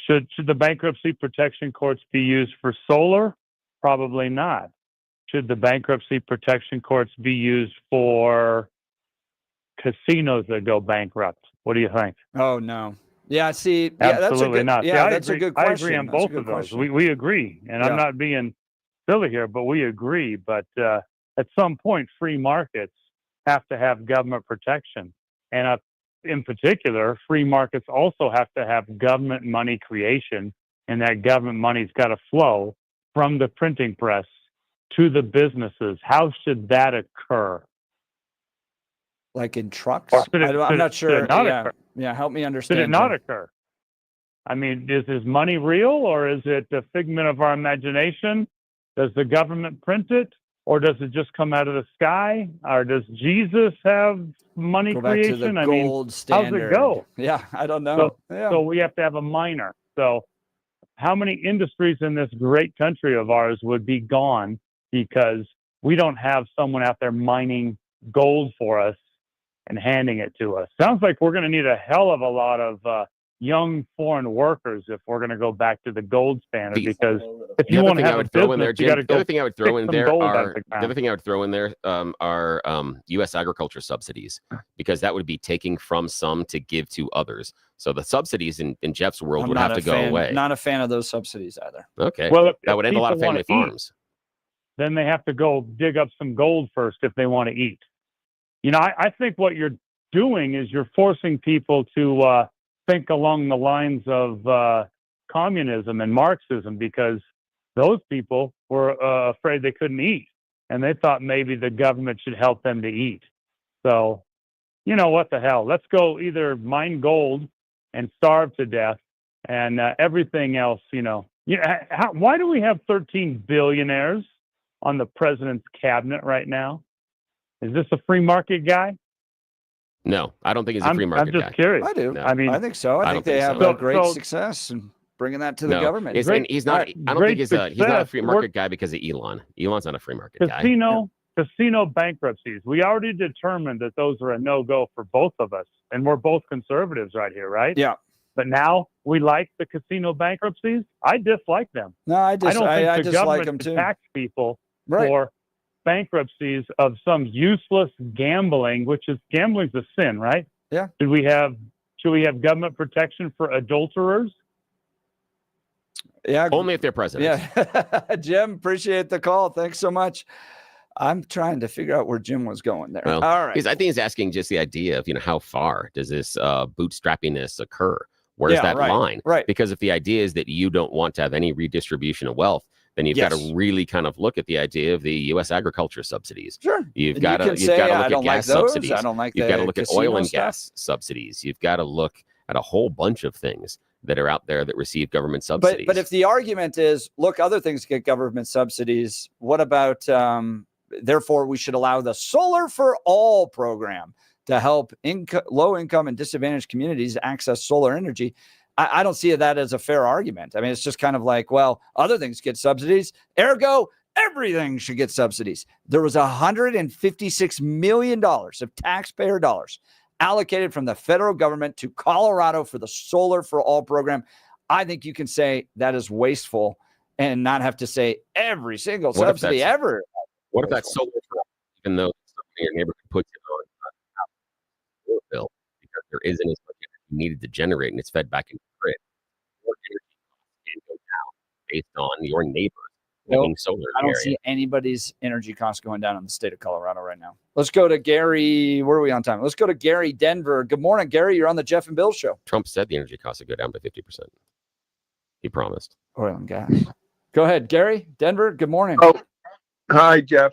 Should the bankruptcy protection courts be used for solar? Probably not. Should the bankruptcy protection courts be used for casinos that go bankrupt? What do you think? Oh, no. Yeah, see, yeah, Absolutely that's a good, not. yeah, See, that's a good I question. agree on That's a both good of those. question. We agree, and I'm Yeah. not being silly here, but we agree. But at some point, free markets have to have government protection, and in particular, free markets also have to have government money creation, and that government money's got to flow from the printing press to the businesses. How should that occur? Like in trucks? Should I'm not sure. Should it not Yeah, occur? yeah, help me Should understand. it not Jim. occur? I mean, is money real, or is it a figment of our imagination? Does the government print it, or does it just come out of the sky? Or does Jesus have money Go back to creation? the I mean, gold standard. how's it go? Yeah, I don't know. So we have to have a miner. So how many industries in this great country of ours would be gone because we don't have someone out there mining gold for us and handing it to us? Sounds like we're going to need a hell of a lot of young foreign workers if we're going to go back to the gold standard, because if you want to have a business, you got to The go other thing I would throw in there are U.S. agriculture subsidies, because that would be taking from some to give to others. So the subsidies in Jeff's world would have to go away. Not a fan of those subsidies either. Okay. Well, that would end a lot of people family wanna eat, farms. then they have to go dig up some gold first if they want to eat. You know, I think what you're doing is you're forcing people to think along the lines of communism and Marxism, because those people were afraid they couldn't eat, and they thought maybe the government should help them to eat. So, you know, what the hell? Let's go either mine gold and starve to death, and everything else, why do we have 13 billionaires on the president's cabinet right now? Is this a free market guy? No, I don't think he's a free market guy. I'm just curious. I do. No. I mean, I think so. I think they have a great success in bringing that to the government. And he's not. I don't think he's not a free market guy because of Elon. Elon's not a free market guy. Casino bankruptcies. We already determined that those are a no-go for both of us, and we're both conservatives right here, right? Yeah. But now we like the casino bankruptcies. I dislike them. No, I don't think I the dislike government them should too. tax people Right. for bankruptcies of some useless gambling, gambling's a sin, right? Yeah. Should we have government protection for adulterers? Yeah. Only if they're president. Yeah. Jim, appreciate the call. Thanks so much. I'm trying to figure out where Jim was going there. Well, all right. I think he's asking just the idea of, how far does this bootstrappiness occur? Where's that line? Right. Because if the idea is that you don't want to have any redistribution of wealth, then you've got to really kind of look at the idea of the U.S. agriculture subsidies. Sure. You've got to look at gas subsidies. I don't like You've got to look at oil and stuff. gas subsidies. You've got to look at a whole bunch of things that are out there that receive government subsidies. But if the argument is, look, other things get government subsidies, what about, therefore, we should allow the Solar for All program to help low income and disadvantaged communities access solar energy? I don't see that as a fair argument. I mean, it's just kind of like, well, other things get subsidies, ergo, everything should get subsidies. There was $156 million of taxpayer dollars allocated from the federal government to Colorado for the Solar for All program. I think you can say that is wasteful and not have to say every single subsidy ever. What if that's solar for all, even though your neighborhood puts it on a bill because there isn't as much energy needed to generate and it's fed back into the grid? Your energy costs can go down based on your neighbors living solar. I don't see anybody's energy costs going down in the state of Colorado right now. Let's go to Gary. Where are we on time? Let's go to Gary, Denver. Good morning, Gary. You're on the Jeff and Bill show. Trump said the energy costs would go down by 50%. He promised. Oil and gas. Go ahead, Gary, Denver. Good morning. Oh, hi, Jeff.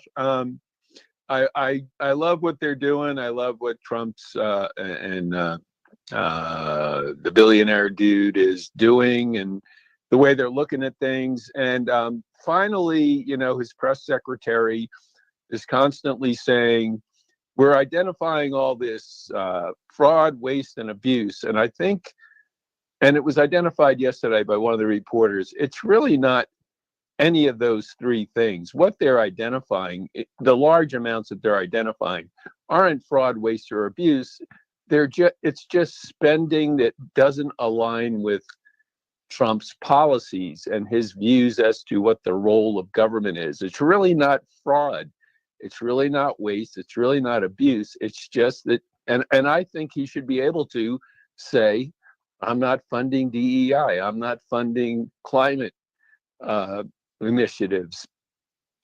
I love what they're doing. I love what Trump's and the billionaire dude is doing, and the way they're looking at things. And finally, his press secretary is constantly saying, we're identifying all this fraud, waste, and abuse. And I think, and it was identified yesterday by one of the reporters, it's really not any of those three things. What they're identifying, the large amounts that they're identifying, aren't fraud, waste, or abuse. It's just spending that doesn't align with Trump's policies and his views as to what the role of government is. It's really not fraud. It's really not waste. It's really not abuse. It's just that, and I think he should be able to say, I'm not funding DEI. I'm not funding climate initiatives.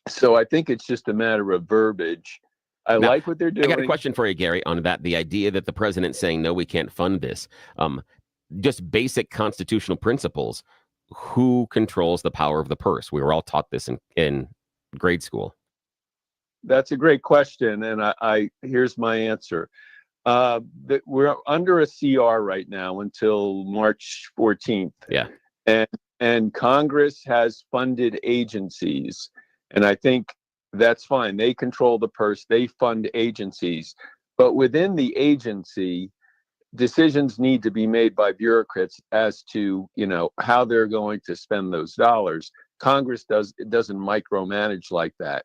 So I think it's just a matter of verbiage. I like what they're doing. I got a question for you, Gary, on that. The idea that the president's saying, no, we can't fund this. Just basic constitutional principles. Who controls the power of the purse? We were all taught this in grade school. That's a great question. And here's my answer. That we're under a CR right now until March 14th. Yeah. And Congress has funded agencies. And I think that's fine. They control the purse. They fund agencies. But within the agency, decisions need to be made by bureaucrats as to, how they're going to spend those dollars. Congress doesn't micromanage like that.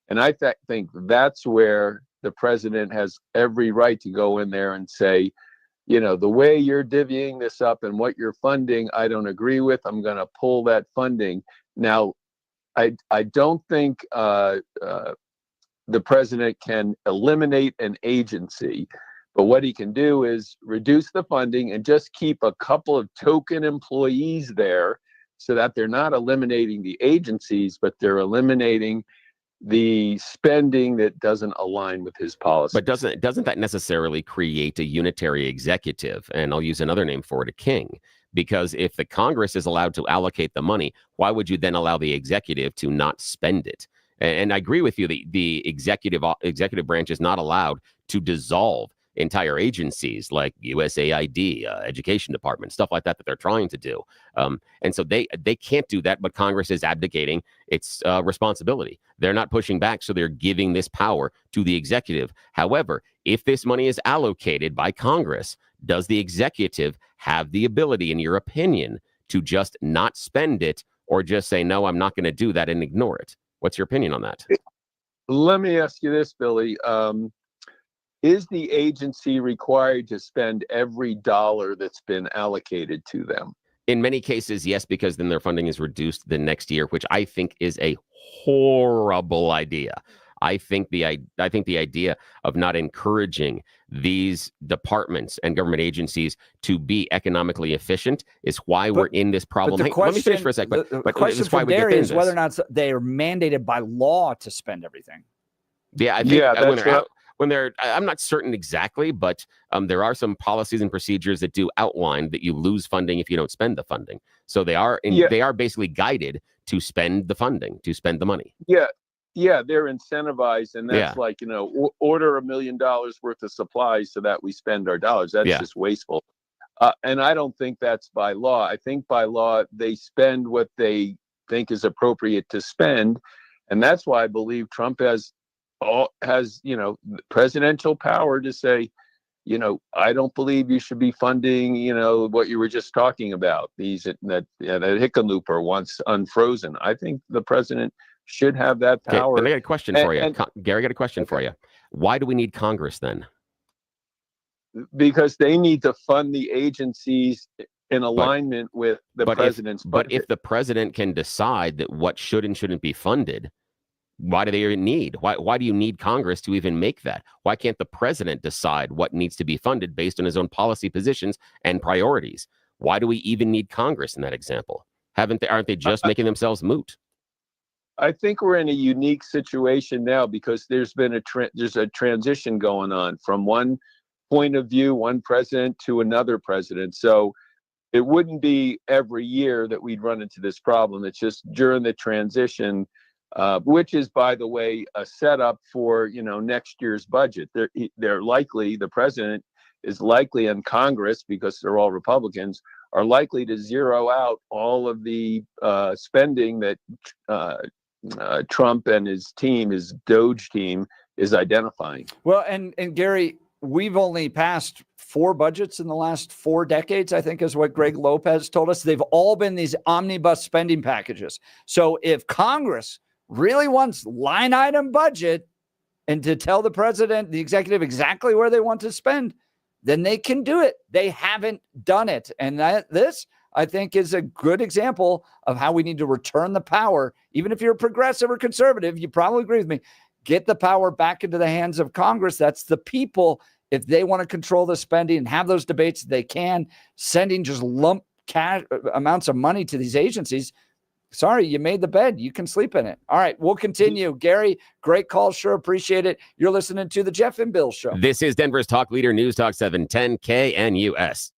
And I think that's where the president has every right to go in there and say, the way you're divvying this up and what you're funding, I don't agree with. I'm going to pull that funding. Now, I don't think the president can eliminate an agency, but what he can do is reduce the funding and just keep a couple of token employees there so that they're not eliminating the agencies, but they're eliminating the spending that doesn't align with his policy. But doesn't that necessarily create a unitary executive? And I'll use another name for it, a king. Because if the Congress is allowed to allocate the money, why would you then allow the executive to not spend it? And I agree with you, the executive branch is not allowed to dissolve entire agencies like USAID, education department, stuff like that they're trying to do. And so they can't do that, but Congress is abdicating its responsibility. They're not pushing back, so they're giving this power to the executive. However, if this money is allocated by Congress, does the executive have the ability, in your opinion, to just not spend it or just say, no, I'm not going to do that and ignore it? What's your opinion on that? Let me ask you this, Billy. Is the agency required to spend every dollar that's been allocated to them? In many cases, yes, because then their funding is reduced the next year, which I think is a horrible idea. I think the idea of not encouraging these departments and government agencies to be economically efficient is why we're in this problem. But let me finish for a second. The question from Gary is whether or not they are mandated by law to spend everything. Yeah, I think when they're I'm not certain exactly, but there are some policies and procedures that do outline that you lose funding if you don't spend the funding. So they are basically guided to spend the funding, to spend the money. Yeah, they're incentivized, and that's like, order $1 million worth of supplies so that we spend our dollars. That's just wasteful. And I don't think that's by law. I think by law, they spend what they think is appropriate to spend. And that's why I believe Trump has presidential power to say, I don't believe you should be funding, what you were just talking about, that Hickenlooper wants unfrozen. I think the president should have that power. Then I got a question for you. Gary, I got a question for you. Why do we need Congress then? Because they need to fund the agencies in alignment with the president's budget. But if the president can decide that what should and shouldn't be funded, why do they need? Why do you need Congress to even make that? Why can't the president decide what needs to be funded based on his own policy positions and priorities? Why do we even need Congress in that example? Aren't they just making themselves moot? I think we're in a unique situation now because there's been there's a transition going on from one point of view, one president to another president. So it wouldn't be every year that we'd run into this problem. It's just during the transition, which is, by the way, a setup for next year's budget. They're likely, the president is likely, and Congress, because they're all Republicans, are likely to zero out all of the spending that Trump and his team, his Doge team, is identifying. Well, and Gary, we've only passed 4 budgets in the last 4 decades, I think is what Greg Lopez told us. They've all been these omnibus spending packages. So if Congress really wants line item budget and to tell the president, the executive, exactly where they want to spend, then they can do it. They haven't done it. And this, I think, is a good example of how we need to return the power. Even if you're a progressive or conservative, you probably agree with me. Get the power back into the hands of Congress. That's the people. If they want to control the spending and have those debates, they can. Sending just lump cash amounts of money to these agencies. Sorry, you made the bed. You can sleep in it. All right, we'll continue. Gary, great call. Sure appreciate it. You're listening to the Jeff and Bill Show. This is Denver's Talk Leader, News Talk 710 KNUS.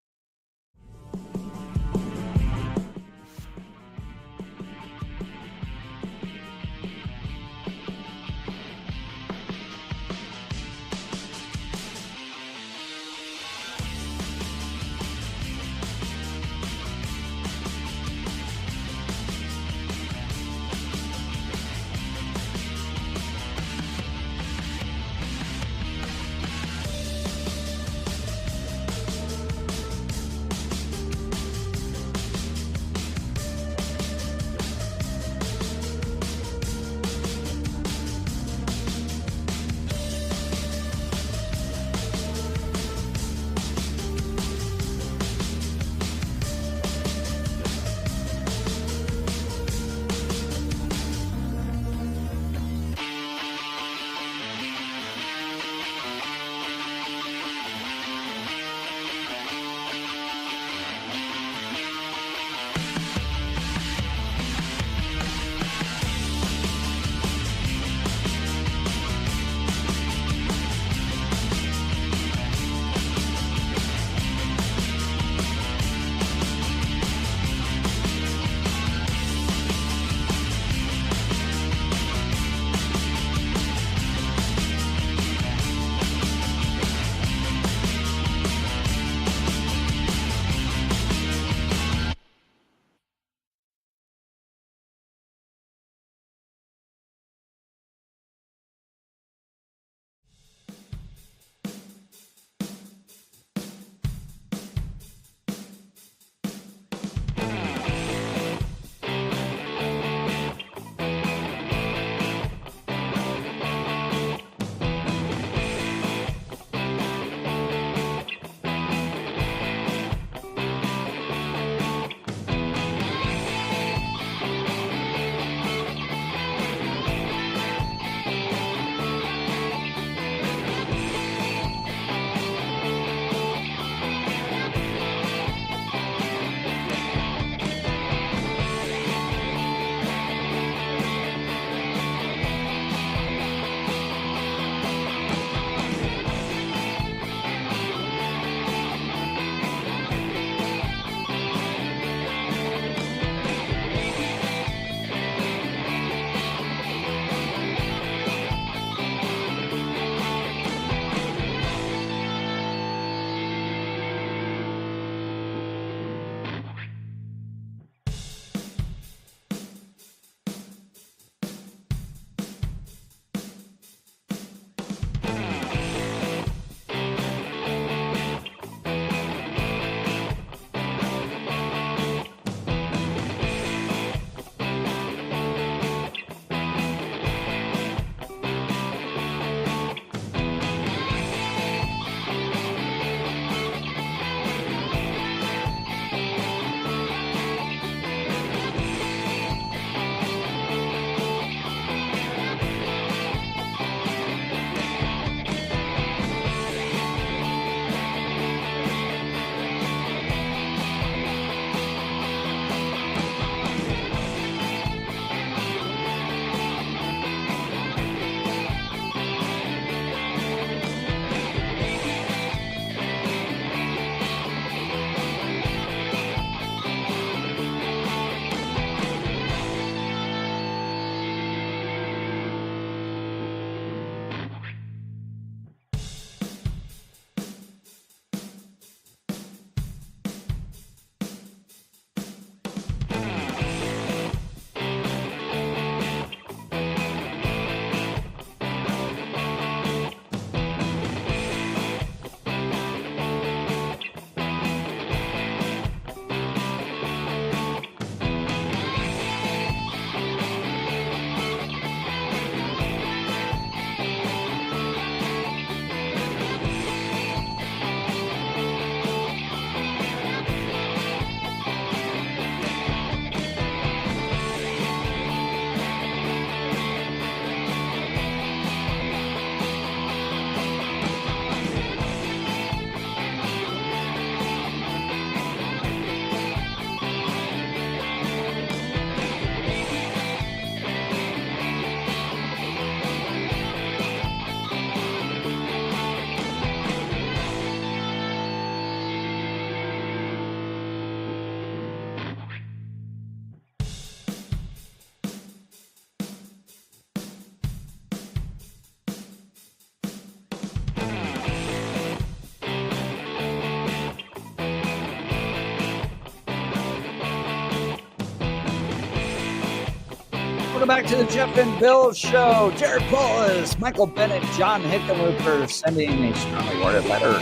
Welcome back to the Jeff and Bill Show. Jared Polis, Michael Bennett, John Hickenlooper sending a strongly worded letter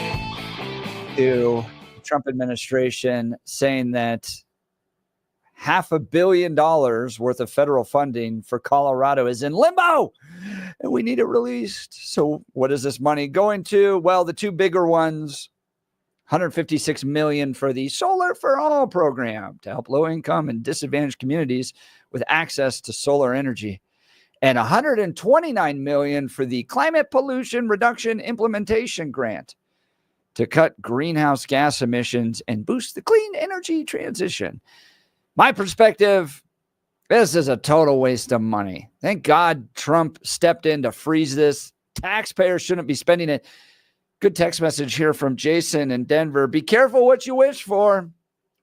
to the Trump administration saying that $500 million worth of federal funding for Colorado is in limbo and we need it released. So what is this money going to? Well, the two bigger ones, $156 million for the Solar for All program to help low-income and disadvantaged communities with access to solar energy, and $129 million for the Climate Pollution Reduction Implementation Grant to cut greenhouse gas emissions and boost the clean energy transition. My perspective, this is a total waste of money. Thank God Trump stepped in to freeze this. Taxpayers shouldn't be spending it. Good text message here from Jason in Denver. Be careful what you wish for.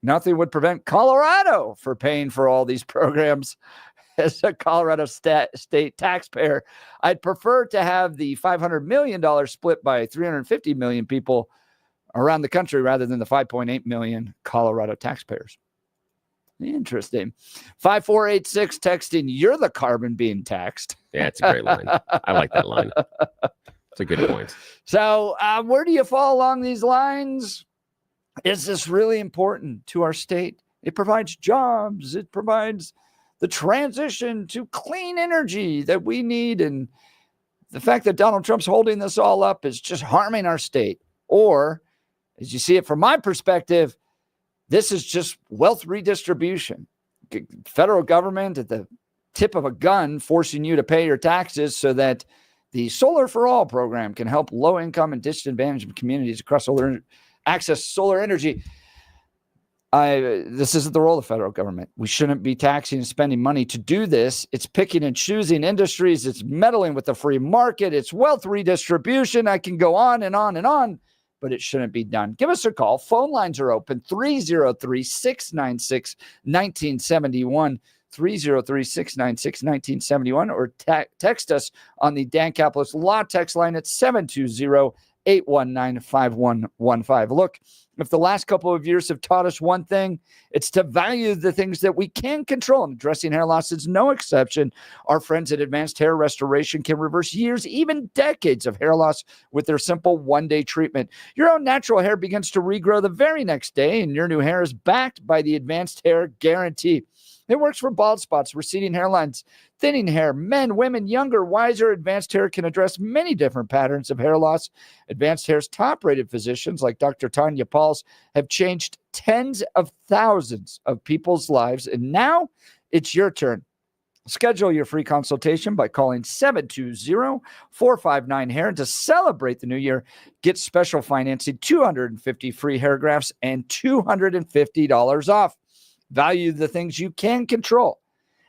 Nothing would prevent Colorado from paying for all these programs. As a Colorado state taxpayer, I'd prefer to have the $500 million split by 350 million people around the country rather than the 5.8 million Colorado taxpayers. Interesting. 5486 texting, you're the carbon being taxed. Yeah, it's a great line. I like that line. It's a good point. So where do you fall along these lines? Is this really important to our state? It provides jobs. It provides the transition to clean energy that we need. And the fact that Donald Trump's holding this all up is just harming our state. Or, as you see it from my perspective, this is just wealth redistribution. Federal government at the tip of a gun forcing you to pay your taxes so that the Solar for All program can help low-income and disadvantaged communities across access solar energy. This isn't the role of the federal government. We shouldn't be taxing and spending money to do this. It's picking and choosing industries. It's meddling with the free market. It's wealth redistribution. I can go on and on and on, but it shouldn't be done. Give us a call. Phone lines are open. 303-696-1971. 303-696-1971, or text us on the Dan Caplis Law text line at 720-819-5115. Look, if the last couple of years have taught us one thing, it's to value the things that we can control, and addressing hair loss is no exception. Our friends at Advanced Hair Restoration can reverse years, even decades of hair loss with their simple one-day treatment. Your own natural hair begins to regrow the very next day, and your new hair is backed by the Advanced Hair Guarantee. It works for bald spots, receding hairlines, thinning hair, men, women, younger, wiser. Advanced Hair can address many different patterns of hair loss. Advanced Hair's top-rated physicians like Dr. Tanya Pauls have changed tens of thousands of people's lives, and now it's your turn. Schedule your free consultation by calling 720-459-HAIR. And to celebrate the new year, get special financing, 250 free hair grafts, and $250 off. Value the things you can control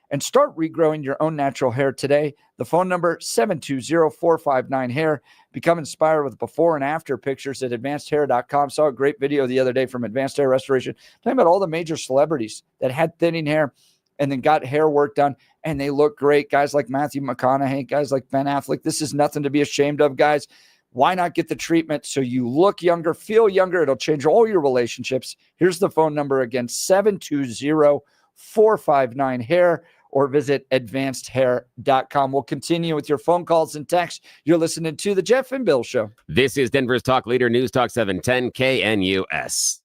and start regrowing your own natural hair today. The phone number, 720-459-HAIR. Become inspired with before and after pictures at advancedhair.com. Saw a great video the other day from Advanced Hair Restoration talking about all the major celebrities that had thinning hair and then got hair work done, and they look great. Guys like Matthew McConaughey, guys like Ben Affleck. This is nothing to be ashamed of, guys. Why not get the treatment so you look younger, feel younger? It'll change all your relationships. Here's the phone number again, 720-459-HAIR, or visit advancedhair.com. We'll continue with your phone calls and texts. You're listening to The Jeff and Bill Show. This is Denver's Talk Leader, News Talk 710 KNUS.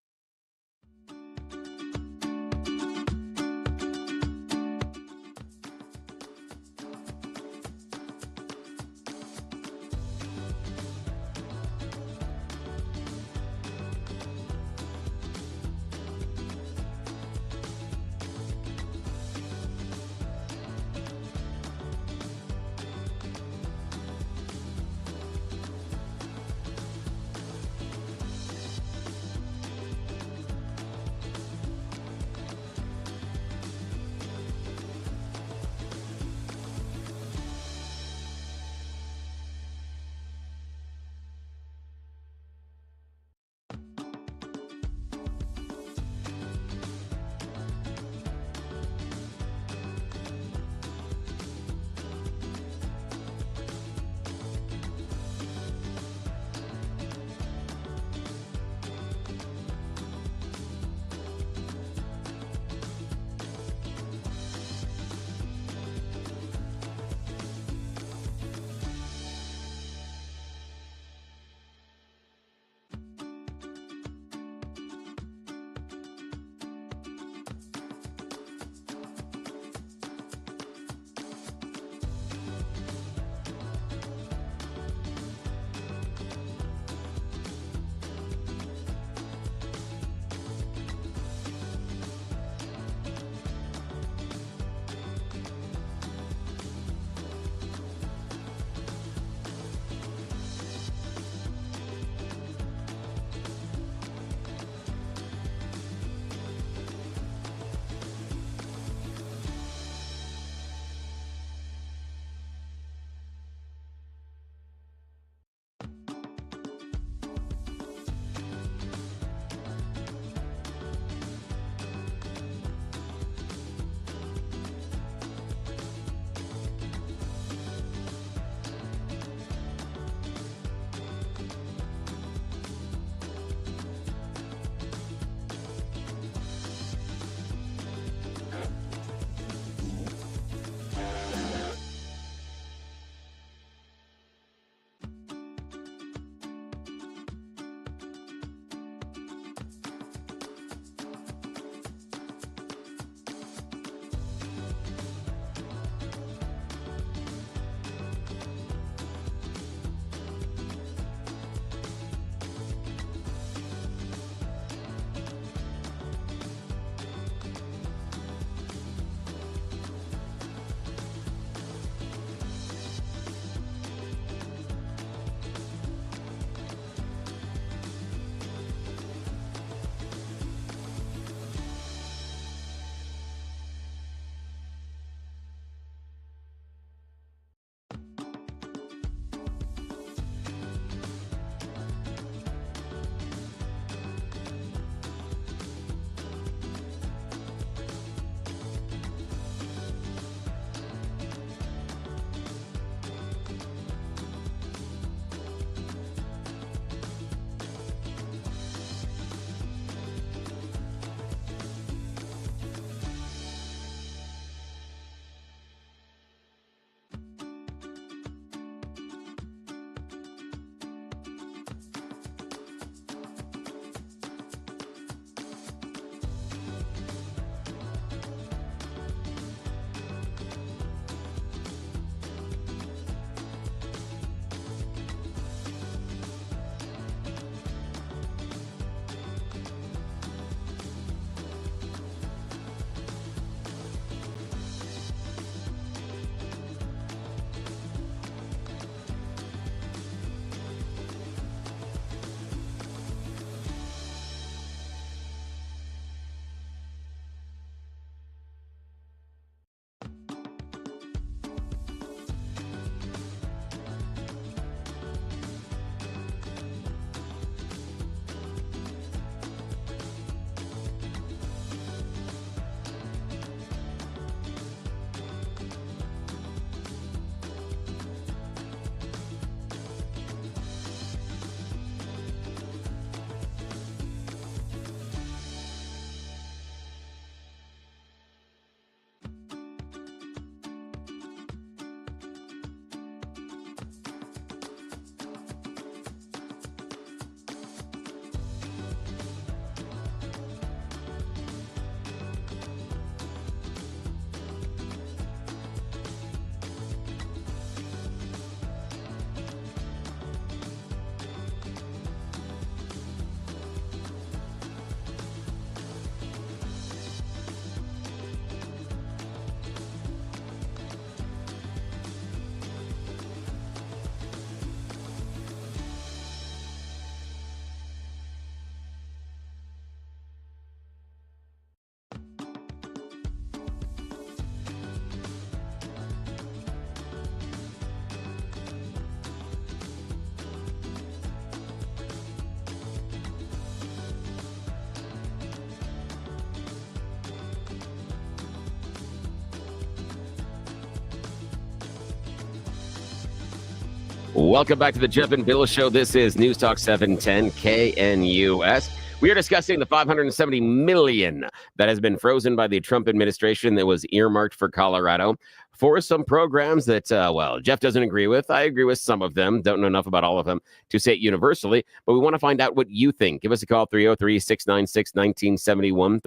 Welcome back to the Jeff and Bill Show. This is News Talk 710 KNUS. We are discussing the $570 million that has been frozen by the Trump administration that was earmarked for Colorado for some programs that, well, Jeff doesn't agree with. I agree with some of them. Don't know enough about all of them to say it universally, but we want to find out what you think. Give us a call, 303-696-1971,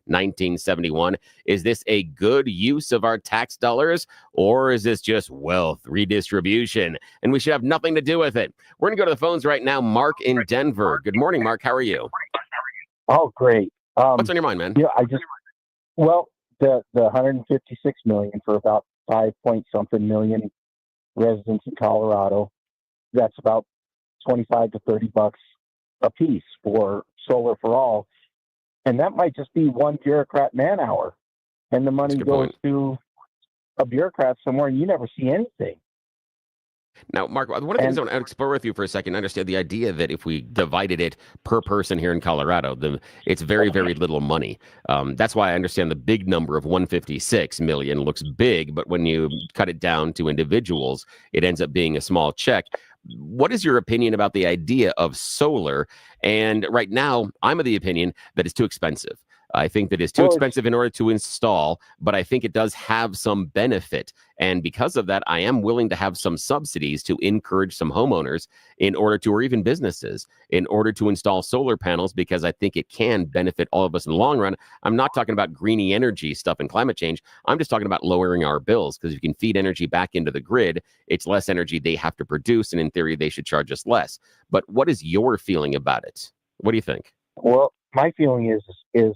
303-696-1971. Is this a good use of our tax dollars, or is this just wealth redistribution? And we should have nothing to do with it. We're going to go to the phones right now. Mark in Denver. Good morning, Mark. How are you? Oh, great. What's on your mind, man? Yeah, the 156 million for about 5-point-something million residents in Colorado. That's about 25 to 30 bucks a piece for solar for all, and that might just be one bureaucrat man hour, and the money goes to a bureaucrat somewhere, and you never see anything. Now, Mark, one of the things I want to explore with you for a second, I understand the idea that if we divided it per person here in Colorado, it's very, very little money. That's why I understand the big number of 156 million looks big, but when you cut it down to individuals, it ends up being a small check. What is your opinion about the idea of solar? And right now, I'm of the opinion that it's too expensive. I think that it's too expensive in order to install, but I think it does have some benefit. And because of that, I am willing to have some subsidies to encourage some homeowners in order to, or even businesses, in order to install solar panels, because I think it can benefit all of us in the long run. I'm not talking about greeny energy stuff and climate change. I'm just talking about lowering our bills, because if you can feed energy back into the grid, it's less energy they have to produce. And in theory, they should charge us less. But what is your feeling about it? What do you think? Well, my feeling is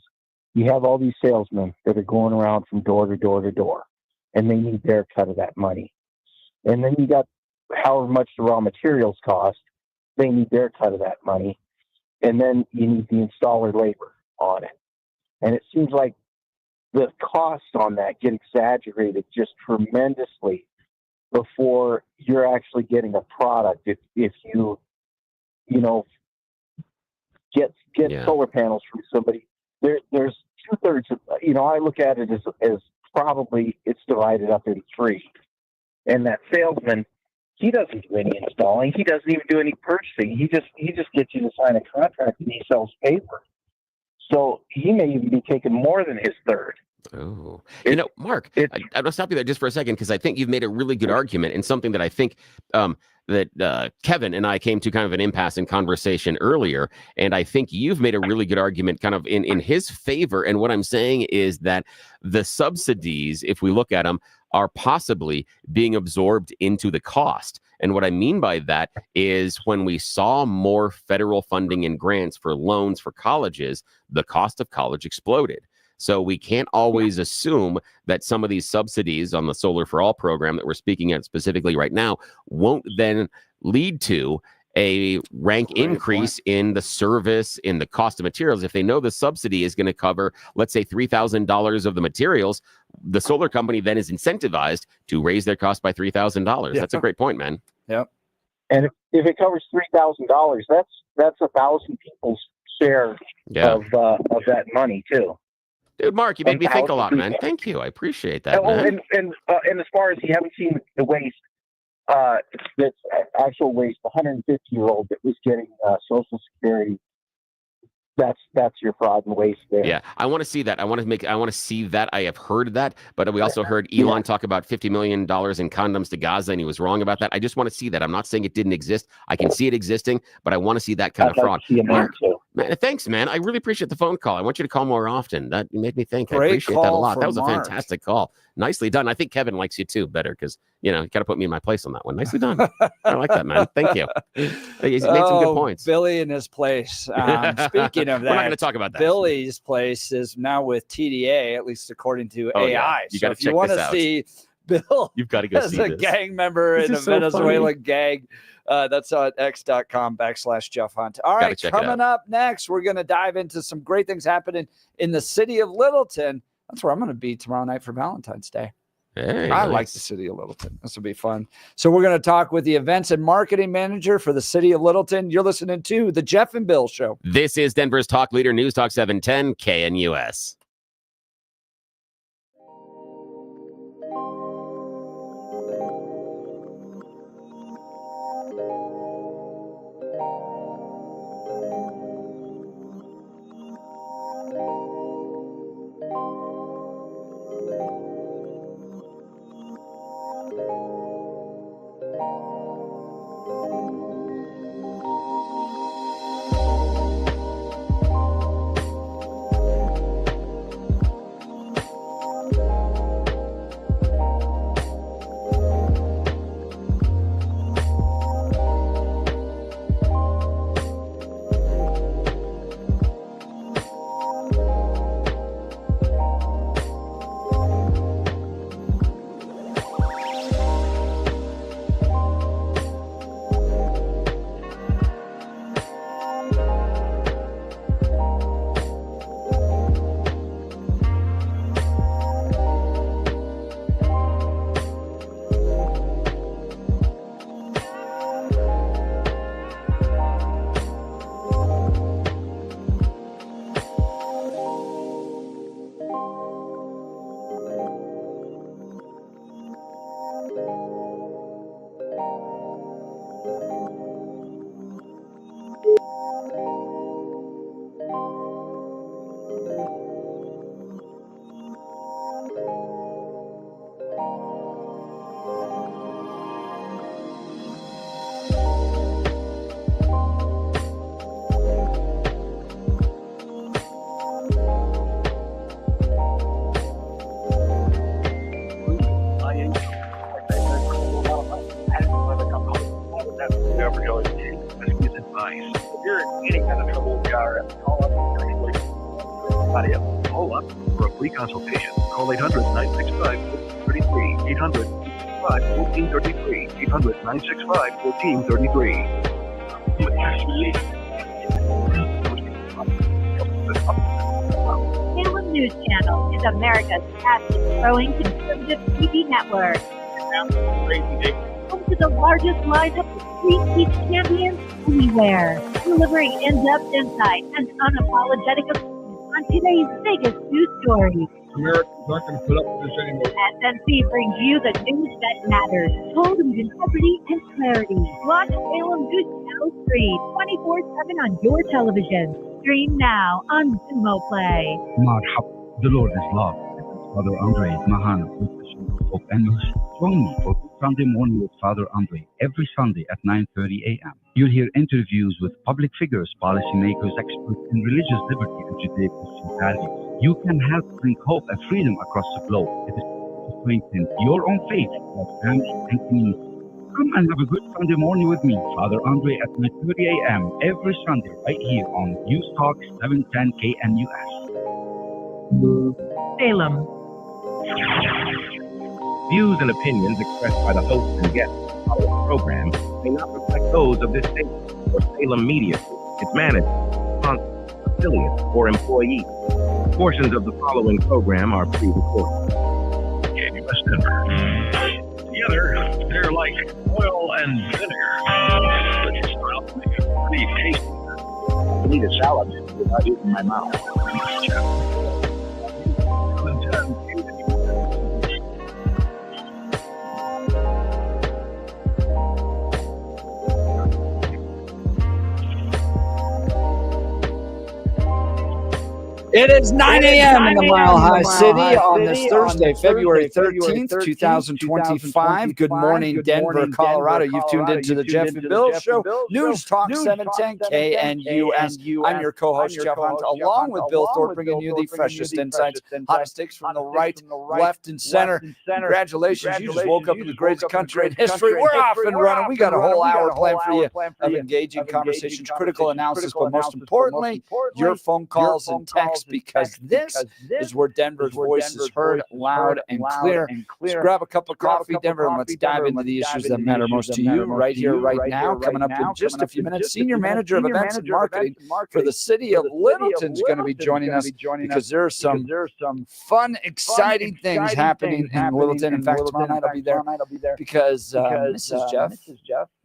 you have all these salesmen that are going around from door to door to door, and they need their cut of that money. And then you got however much the raw materials cost, they need their cut of that money. And then you need the installer labor on it. And it seems like the costs on that get exaggerated just tremendously before you're actually getting a product. If you get solar panels from somebody, there's 2/3 of, I look at it as probably it's divided up into three. And that salesman, he doesn't do any installing. He doesn't even do any purchasing. He just gets you to sign a contract, and he sells paper. So he may even be taking more than his third. Oh, Mark, I'm going to stop you there just for a second, because I think you've made a really good argument, and something that I think that Kevin and I came to kind of an impasse in conversation earlier. And I think you've made a really good argument kind of in his favor. And what I'm saying is that the subsidies, if we look at them, are possibly being absorbed into the cost. And what I mean by that is when we saw more federal funding and grants for loans for colleges, the cost of college exploded. So we can't always assume that some of these subsidies on the Solar for All program that we're speaking at specifically right now won't then lead to a rank increase in the service, in the cost of materials. If they know the subsidy is going to cover, let's say, $3,000 of the materials, the solar company then is incentivized to raise their cost by $3,000. That's a great point, man. Yep. And if it covers $3,000, that's 1,000 people's share of that money too. Dude, Mark, you made me think a lot, man. Thank you. I appreciate that, man. And as far as you haven't seen the waste, that's actual waste, the 150-year-old that was getting Social Security, that's your fraud and waste there. Yeah, I want to see that. I want to see that. I have heard that, but we also heard Elon talk about $50 million in condoms to Gaza, and he was wrong about that. I just want to see that. I'm not saying it didn't exist. I can see it existing, but I want to see that kind of fraud. Mark, man, thanks, man. I really appreciate the phone call. I want you to call more often. That made me think. I appreciate that a lot. That was a fantastic call. Nicely done. I think Kevin likes you too better, because you got to put me in my place on that one. Nicely done. I like that, man. Thank you. He's made some good points. Billy in his place. Speaking of that, we're not going to talk about that. Billy's place is now with TDA, at least according to AI. Yeah. You got to check want this to out. see Bill, you've got to go as see a this. gang member in a Venezuelan gang. That's on x.com/Jeff Hunt. All right, coming up next, we're going to dive into some great things happening in the city of Littleton. That's where I'm going to be tomorrow night for Valentine's Day. Hey, I like the city of Littleton. This will be fun. So we're going to talk with the events and marketing manager for the city of Littleton. You're listening to the Jeff and Bill Show. This is Denver's talk leader, News Talk 710 KNUS. you're in any kind of trouble with the IRS, call up somebody else. Call up for a free consultation. Call 800-965-1433. 800-965-1433. 800-965-1433. Salem News Channel is America's fastest-growing conservative TV network. Home to the largest lineup of free speech champions anywhere, delivering in-depth insight and unapologetic opinions on today's biggest news stories. Americans aren't going to put up with this anymore. SNC brings you the news that matters, told with integrity and clarity. Watch Salem News Channel free 24/7 on your television. Stream now on Zumo Play. Marhab, the Lord is love. Father Andre Mahana with the show of News. Join me for Sunday morning with Father Andre every Sunday at 9:30 a.m. You'll hear interviews with public figures, policymakers, experts in religious liberty and Judeo-Christian values. You can help bring hope and freedom across the globe. It is to strengthen your own faith, your family, and community. Come and have a good Sunday morning with me, Father Andre, at 9:30 a.m. every Sunday, right here on News Talk 710 KNUS. Salem. Views and opinions expressed by the hosts and guests of our program may not reflect those of this station or Salem Media, its management, sponsors, affiliates, or employees. Portions of the following program are pre-recorded. KNUS Denver. Together, they're like oil and vinegar. But it's pretty tasty. I need a salad without using my mouth. It is 9 a.m. in the Mile High City on this Thursday, February 13th, 2025. Good morning, Denver, Colorado. You've tuned into the Jeff and Bill Show, News Talk 710 KNUS. I'm your co-host, Jeff Hunt, along with Bill Thorpe, bringing you the freshest insights, hottest takes from the right, left, and center. Congratulations, you just woke up in the greatest country in history. We're off and running. We got a whole hour planned for you of engaging conversations, critical analysis, but most importantly, your phone calls and texts, because this is where Denver's voice is heard loud and clear. So grab a cup of coffee, Denver, and let's dive into the issues that matter most to you right here, right now. Coming up in just a few minutes, Senior Manager of Events and Marketing for the City of Littleton is going to be joining us because there are some fun, exciting things happening in Littleton. In fact, tomorrow night I'll be there because Mrs. Jeff,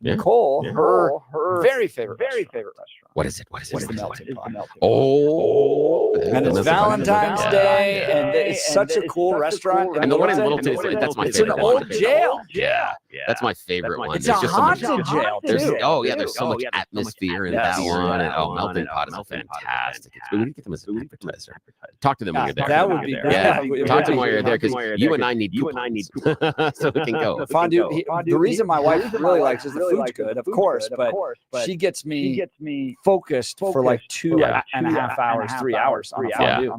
Nicole, her very favorite restaurant. What is it? What is it? The Melting Pot. Oh, and it's Valentine's Day, and it's such a cool restaurant. And the one in Littleton, that's my favorite. It's an old jail. Yeah, that's my favorite one. It's a haunted jail, too. Oh, yeah, there's so much atmosphere in that one. And Melting Pot is fantastic. We need to get them as an advertiser. Talk to them when you're there. That would be great. Yeah, talk to them while you're there, because you and I need coupons so we can go. Fondue. The reason my wife really likes is the food's good, of course, but she gets me focused for like 2.5 hours, 3 hours on a fondue,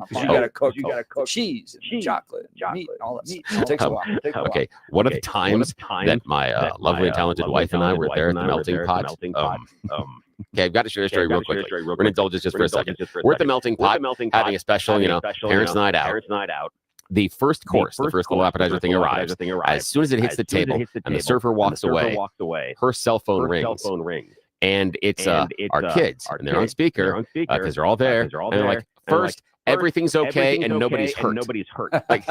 because you got to cook cheese and chocolate and meat and all that stuff. It takes a while. Okay, one of the times that my lovely and talented wife and I were there at the Melting Pot. Okay, I've got to share a story real quickly. We're going to indulge us just for a second. We're at the Melting Pot having a special, parents' night out. The first course, the first little appetizer thing arrives. As soon as it hits the table and the server walks away, her cell phone rings. And it's our kids, and they're on speaker because they're all there. And they're like, first everything's okay and nobody's hurt. Like,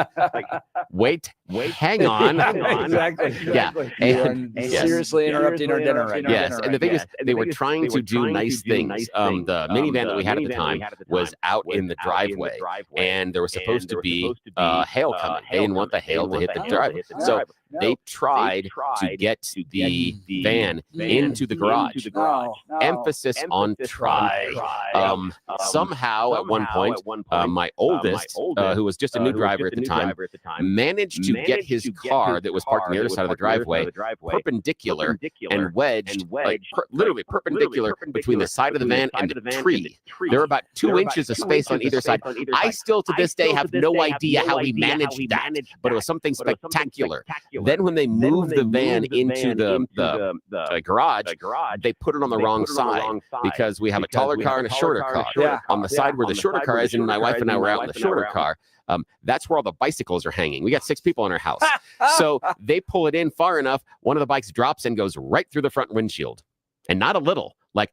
wait, hang on. Exactly. Yeah. And seriously interrupting our dinner right now. Yes, and the thing is, they were trying to do nice things. The minivan that we had at the time was out in the driveway, and there was supposed to be hail coming. They didn't want the hail to hit the driveway, so they tried to get the van into the garage. Emphasis on try. Somehow, at one point, my oldest, who was just a new driver at the time, managed to get his car that was parked on the other side of the driveway perpendicular and wedged, literally perpendicular between the side of the van and the tree. There were about 2 inches of space on either side. I still, to this day, have no idea how he managed that, but it was something spectacular. Then when they moved the van into the garage, they put it on the wrong side because we have a taller car and a shorter car. On the side where the shorter car is, and my wife and I were out in the shorter car, that's where all the bicycles are hanging. We got 6 people in our house. So they pull it in far enough, one of the bikes drops and goes right through the front windshield. And not a little, like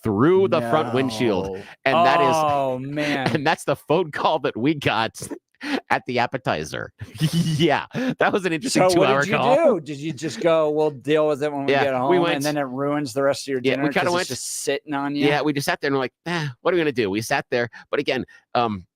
through the front windshield. And that is, oh man. And that's the phone call that we got at the appetizer. Yeah, that was an interesting 2-hour call. What did you do? Did you just go, we'll deal with it when we get home, we went, and then it ruins the rest of your dinner? We kind of went just sitting on you. Yeah, we just sat there and we're like, what are we gonna do? We sat there, but again,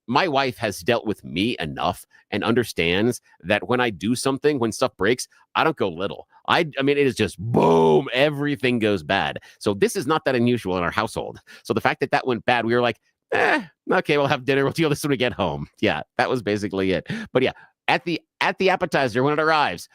my wife has dealt with me enough and understands that when I do something, when stuff breaks, I don't go little. I mean, it is just boom, everything goes bad. So this is not that unusual in our household. So the fact that that went bad, we were like, okay, we'll have dinner. We'll deal this when we get home. Yeah, that was basically it. But yeah, at the appetizer when it arrives,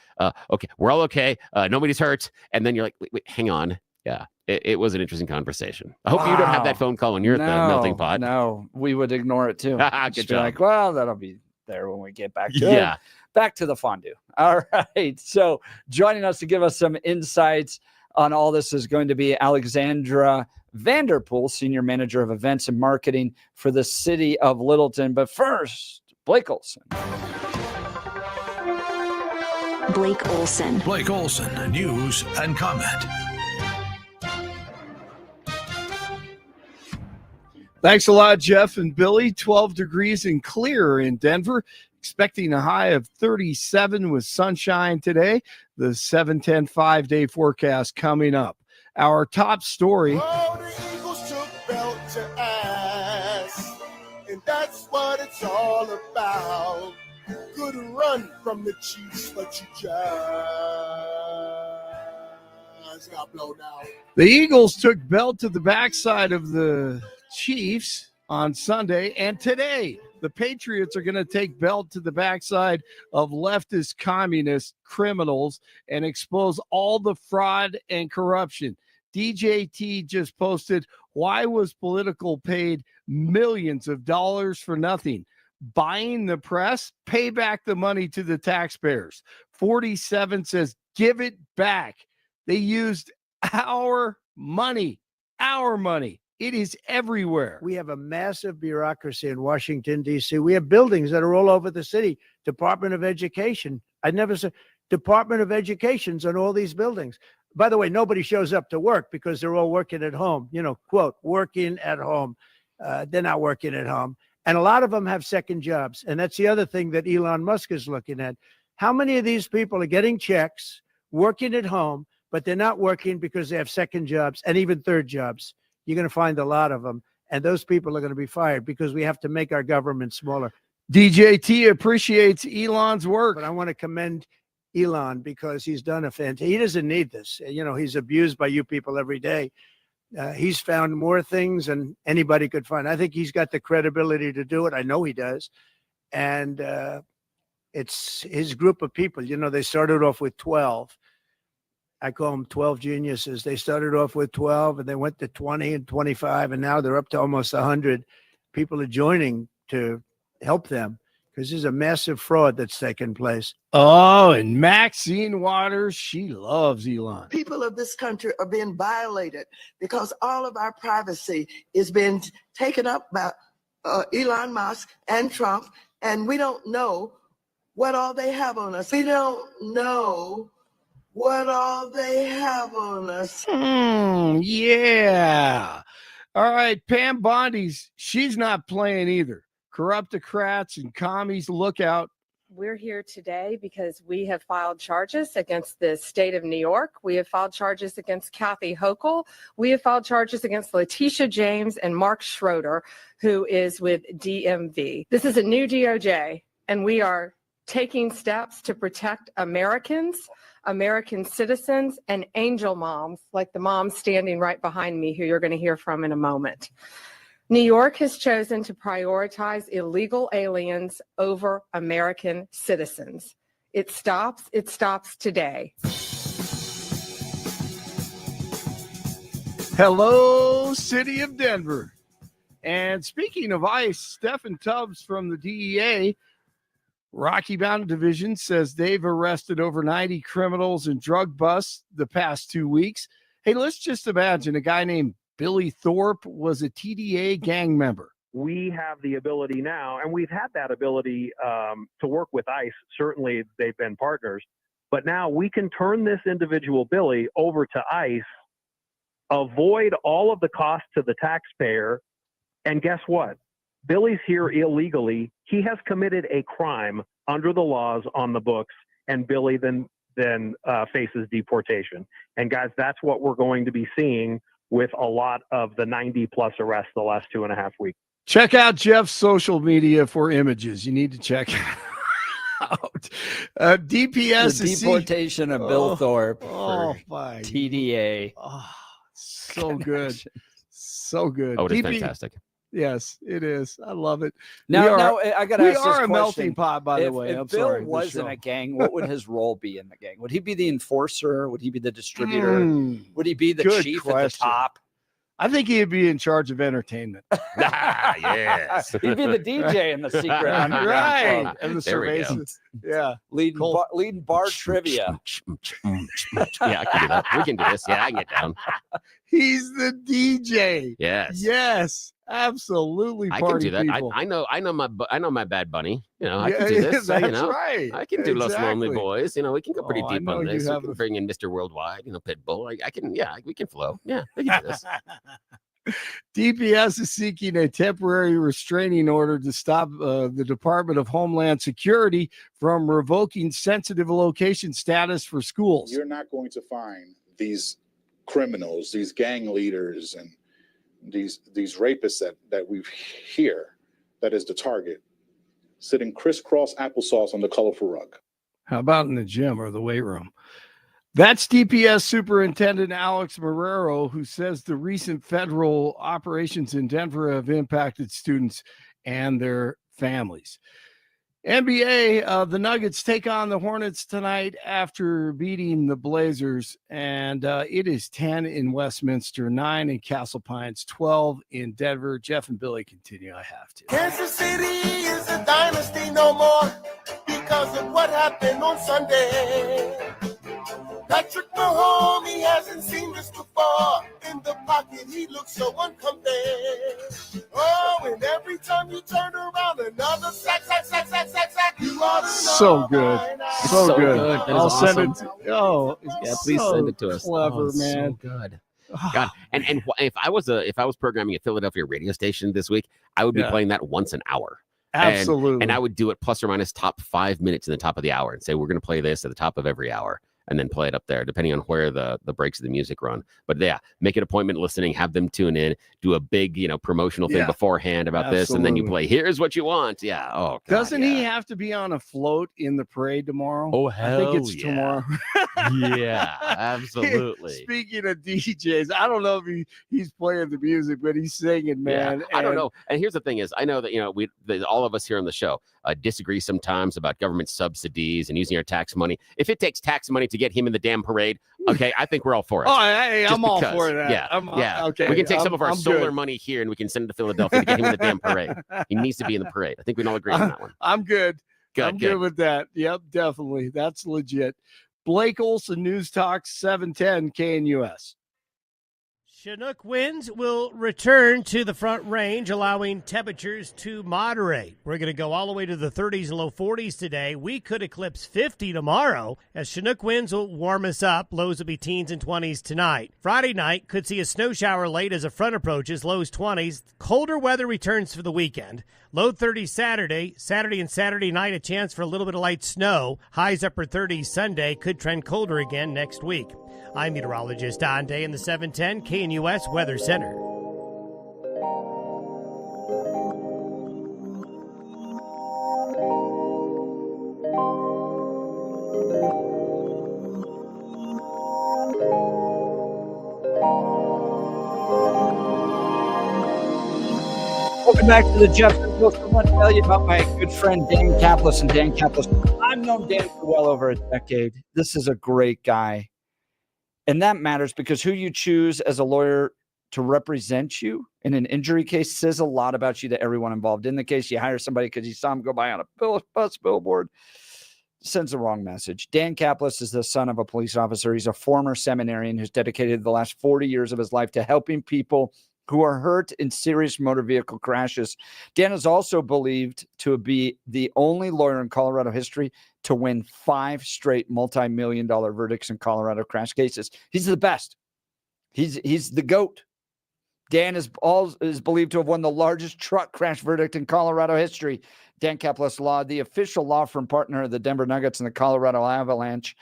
okay, we're all okay. Nobody's hurt. And then you're like, wait, hang on. Yeah, it was an interesting conversation. I hope you don't have that phone call when you're at the melting pot. No, we would ignore it too. Good job. Like, well, that'll be there when we get back to it. Back to the fondue. All right. So joining us to give us some insights on all this is going to be Alexandra Vanderpool, Senior Manager of Events and Marketing for the City of Littleton. But first, Blake Olson. Blake Olson. Blake Olson, news and comment. Thanks a lot, Jeff and Billy. 12 degrees and clear in Denver. Expecting a high of 37 with sunshine today. The 7-10 5-day forecast coming up. Our top story. Oh, the Eagles took belt to ass, and that's what it's all about. Good run from the Chiefs, but you just got blown out. The Eagles took belt to the backside of the Chiefs on Sunday, and today the Patriots are going to take belt to the backside of leftist communist criminals and expose all the fraud and corruption. DJT just posted, why was political paid millions of dollars for nothing? Buying the press, pay back the money to the taxpayers. 47 says, give it back. They used our money. It is everywhere. We have a massive bureaucracy in Washington, D.C. We have buildings that are all over the city. Department of Education. I never said Department of Education's on all these buildings. By the way, nobody shows up to work because they're all working at home. You know, quote, working at home. They're not working at home. And a lot of them have second jobs. And that's the other thing that Elon Musk is looking at. How many of these people are getting checks, working at home, but they're not working because they have second jobs and even third jobs? You're going to find a lot of them. And those people are going to be fired because we have to make our government smaller. DJT appreciates Elon's work. But I want to commend Elon because he's done a fantastic. He doesn't need this. You know, he's abused by you people every day. He's found more things than anybody could find. I think he's got the credibility to do it. I know he does. And it's his group of people. You know, they started off with 12. I call them 12 geniuses. They started off with 12 and they went to 20 and 25. And now they're up to almost 100. People are joining to help them because there's a massive fraud that's taken place. Oh, and Maxine Waters, she loves Elon. People of this country are being violated because all of our privacy is being taken up by Elon Musk and Trump, and we don't know what all they have on us. We don't know what all they have on us. Yeah. All right, Pam Bondi's, she's not playing either. corruptocrats and commies, look out. We're here today because we have filed charges against the state of New York. We have filed charges against Kathy Hochul. We have filed charges against Letitia James and Mark Schroeder, who is with DMV. This is a new DOJ, and we are taking steps to protect Americans, American citizens, and angel moms, like the mom standing right behind me, who you're going to hear from in a moment. New York has chosen to prioritize illegal aliens over American citizens. It stops today. Hello, city of Denver. And speaking of ICE, Stephen Tubbs from the DEA, Rocky Mountain Division, says they've arrested over 90 criminals and drug busts the past 2 weeks. Hey, let's just imagine a guy named Billy Thorpe was a TDA gang member. We have the ability now, and we've had that ability to work with ICE. Certainly, they've been partners. But now we can turn this individual, Billy, over to ICE, avoid all of the cost to the taxpayer, and guess what? Billy's here illegally. He has committed a crime under the laws on the books, and Billy then faces deportation. And guys, that's what we're going to be seeing with a lot of the 90-plus arrests the last 2.5 weeks. Check out Jeff's social media for images. You need to check it out. DPS the deportation of Bill Thorpe for my TDA. Oh, so good. So good. Oh, it is fantastic. Yes, it is. I love it. Now, I got to ask this We are a question. melting pot, by the way. If Bill wasn't a gang, what would his role be in the gang? Would he be the enforcer? Would he be the distributor? Would he be the Good chief question. at the top? I think he'd be in charge of entertainment. Yes. He'd be the DJ in the secret right. And the There we go. surveillance. Yeah. Leading bar trivia. Yeah, I can do that. We can do this. Yeah, I can get down. He's the DJ. Yes. Yes. Absolutely. I can do that. People. I know my Bad Bunny. You know, I Yeah, can do this. that's You know, right. I can do Los Lonely Exactly. Boys. You know, we can go pretty Oh, I deep know on you this. We have can a- bring in Mr. Worldwide. You know, Pitbull. I can. Yeah, we can flow. Yeah, we can do this. DPS is seeking a temporary restraining order to stop the Department of Homeland Security from revoking sensitive location status for schools. You're not going to find these criminals, these gang leaders, and these rapists that we hear that is the target sitting crisscross applesauce on the colorful rug. How about in the gym or the weight room? That's DPS Superintendent Alex Marrero, who says the recent federal operations in Denver have impacted students and their families. NBA, the Nuggets take on the Hornets tonight after beating the Blazers, and it is 10 in Westminster, 9 in Castle Pines, 12 in Denver. Jeff and Billy continue. I have to. Kansas City is a dynasty no more because of what happened on Sunday. Patrick Mahomes, he hasn't seen this before. In the pocket, he looks so uncomfortable. Oh, and every time you turn around, another sack. You ought to know So good. by now. So good. That is I'll send awesome. it. Oh, Yeah, please so send it to us. Clever, Oh, man. So good. God, and if I was programming a Philadelphia radio station this week, I would be Yeah. playing that once an hour. Absolutely. And I would do it plus or minus top 5 minutes in the top of the hour and say, we're going to play this at the top of every hour and then play it up there, depending on where the breaks of the music run. But yeah, make an appointment listening, have them tune in, do a big, promotional thing Yeah. beforehand about this. And then you Absolutely. play, here's what you want. Yeah. Oh, God, Doesn't yeah. he have to be on a float in the parade tomorrow? Oh, I think it's hell yeah. tomorrow. Yeah, absolutely. Speaking of DJs, I don't know if he's playing the music, but he's singing, man. Yeah, I don't and- know. And here's the thing is, I know that, all of us here on the show disagree sometimes about government subsidies and using our tax money. If it takes tax money to get him in the damn parade, okay, I think we're all for it. Oh, hey, Just I'm all because. for that. Yeah, I'm okay. We can take some of our I'm solar good. money here and we can send it to Philadelphia to get him in the damn parade. He needs to be in the parade. I think we can all agree on that one. I'm good. I'm Good. good with that. Yep, definitely. That's legit. Blake Olson, News Talk 710 KNUS. Chinook winds will return to the Front Range, allowing temperatures to moderate. We're going to go all the way to the 30s and low 40s today. We could eclipse 50 tomorrow as Chinook winds will warm us up. Lows will be teens and 20s tonight. Friday night could see a snow shower late as a front approaches. Lows 20s. Colder weather returns for the weekend. Low 30s Saturday. Saturday and Saturday night, a chance for a little bit of light snow. Highs upper 30s Sunday. Could trend colder again next week. I'm meteorologist Don Day in the 710 KNUS Weather Center. Welcome back to the Jeff Post. I want to tell you about my good friend Dan Kaplis and Dan Kaplis. I've known Dan for well over a decade. This is a great guy. And that matters because who you choose as a lawyer to represent you in an injury case says a lot about you to everyone involved. In the case, you hire somebody because you saw him go by on a bus billboard, sends the wrong message. Dan Kaplis is the son of a police officer. He's a former seminarian who's dedicated the last 40 years of his life to helping people who are hurt in serious motor vehicle crashes. Dan is also believed to be the only lawyer in Colorado history to win 5 straight multi-million-dollar verdicts in Colorado crash cases. He's the best. He's the GOAT. Dan is believed to have won the largest truck crash verdict in Colorado history. Dan Kaplis Law, the official law firm partner of the Denver Nuggets and the Colorado Avalanche.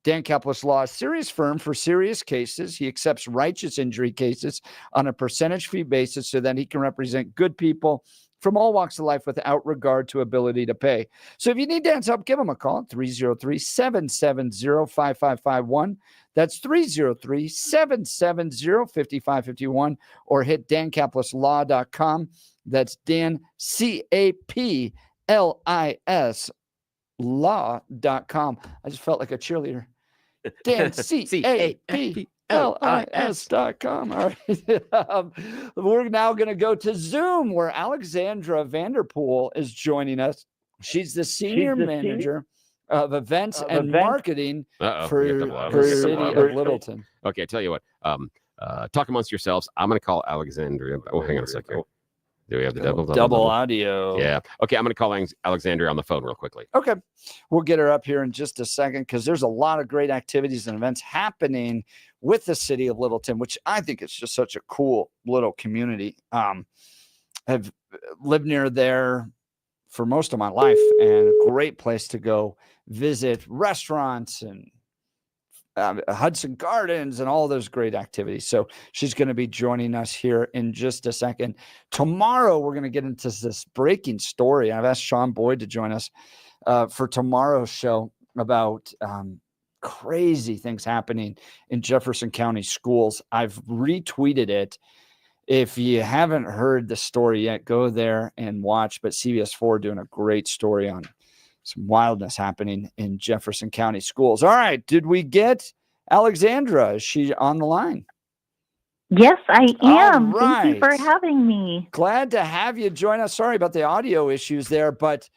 Dan Kaplis Law, a serious firm for serious cases. He accepts righteous injury cases on a percentage fee basis so that he can represent good people from all walks of life without regard to ability to pay. So if you need Dan's help, give him a call at 303-770-5551. That's 303-770-5551, or hit dankaplis.law.com. That's Dan, C-A-P-L-I-S, law.com. I just felt like a cheerleader. Dan, CAPLIS.com. All right. We're now going to go to Zoom where Alexandra Vanderpool is joining us. She's the senior manager of events and marketing for the city of Littleton. Okay, I tell you what. Talk amongst yourselves. I'm going to call Alexandria. Oh, hang on a second. Do we have the double audio? Yeah. Okay, I'm going to call Alexandria on the phone real quickly. Okay. We'll get her up here in just a second because there's a lot of great activities and events happening with the city of Littleton, which I think is just such a cool little community. I've lived near there for most of my life and a great place to go visit restaurants and Hudson Gardens and all those great activities. So she's going to be joining us here in just a second. Tomorrow, we're going to get into this breaking story. I've asked Sean Boyd to join us for tomorrow's show about crazy things happening in Jefferson County schools. I've retweeted it. If you haven't heard the story yet, go there and watch. But CBS 4 doing a great story on some wildness happening in Jefferson County schools. All right. Did we get Alexandra? Is she on the line? Yes, I am. Right. Thank you for having me. Glad to have you join us. Sorry about the audio issues there, but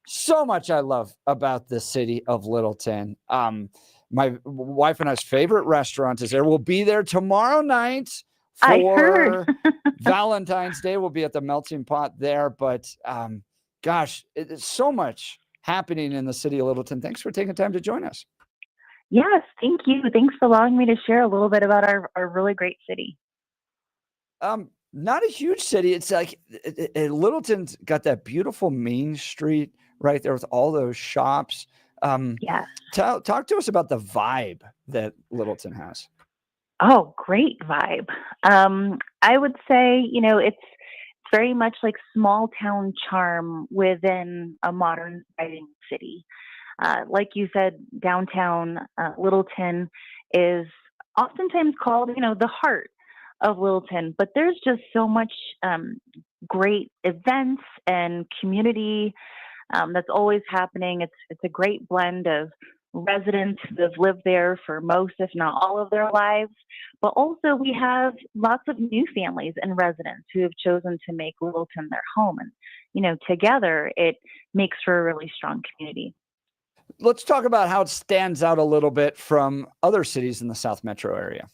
so much I love about the city of Littleton. My wife and I's favorite restaurant is there. We'll be there tomorrow night for Valentine's Day. We'll be at the Melting Pot there, but gosh, it's so much happening in the city of Littleton. Thanks for taking time to join us. Yes, thank you. Thanks for allowing me to share a little bit about our really great city. Not a huge city. It's like Littleton's got that beautiful Main Street right there with all those shops. Yeah. Talk to us about the vibe that Littleton has. Oh, great vibe. I would say, it's very much like small town charm within a modern thriving city. Like you said, downtown Littleton is oftentimes called, the heart of Littleton, but there's just so much great events and community that's always happening. It's a great blend of residents who have lived there for most, if not all of their lives, but also we have lots of new families and residents who have chosen to make Littleton their home. And, together it makes for a really strong community. Let's talk about how it stands out a little bit from other cities in the South Metro area.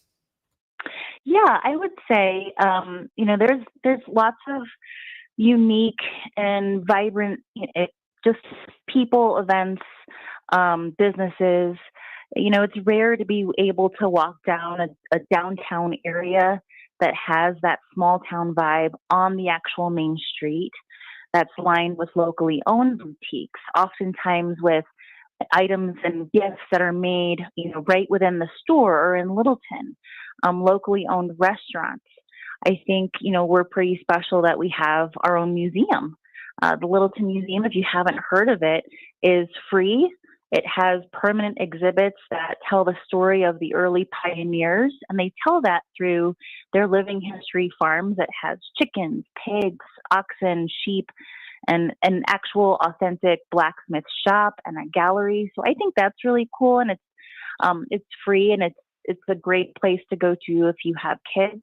Yeah, I would say, there's lots of unique and vibrant, just people, events, businesses. It's rare to be able to walk down a downtown area that has that small town vibe on the actual main street that's lined with locally owned boutiques, oftentimes with items and gifts that are made, right within the store or in Littleton, locally owned restaurants. I think, we're pretty special that we have our own museum. The Littleton Museum, if you haven't heard of it, is free. It has permanent exhibits that tell the story of the early pioneers, and they tell that through their living history farms that has chickens, pigs, oxen, sheep, and an actual authentic blacksmith shop and a gallery. So I think that's really cool, and it's free, and it's a great place to go to if you have kids.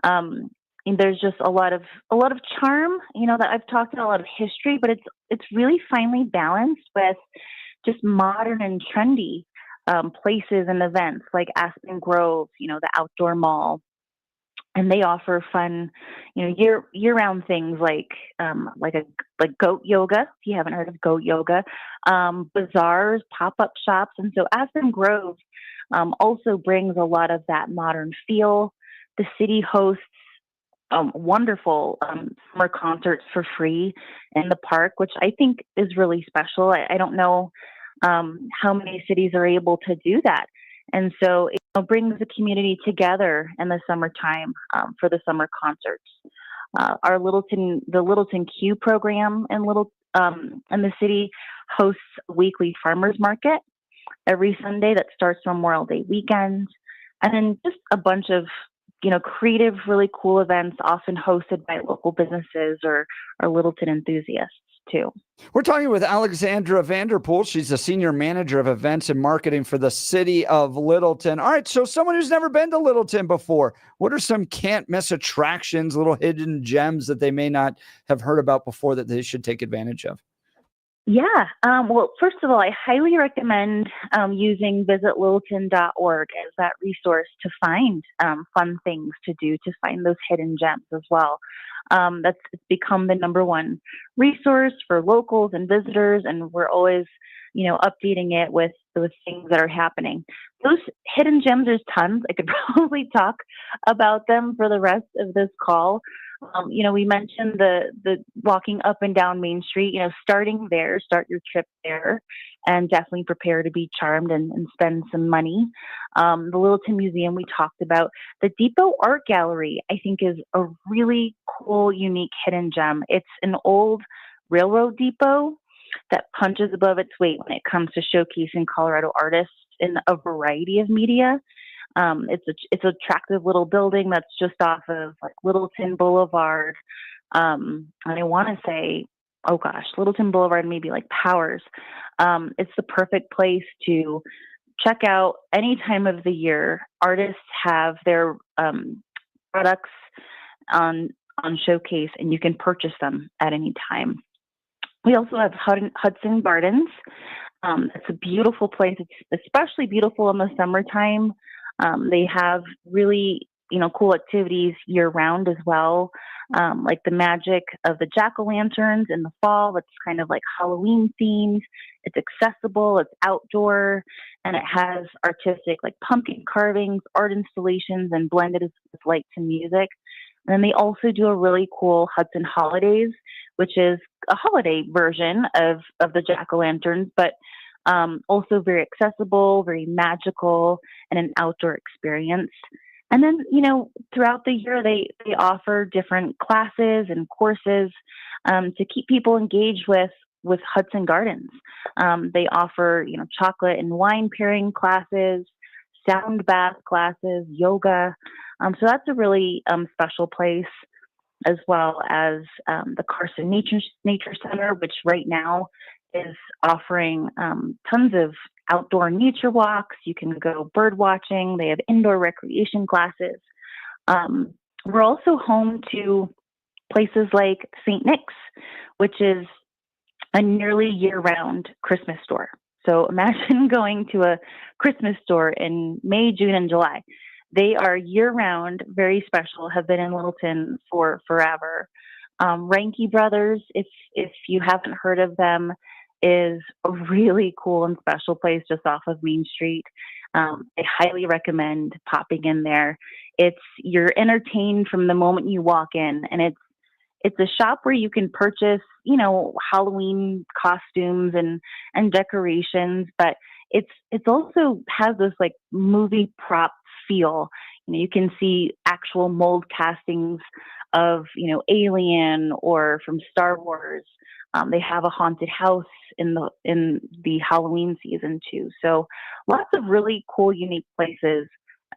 And there's just a lot of charm, that I've talked about, a lot of history, but it's really finely balanced with just modern and trendy places and events like Aspen Grove, the outdoor mall. And they offer fun, year-round things like goat yoga. If you haven't heard of goat yoga, bazaars, pop-up shops, and so Aspen Grove also brings a lot of that modern feel. The city hosts wonderful summer concerts for free in the park, which I think is really special. I don't know how many cities are able to do that. And so it brings the community together in the summertime for the summer concerts. The Littleton Q program in the city hosts a weekly farmers market every Sunday that starts Memorial Day weekend. And then just a bunch of creative, really cool events, often hosted by local businesses or Littleton enthusiasts too. We're talking with Alexandra Vanderpool. She's the senior manager of events and marketing for the city of Littleton. All right, so someone who's never been to Littleton before, what are some can't miss attractions, little hidden gems that they may not have heard about before that they should take advantage of? Yeah. Well, first of all, I highly recommend using visitlittleton.org as that resource to find fun things to do, to find those hidden gems as well. It's become the number one resource for locals and visitors, and we're always, updating it with those things that are happening. Those hidden gems, there's tons. I could probably talk about them for the rest of this call. We mentioned the walking up and down Main Street, starting there, start your trip there, and definitely prepare to be charmed and spend some money. The Littleton Museum we talked about. The Depot Art Gallery, I think, is a really cool, unique hidden gem. It's an old railroad depot that punches above its weight when it comes to showcasing Colorado artists in a variety of media. It's an attractive little building that's just off of Littleton Boulevard. And I want to say, Littleton Boulevard, maybe Powers. It's the perfect place to check out any time of the year. Artists have their products on showcase, and you can purchase them at any time. We also have Hudson Gardens. It's a beautiful place. It's especially beautiful in the summertime. They have really, cool activities year round as well, like the magic of the jack-o'-lanterns in the fall. It's kind of like Halloween themed. It's accessible, it's outdoor, and it has artistic pumpkin carvings, art installations, and blended with lights and music. And then they also do a really cool Hudson Holidays, which is a holiday version of the jack-o'-lanterns, but also very accessible, very magical, and an outdoor experience. And then, throughout the year, they offer different classes and courses to keep people engaged with Hudson Gardens. They offer, chocolate and wine pairing classes, sound bath classes, yoga. So that's a really special place, as well as the Carson Nature Center, which right now is offering tons of outdoor nature walks. You can go bird watching. They have indoor recreation classes. We're also home to places like St. Nick's, which is a nearly year-round Christmas store. So imagine going to a Christmas store in May, June, and July. They are year-round, very special, have been in Littleton for forever. Ranky Brothers, if you haven't heard of them, is a really cool and special place just off of Main Street. I highly recommend popping in there. You're entertained from the moment you walk in, and it's a shop where you can purchase, Halloween costumes and decorations, but it's also has this like movie prop feel. You can see actual mold castings of, Alien or from Star Wars. They have a haunted house in the Halloween season too. So lots of really cool, unique places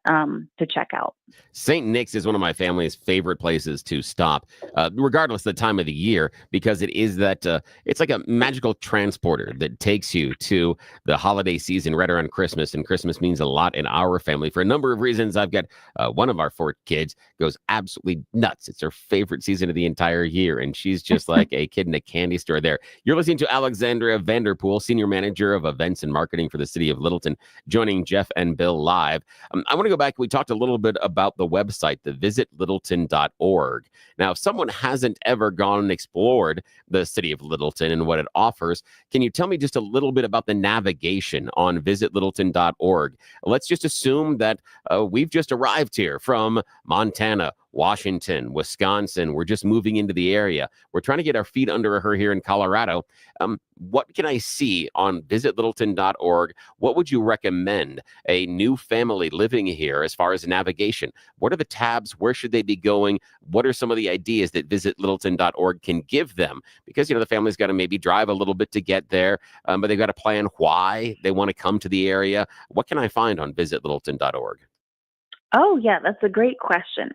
to check out. St. Nick's is one of my family's favorite places to stop, regardless of the time of the year, because it is that it's like a magical transporter that takes you to the holiday season right around Christmas. And Christmas means a lot in our family for a number of reasons. I've got one of our 4 kids goes absolutely nuts. It's her favorite season of the entire year. And she's just like a kid in a candy store there. You're listening to Alexandra Vanderpool, Senior Manager of Events and Marketing for the City of Littleton, joining Jeff and Bill live. I want to go back. We talked a little bit about the website, the visitlittleton.org. Now, if someone hasn't ever gone and explored the City of Littleton and what it offers, can you tell me just a little bit about the navigation on visitlittleton.org? Let's just assume that we've just arrived here from Montana, Washington, Wisconsin. We're just moving into the area. We're trying to get our feet under her here in Colorado. What can I see on visitlittleton.org? What would you recommend a new family living here as far as navigation? What are the tabs? Where should they be going? What are some of the ideas that visitlittleton.org can give them? Because, the family's got to maybe drive a little bit to get there, but they've got to plan why they want to come to the area. What can I find on visitlittleton.org? Oh, yeah, that's a great question.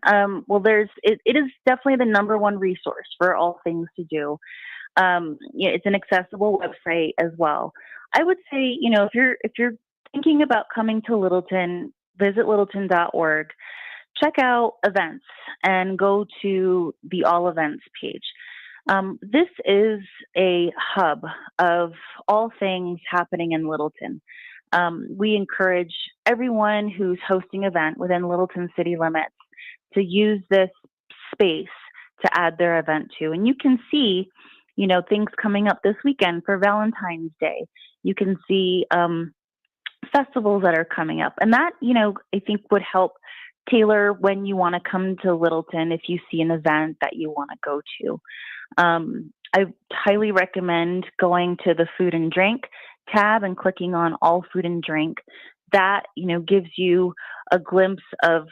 Well, it is definitely the number one resource for all things to do. It's an accessible website as well. I would say, if you're thinking about coming to Littleton, visit littleton.org, check out events and go to the all events page. This is a hub of all things happening in Littleton. We encourage everyone who's hosting an event within Littleton city limits to use this space to add their event to. And you can see, things coming up this weekend for Valentine's Day. You can see festivals that are coming up. And that, I think would help tailor when you want to come to Littleton if you see an event that you want to go to. I highly recommend going to the food and drink tab and clicking on all food and drink. That, gives you a glimpse of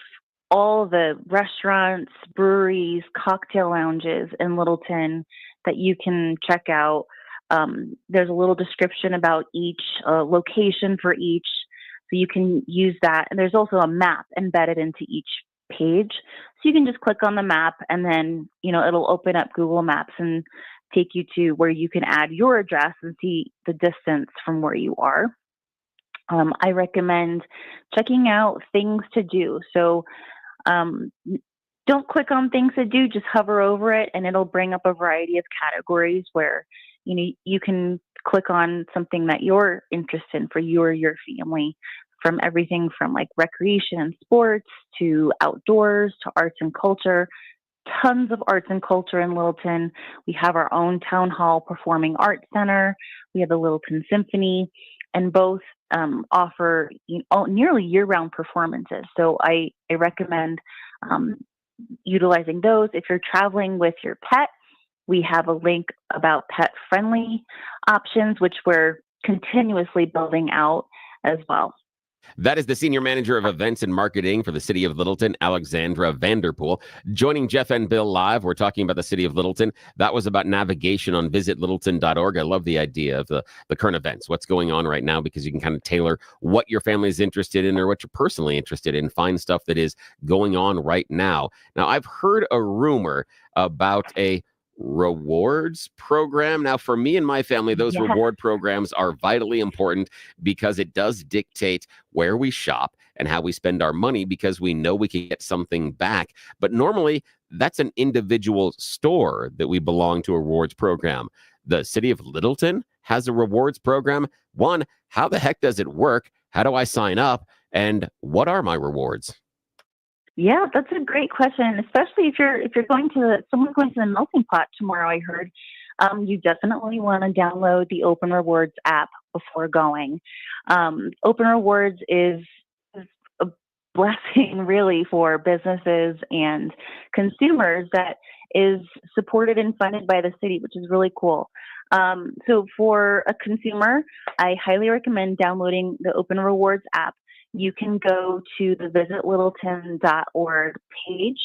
all the restaurants, breweries, cocktail lounges in Littleton that you can check out. There's a little description about each location for each, so you can use that. And there's also a map embedded into each page. So you can just click on the map and then, it'll open up Google Maps and take you to where you can add your address and see the distance from where you are. I recommend checking out things to do. So don't click on things to do, just hover over it and it'll bring up a variety of categories where, you can click on something that you're interested in for you or your family, from everything from like recreation and sports to outdoors to arts and culture. Tons of arts and culture in Littleton. We have our own town hall performing arts center. We have the Littleton Symphony, and both offer nearly year-round performances. So I recommend utilizing those. If you're traveling with your pet, we have a link about pet-friendly options, which we're continuously building out as well. That is the Senior Manager of Events and Marketing for the City of Littleton, Alexandra Vanderpool. Joining Jeff and Bill live, we're talking about the City of Littleton. That was about navigation on visitlittleton.org. I love the idea of the current events, what's going on right now, because you can kind of tailor what your family is interested in or what you're personally interested in, find stuff that is going on right now. Now, I've heard a rumor about a rewards program. Now, for me and my family, those reward programs are vitally important because it does dictate where we shop and how we spend our money, because we know we can get something back. But normally, that's an individual store that we belong to a rewards program. The City of Littleton has a rewards program. One, how the heck does it work? How do I sign up? And what are my rewards? Yeah, that's a great question, especially if you're going to someone going to the melting pot tomorrow. I heard you definitely want to download the Open Rewards app before going. Open Rewards is a blessing, really, for businesses and consumers that is supported and funded by the city, which is really cool. So for a consumer, I highly recommend downloading the Open Rewards app. You can go to the visitlittleton.org page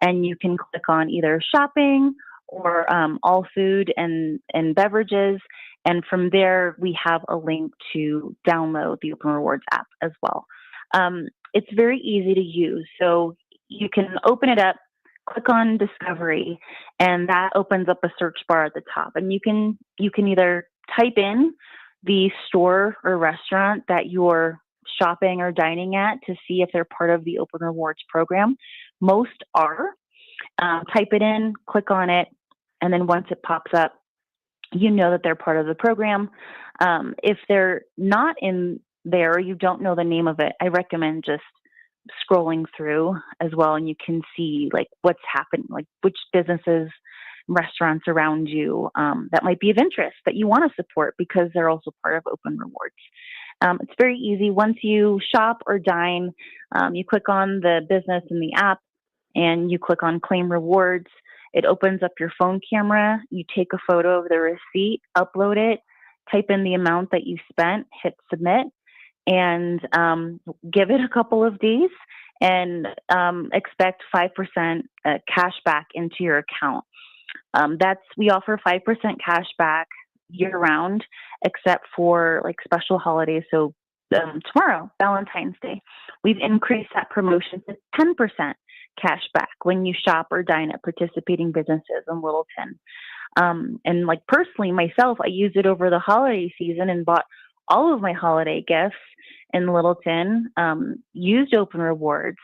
and you can click on either shopping or all food and beverages. And from there, we have a link to download the Open Rewards app as well. It's very easy to use. So you can open it up, click on Discovery, and that opens up a search bar at the top. And you can either type in the store or restaurant that you're shopping or dining at to see if they're part of the Open Rewards program. Most are. Type it in, click on it, and then once it pops up, you know that they're part of the program. If they're not in there, or you don't know the name of it, I recommend just scrolling through as well, and you can see like what's happening, like which businesses, restaurants around you that might be of interest that you want to support because they're also part of Open Rewards. It's very easy. Once you shop or dine, you click on the business in the app and you click on Claim Rewards. It opens up your phone camera. You take a photo of the receipt, upload it, type in the amount that you spent, hit submit, and give it a couple of days and expect 5% cash back into your account. We offer 5% cash back year round, except for like special holidays. So tomorrow, Valentine's Day, we've increased that promotion to 10% cash back when you shop or dine at participating businesses in Littleton. And like personally, myself, I used it over the holiday season and bought all of my holiday gifts in Littleton, used Open Rewards,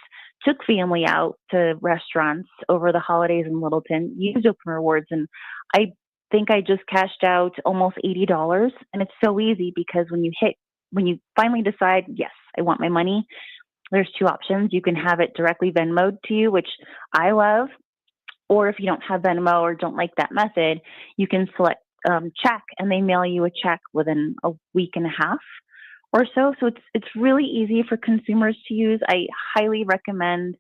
took family out to restaurants over the holidays in Littleton, used Open Rewards, and I think I just cashed out almost $80. And it's so easy because when you finally decide, yes, I want my money, there's two options. You can have it directly Venmoed to you, which I love. Or if you don't have Venmo or don't like that method, you can select check, and they mail you a check within a week and a half or so. So it's really easy for consumers to use. I highly recommend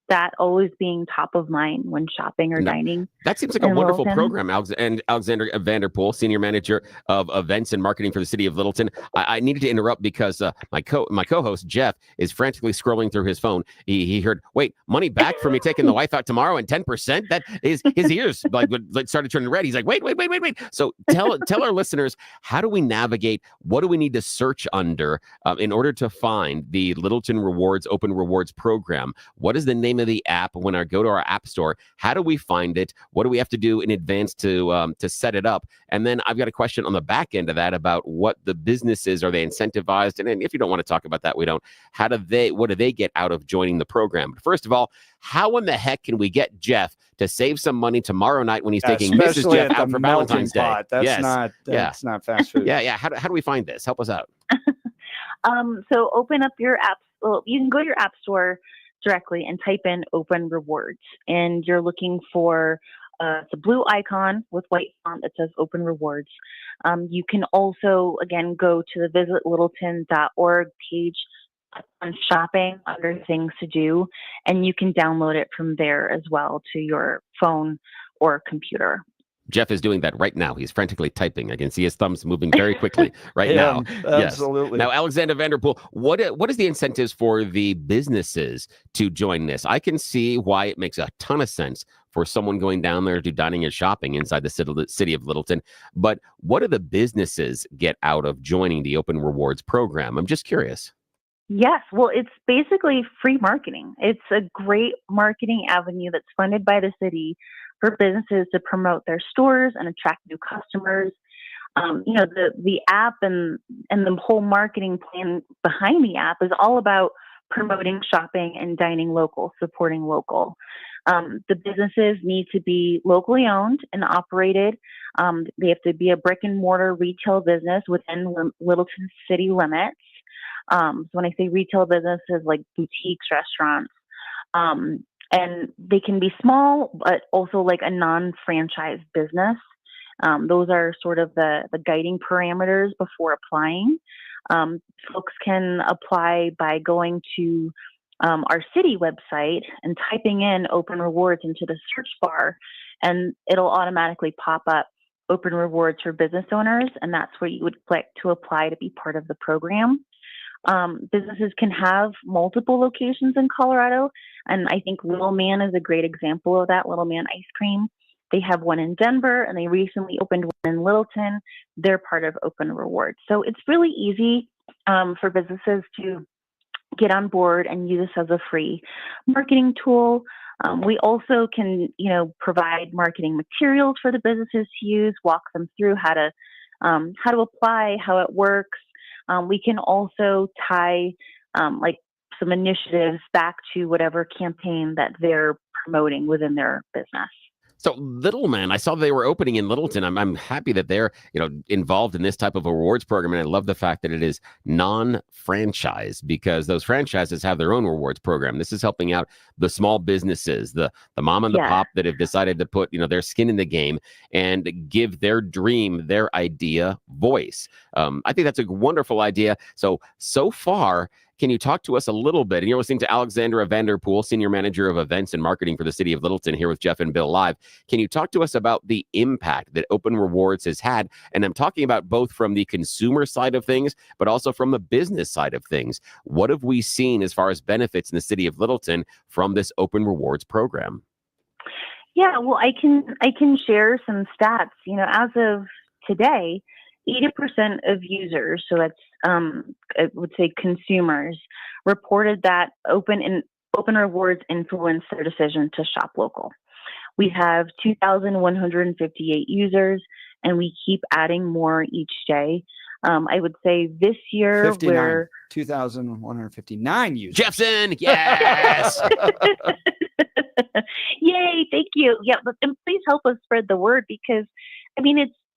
that always being top of mind when shopping or dining. That seems like a wonderful program, and Alexander Vanderpool, Senior Manager of Events and Marketing for the City of Littleton. I needed to interrupt because my co-host, Jeff, is frantically scrolling through his phone. He heard, wait, money back for me taking the wife out tomorrow and 10%? That is, his ears like started turning red. He's like, wait. So tell our listeners, how do we navigate? What do we need to search under in order to find the Littleton Rewards, Open Rewards program? What is the name of the app? When I go to our app store, how do we find it? What do we have to do in advance to set it up? And then I've got a question on the back end of that about what the businesses, are they incentivized? And then if you don't want to talk about that, we don't. What do they get out of joining the program? But first of all, how in the heck can we get Jeff to save some money tomorrow night when he's taking Mrs. Jeff out for Valentine's Day? That's not fast food. Yeah. How do we find this? Help us out. So open up your app. Well, you can go to your app store directly and type in Open Rewards, and you're looking for the blue icon with white font that says Open Rewards. You can also, again, go to the visitlittleton.org page on shopping under things to do, and you can download it from there as well to your phone or computer. Jeff is doing that right now. He's frantically typing. I can see his thumbs moving very quickly right now. Absolutely. Yes. Now, Alexander Vanderpool, what is the incentives for the businesses to join this? I can see why it makes a ton of sense for someone going down there to dining and shopping inside the city of Littleton. But what do the businesses get out of joining the Open Rewards program? I'm just curious. Yes, well, it's basically free marketing. It's a great marketing avenue that's funded by the city for businesses to promote their stores and attract new customers. The app and the whole marketing plan behind the app is all about promoting shopping and dining local, supporting local. The businesses need to be locally owned and operated. They have to be a brick and mortar retail business within Littleton city limits. So when I say retail businesses, like boutiques, restaurants, And they can be small, but also like a non-franchise business. Those are sort of the guiding parameters before applying. Folks can apply by going to our city website and typing in Open Rewards into the search bar, and it'll automatically pop up Open Rewards for business owners, and that's where you would click to apply to be part of the program. Businesses can have multiple locations in Colorado, and I think Little Man is a great example of that. Little Man Ice Cream. They have one in Denver, and they recently opened one in Littleton. They're part of Open Rewards. So it's really easy for businesses to get on board and use this as a free marketing tool. We also can, provide marketing materials for the businesses to use, walk them through how to apply, how it works. We can also tie like some initiatives back to whatever campaign that they're promoting within their business. So Little Man, I saw they were opening in Littleton. I'm happy that they're involved in this type of a rewards program, and I love the fact that it is non-franchise, because those franchises have their own rewards program. This is helping out the small businesses, the mom and the pop that have decided to put their skin in the game and give their dream, their idea voice. I think that's a wonderful idea. So far, can you talk to us a little bit? And you're listening to Alexandra Vanderpool, Senior Manager of Events and Marketing for the City of Littleton, here with Jeff and Bill live. Can you talk to us about the impact that Open Rewards has had? And I'm talking about both from the consumer side of things, but also from the business side of things. What have we seen as far as benefits in the City of Littleton from this Open Rewards program? Yeah, well, I can share some stats. As of today, 80% of users, so that's I would say consumers, reported that Open Rewards influenced their decision to shop local. We have 2,158 users, and we keep adding more each day. I would say this year 2,159 users. Jeffson, yes. Yay, thank you. Yeah, and please help us spread the word, because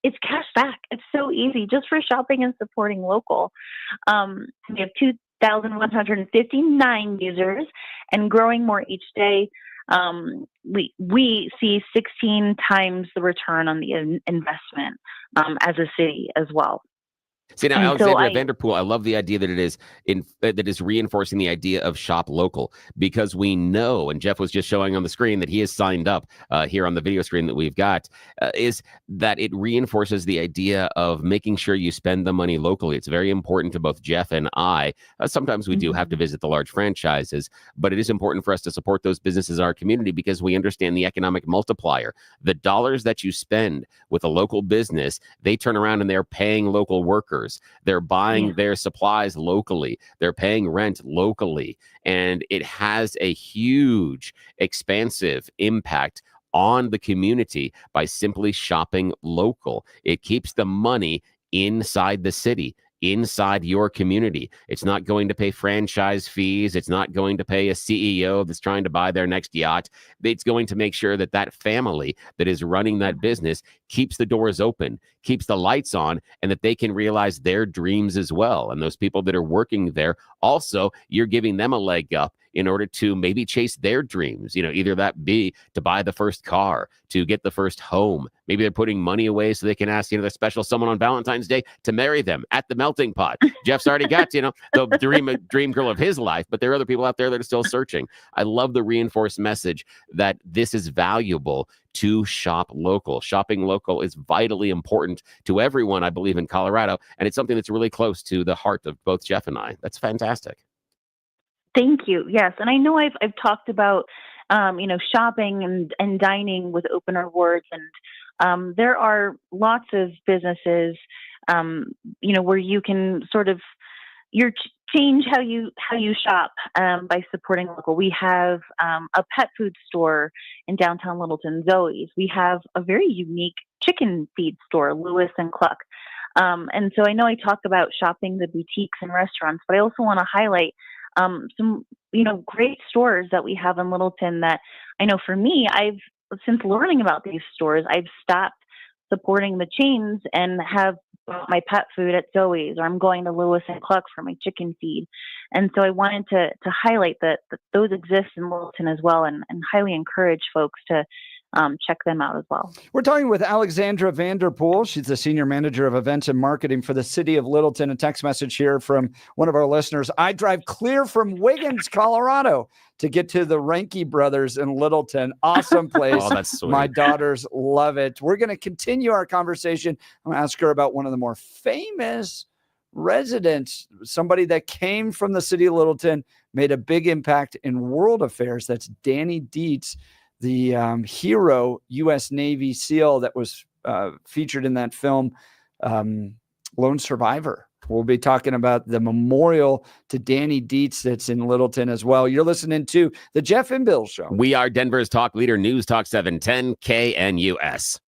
it's cash back. It's so easy just for shopping and supporting local. We have 2,159 users and growing more each day. We see 16 times the return on the investment as a city as well. See, now, Alexandra Vanderpool, I love the idea that it is that is reinforcing the idea of shop local, because we know, and Jeff was just showing on the screen that he has signed up here on the video screen that we've got, is that it reinforces the idea of making sure you spend the money locally. It's very important to both Jeff and I. Sometimes we do have to visit the large franchises, but it is important for us to support those businesses in our community, because we understand the economic multiplier. The dollars that you spend with a local business, they turn around and they're paying local workers. They're buying their supplies locally. They're paying rent locally. And it has a huge, expansive impact on the community by simply shopping local. It keeps the money inside the city, inside your community. It's not going to pay franchise fees. It's not going to pay a CEO that's trying to buy their next yacht. It's going to make sure that that family that is running that business keeps the doors open, keeps the lights on, and that they can realize their dreams as well. And those people that are working there, also, you're giving them a leg up in order to maybe chase their dreams, either that be to buy the first car, to get the first home. Maybe they're putting money away so they can ask, the special someone on Valentine's Day to marry them at the melting pot. Jeff's already got, the dream girl of his life, but there are other people out there that are still searching. I love the reinforced message that this is valuable to shop local. Shopping local is vitally important to everyone, I believe, in Colorado, and it's something that's really close to the heart of both Jeff and I. That's fantastic. Thank you. Yes, and I know I've talked about shopping and dining with Open Rewards, and there are lots of businesses where you can sort of change how you shop by supporting local. We have a pet food store in downtown Littleton, Zoe's. We have a very unique chicken feed store, Lewis and Cluck. And so I know I talked about shopping the boutiques and restaurants, but I also want to highlight some great stores that we have in Littleton that I know for me, since learning about these stores, I've stopped supporting the chains and have bought my pet food at Zoe's, or I'm going to Lewis and Clark for my chicken feed. And so I wanted to highlight that those exist in Littleton as well, and highly encourage folks to check them out as well. We're talking with Alexandra Vanderpool. She's the Senior Manager of Events and Marketing for the City of Littleton. A text message here from one of our listeners. I drive clear from Wiggins, Colorado to get to the Ranke Brothers in Littleton. Awesome place. Oh, that's sweet. My daughters love it. We're going to continue our conversation. I'm going to ask her about one of the more famous residents, somebody that came from the city of Littleton, made a big impact in world affairs. That's Danny Dietz, the hero U.S. Navy SEAL that was featured in that film, Lone Survivor. We'll be talking about the memorial to Danny Dietz that's in Littleton as well. You're listening to the Jeff and Bill Show. We are Denver's talk leader, News Talk 710 KNUS.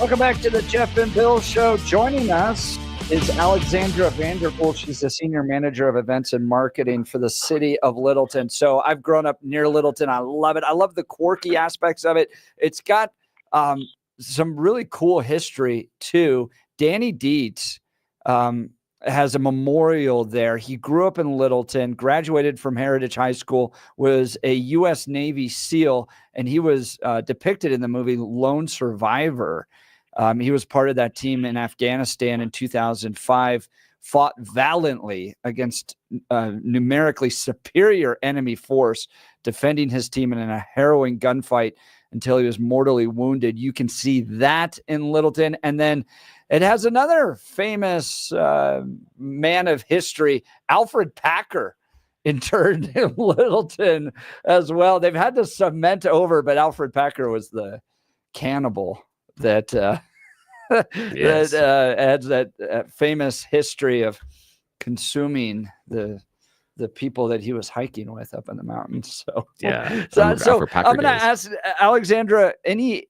Welcome back to the Jeff and Bill Show. Joining us is Alexandra Vanderpool. She's the Senior Manager of Events and Marketing for the City of Littleton. So I've grown up near Littleton. I love it. I love the quirky aspects of it. It's got some really cool history, too. Danny Dietz has a memorial there. He grew up in Littleton, graduated from Heritage High School, was a U.S. Navy SEAL, and he was depicted in the movie Lone Survivor. He was part of that team in Afghanistan in 2005, fought valiantly against numerically superior enemy force, defending his team in a harrowing gunfight until he was mortally wounded. You can see that in Littleton. And then it has another famous man of history, Alfred Packer, interned in Littleton as well. They've had to cement over, but Alfred Packer was the cannibal that Yes. that adds that famous history of consuming the people that he was hiking with up in the mountains. So Yeah. so Alfred Packer I'm going to days. ask Alexandra any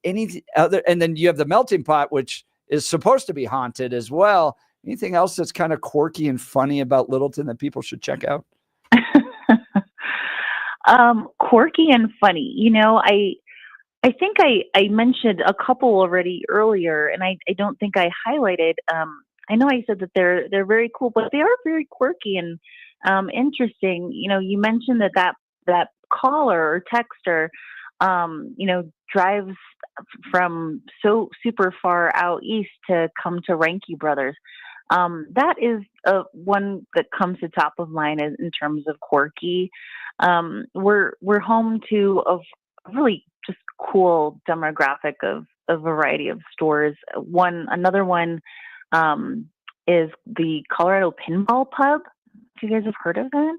other, and then you have the melting pot, which is supposed to be haunted as well. Anything else that's kind of quirky and funny about Littleton that people should check out? Quirky and funny. I think I mentioned a couple already earlier, and I don't think I highlighted. I know I said that they're very cool, but they are very quirky and interesting. You mentioned that caller or texter, drives from so super far out east to come to Ranke Brothers. That is one that comes to top of mind in terms of quirky. We're home to a really just cool demographic of a variety of stores. Another one is the Colorado Pinball Pub. If you guys have heard of that,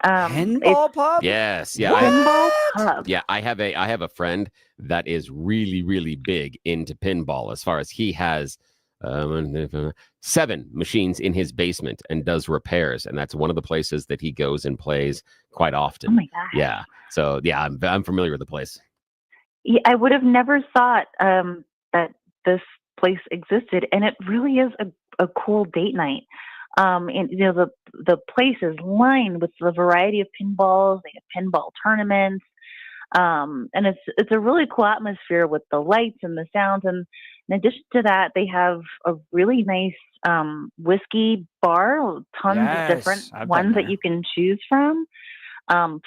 Pinball Pub. Yes. Yeah. Pinball Pub. Yeah, I have a friend that is really, really big into pinball. As far as he has 7 machines in his basement and does repairs, and that's one of the places that he goes and plays quite often. Oh my gosh. Yeah. So yeah, I'm familiar with the place. Yeah, I would have never thought that this place existed, and it really is a cool date night. And the place is lined with a variety of pinballs. They have pinball tournaments, and it's a really cool atmosphere with the lights and the sounds. And in addition to that, they have a really nice whiskey bar, tons of different ones that you can choose from.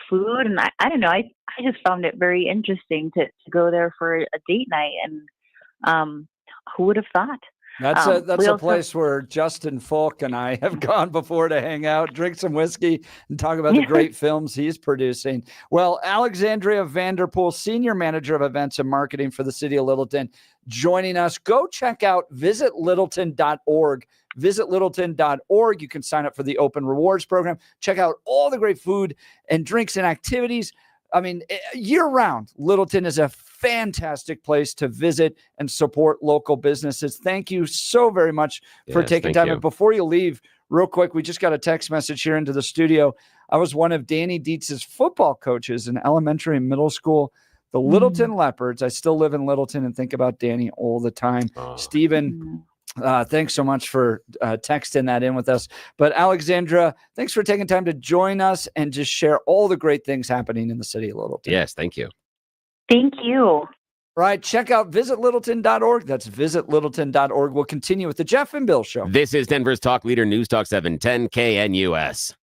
Food, and I don't know. I just found it very interesting to go there for a date night, and who would have thought? That's a place where Justin Folk and I have gone before to hang out, drink some whiskey, and talk about the great films he's producing. Well, Alexandria Vanderpool, Senior Manager of Events and Marketing for the City of Littleton, joining us. Go check out visitlittleton.org. Visit littleton.org. You can sign up for the Open Rewards program. Check out all the great food and drinks and activities. I mean, year round, Littleton is a fantastic place to visit and support local businesses. Thank you so very much for taking time. And before you leave, real quick, we just got a text message here into the studio. I was one of Danny Dietz's football coaches in elementary and middle school, the Littleton Leopards. I still live in Littleton and think about Danny all the time. Stephen, thanks so much for texting that in with us. But Alexandra, thanks for taking time to join us and just share all the great things happening in the city of Littleton. Yes, thank you. Thank you. Right. Check out visitlittleton.org. That's visitlittleton.org. We'll continue with the Jeff and Bill Show. This is Denver's Talk Leader, News Talk 710 KNUS.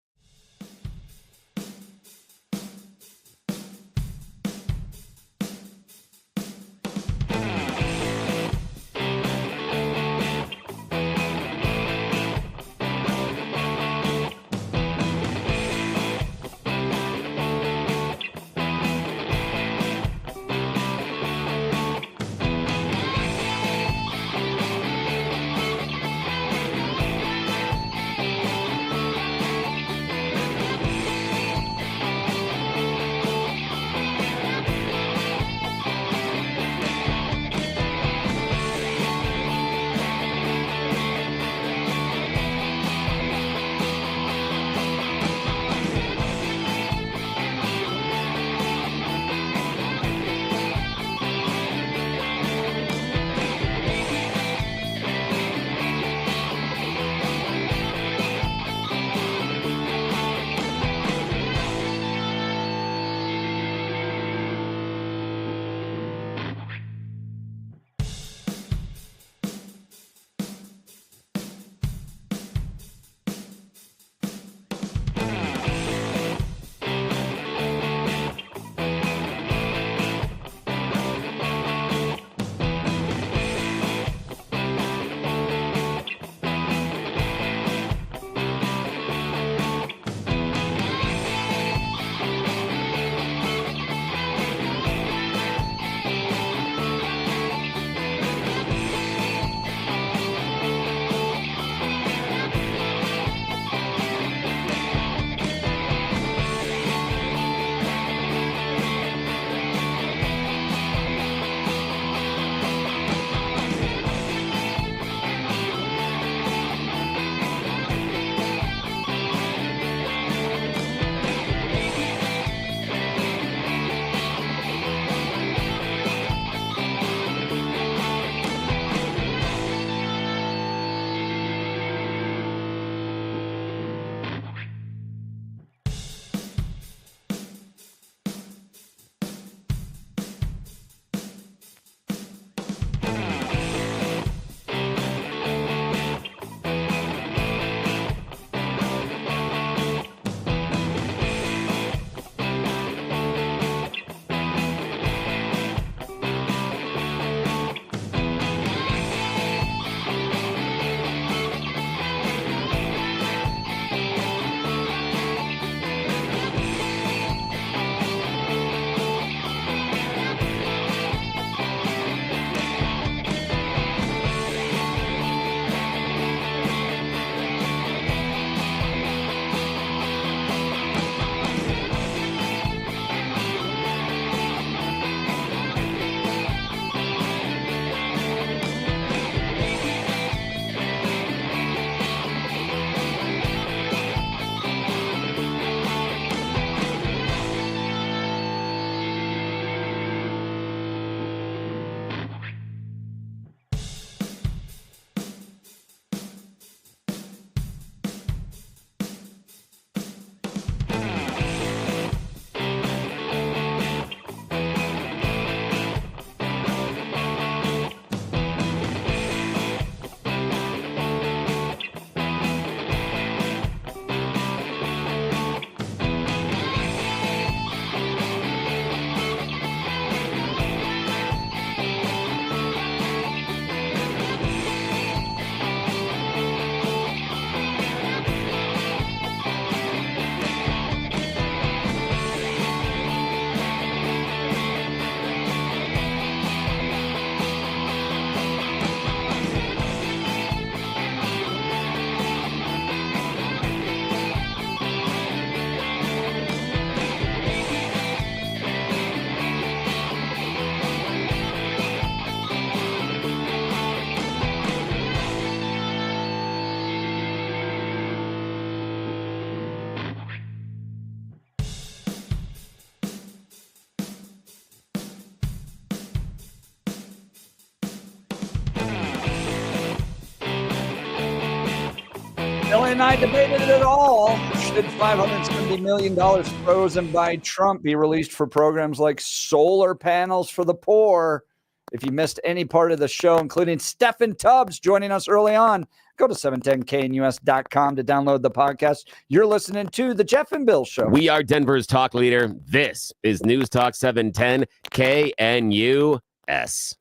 and I debated it at all. Should $570 million frozen by Trump be released for programs like solar panels for the poor? If you missed any part of the show, including Stephen Tubbs joining us early on, go to 710knus.com to download the podcast. You're listening to The Jeff and Bill Show. We are Denver's talk leader. This is News Talk 710 KNUS.